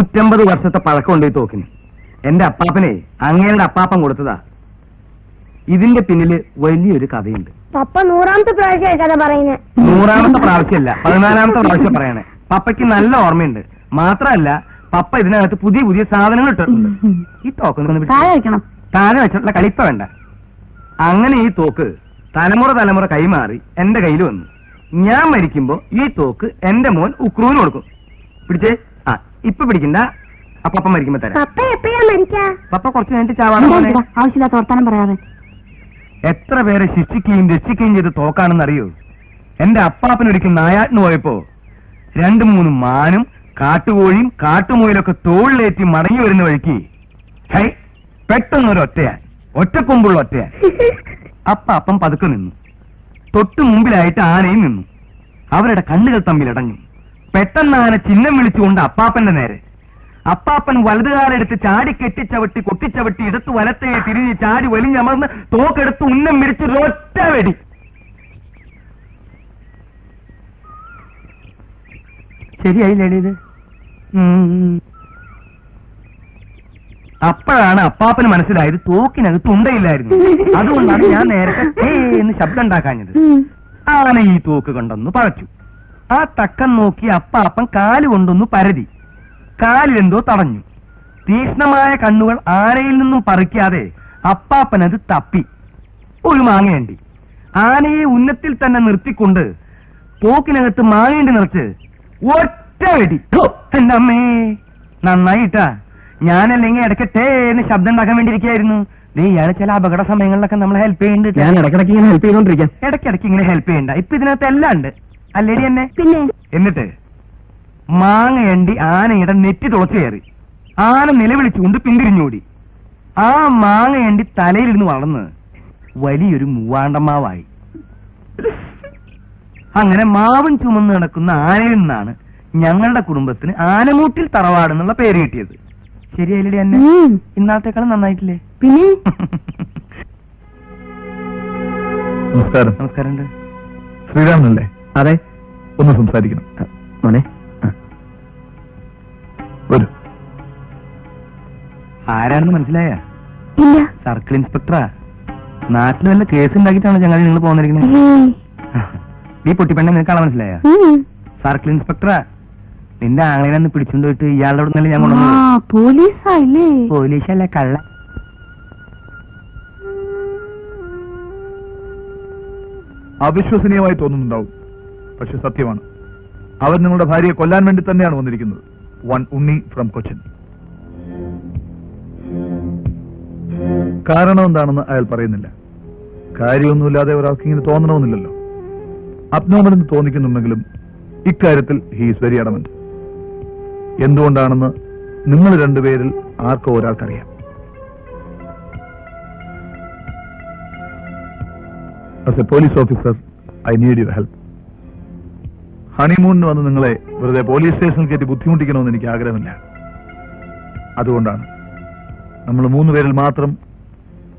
ൂറ്റമ്പത് വർഷത്തെ പഴക്കമുണ്ട് ഈ തോക്കിന്. എന്റെ അപ്പാപ്പനെ അങ്ങയുടെ അപ്പാപ്പൻ കൊടുത്തതാ. ഇതിന്റെ പിന്നില് വലിയൊരു കഥയുണ്ട്. പപ്പ 100ാമത്തെ പ്രാവശ്യമായി കഥ പറയുന്നത്. 100ാമത്തെ പ്രാവശ്യമല്ല, 14ാമത്തെ പ്രാവശ്യം പറയണേ. പപ്പയ്ക്ക് നല്ല ഓർമ്മയുണ്ട്. മാത്രമല്ല പപ്പ ഇതിനകത്ത് പുതിയ പുതിയ സാധനങ്ങൾ ഇട്ടിട്ടുണ്ട്. ഈ തോക്ക് താഴെ വെക്കണം. താഴെ വെച്ചിട്ടുള്ള കളിപ്പ വേണ്ട. അങ്ങനെ ഈ തോക്ക് തലമുറ കൈമാറി എന്റെ കയ്യിൽ വന്നു. ഞാൻ മരിക്കുമ്പോ ഈ തോക്ക് എന്റെ മോൻ ഉക്രൂന് കൊടുക്കും. പിടിച്ചേ. ആ ഇപ്പൊ പിടിക്കണ്ട, അപ്പ മരിക്കുമ്പോ തരാം. പപ്പ എപ്പോഴാ മരിക്കാ? പപ്പ കുറച്ച് കഴിഞ്ഞിട്ട് ചാവാണ്. ആവശ്യമില്ലാത്ത വർത്താനം പറയാതെ. എത്ര പേരെ ശിക്ഷിക്കുകയും രക്ഷിക്കുകയും ചെയ്ത് തോക്കാണെന്നറിയോ? എന്റെ അപ്പാപ്പനൊരിക്കൽ നായാട്ടിന് പോയപ്പോ 2-3 മാനും കാട്ടുകോഴിയും കാട്ടുമുയിലൊക്കെ തോളിലേറ്റി മടങ്ങി വരുന്ന വഴിക്ക് ഹൈ പെട്ടെന്നൊരു ഒറ്റക്കൊമ്പുള്ള ഒറ്റയാൻ. അപ്പം പതുക്കെ നിന്നു. തൊട്ടു മുമ്പിലായിട്ട് ആനയും നിന്നു. അവരുടെ കണ്ണുകൾ തമ്മിലടഞ്ഞു. പെട്ടെന്ന് ആന ചിഹ്നം വിളിച്ചുകൊണ്ട് അപ്പാപ്പന്റെ നേരെ. അപ്പാപ്പൻ വലതുകാലെടുത്ത് ചാടി കെട്ടിച്ചവട്ടി കൊട്ടിച്ചവട്ടി ഇടത്ത് വലത്തെ തിരിഞ്ഞ് ചാടി വലിഞ്ഞമർന്ന് തോക്കെടുത്ത് ഉന്നം മിരിച്ച് ഒറ്റ വെടി. ശരിയായില്ലേ ഇത്? അപ്പോഴാണ് അപ്പാപ്പന് മനസ്സിലായത് തോക്കിനകത്ത് ഉണ്ടയില്ലായിരുന്നു. അതുകൊണ്ടാണ് ഞാൻ നേരത്തെ എന്ന് ശബ്ദം ഉണ്ടാക്കാഞ്ഞത്. ആന ഈ തോക്ക് കൊണ്ടൊന്ന് പഴച്ചു. ആ തക്കം നോക്കി അപ്പാപ്പൻ കാലുകൊണ്ടൊന്ന് പരതി. കാലിലെന്തോ തടഞ്ഞു. തീക്ഷ്ണമായ കണ്ണുകൾ ആനയിൽ നിന്നും പറിക്കാതെ അപ്പാപ്പനത് തപ്പി. ഒരു മാങ്ങയണ്ടി. ആനയെ ഉന്നത്തിൽ തന്നെ നിർത്തിക്കൊണ്ട് തോക്കിനകത്ത് മാങ്ങേണ്ടി നിറച്ച് ഒറ്റ വെടി. എന്റെ അമ്മേ, നന്നായിട്ടാ. ഞാനല്ലെങ്കിൽ ഇടയ്ക്ക് എന്ന് ശബ്ദം ഉണ്ടാക്കാൻ വേണ്ടിയിരിക്കായിരുന്നു. ഇയാള് ചില അപകട സമയങ്ങളിലൊക്കെ നമ്മളെ ഹെൽപ്പ് ചെയ്യുന്നുണ്ട്. ഞാൻ ഇടയ്ക്കിടയ്ക്ക് ഇങ്ങനെ ഹെൽപ്പ് ചെയ്തോണ്ടിരിക്കാം. ഇടയ്ക്കിടയ്ക്ക് ഇങ്ങനെ ഹെൽപ്പ് ചെയ്യണ്ട. ഇപ്പൊ ഇതിനകത്ത് എല്ലാം ഉണ്ട് അല്ലേടി എന്നെ? പിന്നെ എന്നിട്ട് മാങ്ങയണ്ടി ആനയുടെ നെറ്റി തുളച്ചു കയറി. ആന നിലവിളിച്ചുകൊണ്ട് പിന്തിരിഞ്ഞോടി. ആ മാങ്ങയണ്ടി തലയിലിരുന്ന് വളർന്ന് വലിയൊരു മൂവാണ്ടമാവായി. അങ്ങനെ മാവും ചുമന്ന് നടക്കുന്ന ആനയിൽ നിന്നാണ് ഞങ്ങളുടെ കുടുംബത്തിന് ആനമൂട്ടിൽ തറവാട് എന്നുള്ള പേര് കിട്ടിയത്. ശരിയല്ലേ എന്നെ? ഇന്നാളത്തേക്കാളും നന്നായിട്ടില്ലേ? പിന്നെ നമസ്കാരം. നമസ്കാരം. ശ്രീരാമനല്ലേ? അതെ. ഒന്ന് സംസാരിക്കണം. മോനെ വരൂ. ആരാണെന്ന് മനസ്സിലായ? ഇല്ല. സർക്കിൾ ഇൻസ്പെക്ടറാ. നാട്ടിൽ വല്ല കേസ് ഉണ്ടാക്കിയിട്ടാണ് ഞങ്ങൾ നിങ്ങൾ പോന്നിരിക്കുന്നത്. ഈ പൊട്ടിപ്പെണ്ണെ നിനക്കാളെ മനസ്സിലായ? സർക്കിൾ ഇൻസ്പെക്ടറാ. നിന്റെ ആങ്ങളെന്ന് പിടിച്ചുകൊണ്ട് പോയിട്ട് ഇയാളുടെ അവിടെ നിന്നല്ലേ ഞാൻ കൊണ്ടുവന്നത്. പോലീസായില്ലേ? പോലീസല്ല, കള്ള. അവിശ്വസനീയമായി തോന്നുന്നുണ്ടാവും, പക്ഷെ സത്യമാണ്. അവൻ നിങ്ങളുടെ ഭാര്യയെ കൊല്ലാൻ വേണ്ടി തന്നെയാണ് വന്നിരിക്കുന്നത്. One Unni from Cochin. കാരണം എന്താണെന്ന് അയാൾ പറയുന്നില്ല. കാര്യമൊന്നുമില്ലാതെ ഒരാൾക്ക് ഇങ്ങനെ തോന്നണമെന്നില്ലല്ലോ. അബ്നോർമൽ എന്ന് തോന്നിക്കുന്നുണ്ടെങ്കിലും ഇക്കാര്യത്തിൽ ഹീസ് വെരി അഡമന്റ്. എന്തുകൊണ്ടാണെന്ന് നിങ്ങൾ രണ്ടുപേരിൽ ആർക്കോ ഒരാൾക്കറിയാം. As a police officer I need your help. ഹണിമൂണിന് വന്ന് നിങ്ങളെ വെറുതെ പോലീസ് സ്റ്റേഷനിൽ കയറ്റി ബുദ്ധിമുട്ടിക്കണമെന്ന് എനിക്ക് ആഗ്രഹമില്ല. അതുകൊണ്ടാണ് നമ്മൾ 3 പേരിൽ മാത്രം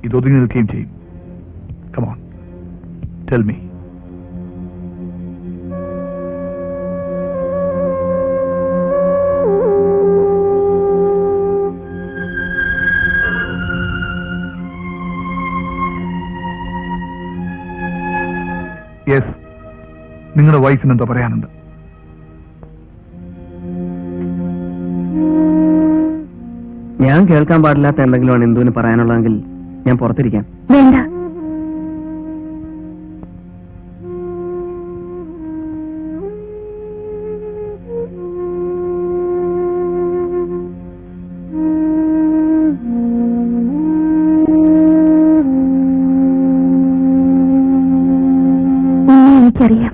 ഇതൊതുങ്ങി നിൽക്കുകയും ചെയ്യും. Come on, tell me. Yes, നിങ്ങളുടെ വൈഫിന് എന്താ പറയാനുണ്ട്? ഞാൻ കേൾക്കാൻ പാടില്ലാത്ത എന്തെങ്കിലുമാണ് എന്തുവിന് പറയാനുള്ളതെങ്കിൽ ഞാൻ പുറത്തിരിക്കാം. വേണ്ട. എനിക്കറിയാം.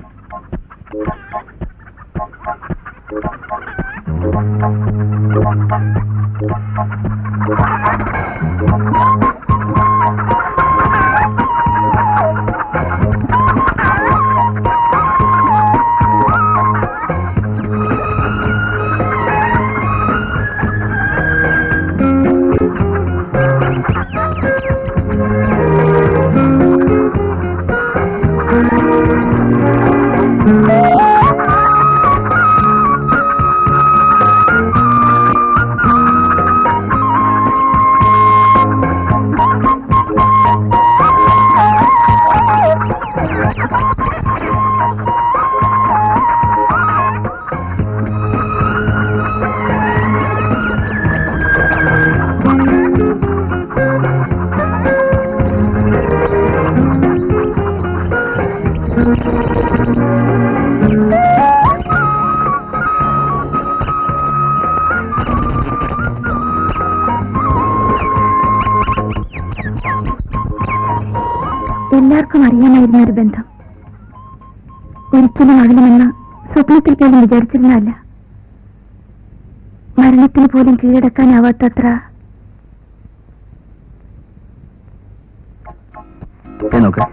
എല്ലാവർക്കും അറിയാമായിരുന്ന ഒരു ബന്ധം. ഒരിക്കലും ആകണമെന്ന് സ്വപ്നത്തിൽ പോലും വിചാരിച്ചിരുന്നല്ല. മരണത്തിന് പോലും കീഴടക്കാനാവാത്തത്ര. നോക്ക്,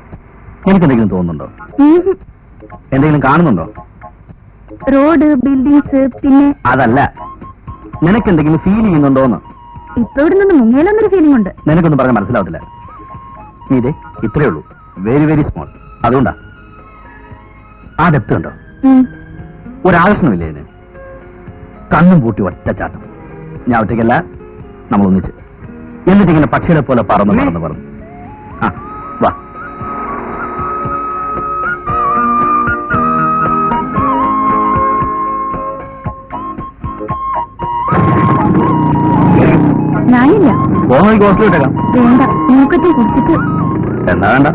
എനിക്കെന്തെങ്കിലും തോന്നുന്നുണ്ടോ? എന്തെങ്കിലും കാണുന്നുണ്ടോ? റോഡ്, ബിൽഡിങ്സ്, പിന്നെ അതല്ല, നിനക്കെന്തെങ്കിലും ഫീൽ ചെയ്യുന്നുണ്ടോന്ന്. ഇപ്പൊ ഇവിടെ നിന്ന് മുങ്ങേലൊന്നൊരു ഫീലിംഗ് ഉണ്ട്. നിനക്കൊന്നും പറഞ്ഞാൽ മനസ്സിലാവത്തില്ല. ഇതേ ഇത്രയേ ഉള്ളൂ, വെരി വെരി സ്മോൾ. അതുകൊണ്ടാ. ആ ഡെപ്ത് കണ്ടോ? ഒരാകർഷണമില്ലേ ഇതിന്? കണ്ണും പൂട്ടി ഒറ്റച്ചാട്ടം. ഞാൻ ഒറ്റയ്ക്കല്ല, നമ്മൾ ഒന്നിച്ച്. എന്നിട്ടിങ്ങനെ പക്ഷികളെ പോലെ പറന്നു. ആ വാ. ഞാനില്ല. പോകുന്ന ഹോസ്റ്റലിൽ ഇട്ടേക്കാം. വേണ്ട, മൂക്കത്തെ കുടിച്ചിട്ട്. എന്നാ വേണ്ട.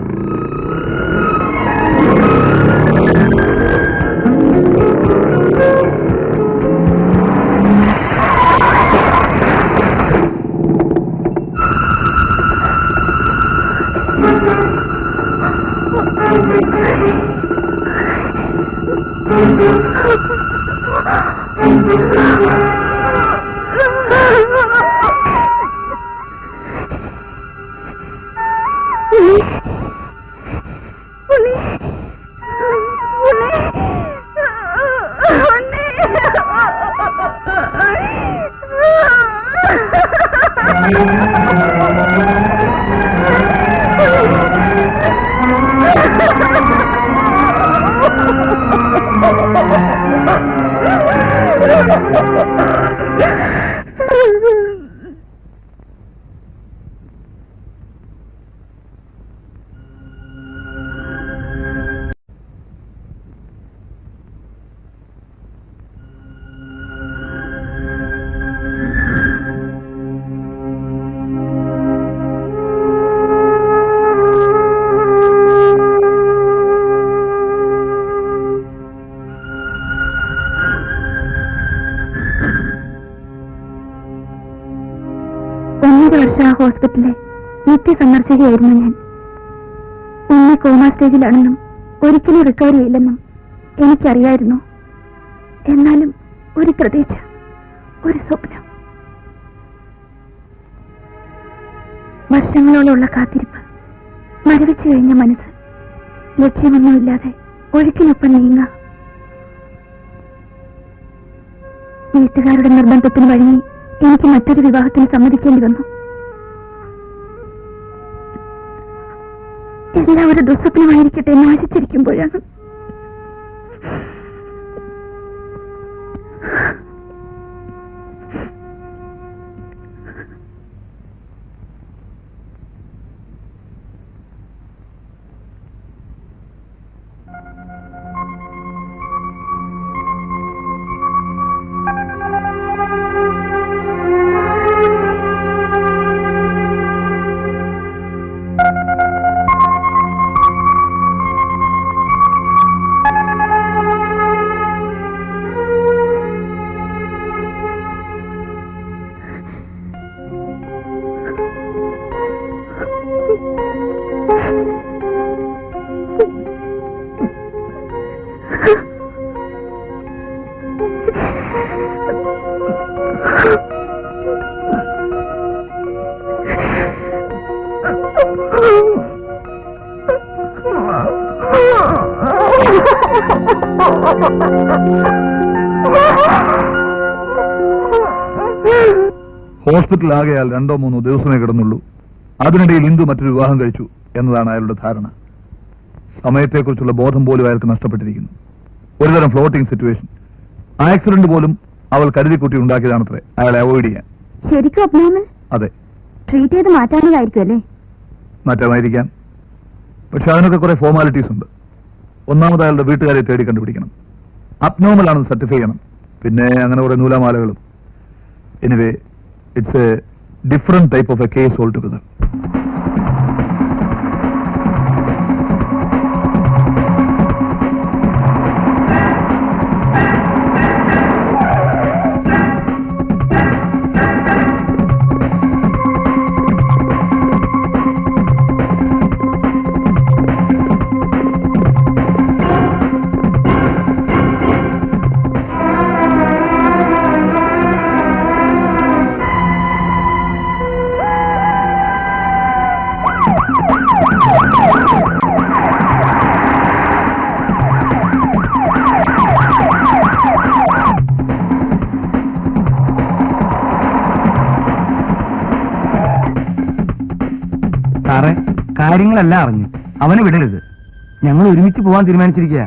ഹോസ്പിറ്റലിലെ നിത്യ സന്ദർശകയായിരുന്നു ഞാൻ. ഉണ്ണി കോമ സ്റ്റേജിലാണെന്നും ഒരിക്കലും റിക്കവറി ചെയ്യില്ലെന്നും എനിക്കറിയായിരുന്നു. എന്നാലും ഒരു പ്രതീക്ഷ, ഒരു സ്വപ്നം. വർഷങ്ങളോളമുള്ള കാത്തിരിപ്പ്, മരവിച്ചു കഴിഞ്ഞ മനസ്സ്, ലക്ഷ്യമൊന്നുമില്ലാതെ ഒഴുക്കിനൊപ്പം നീങ്ങ. വീട്ടുകാരുടെ നിർബന്ധത്തിന് വഴങ്ങി എനിക്ക് മറ്റൊരു വിവാഹത്തിന് സമ്മതിക്കേണ്ടി വന്നു. എല്ലാവരും ദുസ്വപ്നമായിരിക്കട്ടെ എന്ന് ആശിച്ചിരിക്കുമ്പോഴാണ് ഹോസ്പിറ്റലിൽ ആകെ അയാൾ 2-3 ദിവസമേ കിടന്നുള്ളൂ. അതിനിടയിൽ ഇന്ദു മറ്റൊരു വിവാഹം കഴിച്ചു എന്നതാണ് അയാളുടെ ധാരണ. സമയത്തെക്കുറിച്ചുള്ള ബോധം പോലും അയാൾക്ക് നഷ്ടപ്പെട്ടിരിക്കുന്നു. ഒരുതരം ഫ്ലോട്ടിംഗ് സിറ്റുവേഷൻ. ആക്സിഡന്റ് പോലും അവൾ കരുതിക്കുട്ടി ഉണ്ടാക്കിയതാണത്രേ അയാളെ അവോയ്ഡ് ചെയ്യാൻ. ശരിക്കും അബ്നോർമൽ? അതെ, ട്രീറ്റ് ചെയ്ത് മാറ്റാനുള്ളതായിരിക്കും അല്ലേ? മാറ്റാമായിരിക്കാം. പക്ഷെ അതിനൊക്കെ കുറെ ഫോർമാലിറ്റീസ് ഉണ്ട്. ഒന്നാമത് അയാളുടെ വീട്ടുകാരെ തേടി കണ്ടുപിടിക്കണം. അബ്നോർമൽ ആണെന്ന് സർട്ടിഫൈ ചെയ്യണം. പിന്നെ അങ്ങനെ കുറെ നൂലാമാലകളും. Anyway, it's a different type of a case altogether. സാറേ, കാര്യങ്ങളെല്ലാം അറിഞ്ഞു. അവനെ വിടരുത്. ഞങ്ങൾ ഒരുമിച്ച് പോവാൻ തീരുമാനിച്ചിരിക്കുക.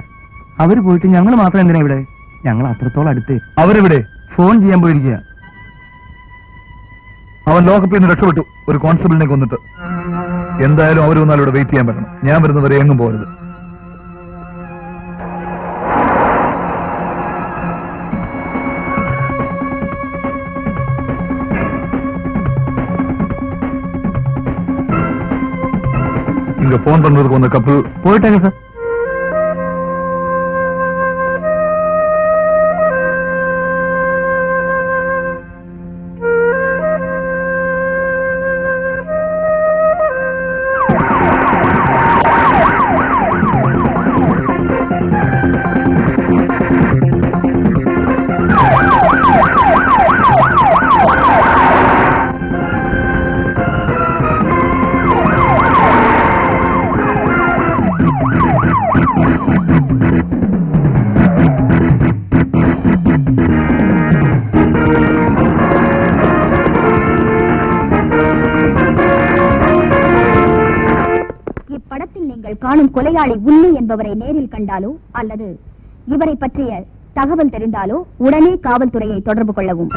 അവര് പോയിട്ട് ഞങ്ങൾ മാത്രം എന്തിനാ ഇവിടെ? ഞങ്ങൾ അത്രത്തോളം അടുത്ത്. അവരെവിടെ? ഫോൺ ചെയ്യാൻ പോയിരിക്കുക. അവൻ ലോകപ്പിൽ നിന്ന് രക്ഷപ്പെട്ടു, ഒരു കോൺസ്റ്റബിളിനെ കൊന്നിട്ട്. എന്തായാലും അവർ വന്നാൽ ഇവിടെ വെയിറ്റ് ചെയ്യാൻ പറ്റണം. ഞാൻ വരുന്നവരെ എങ്ങും പോകരുത്. இங்க போன் பண்றதுக்கு வந்த கப்பல் പോയിട്ടേங்க സാർ. காணும் கொலையாளி உண்மை என்பவரை நேரில் கண்டாலோ அல்லது இவரை பற்றிய தகவல் தெரிந்தாலோ உடனே காவல்துறையை தொடர்பு கொள்ளவும்.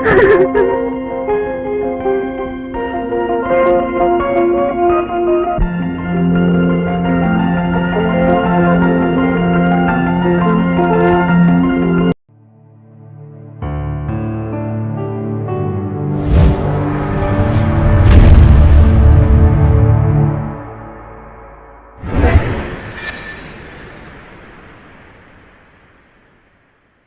Ha ha ha!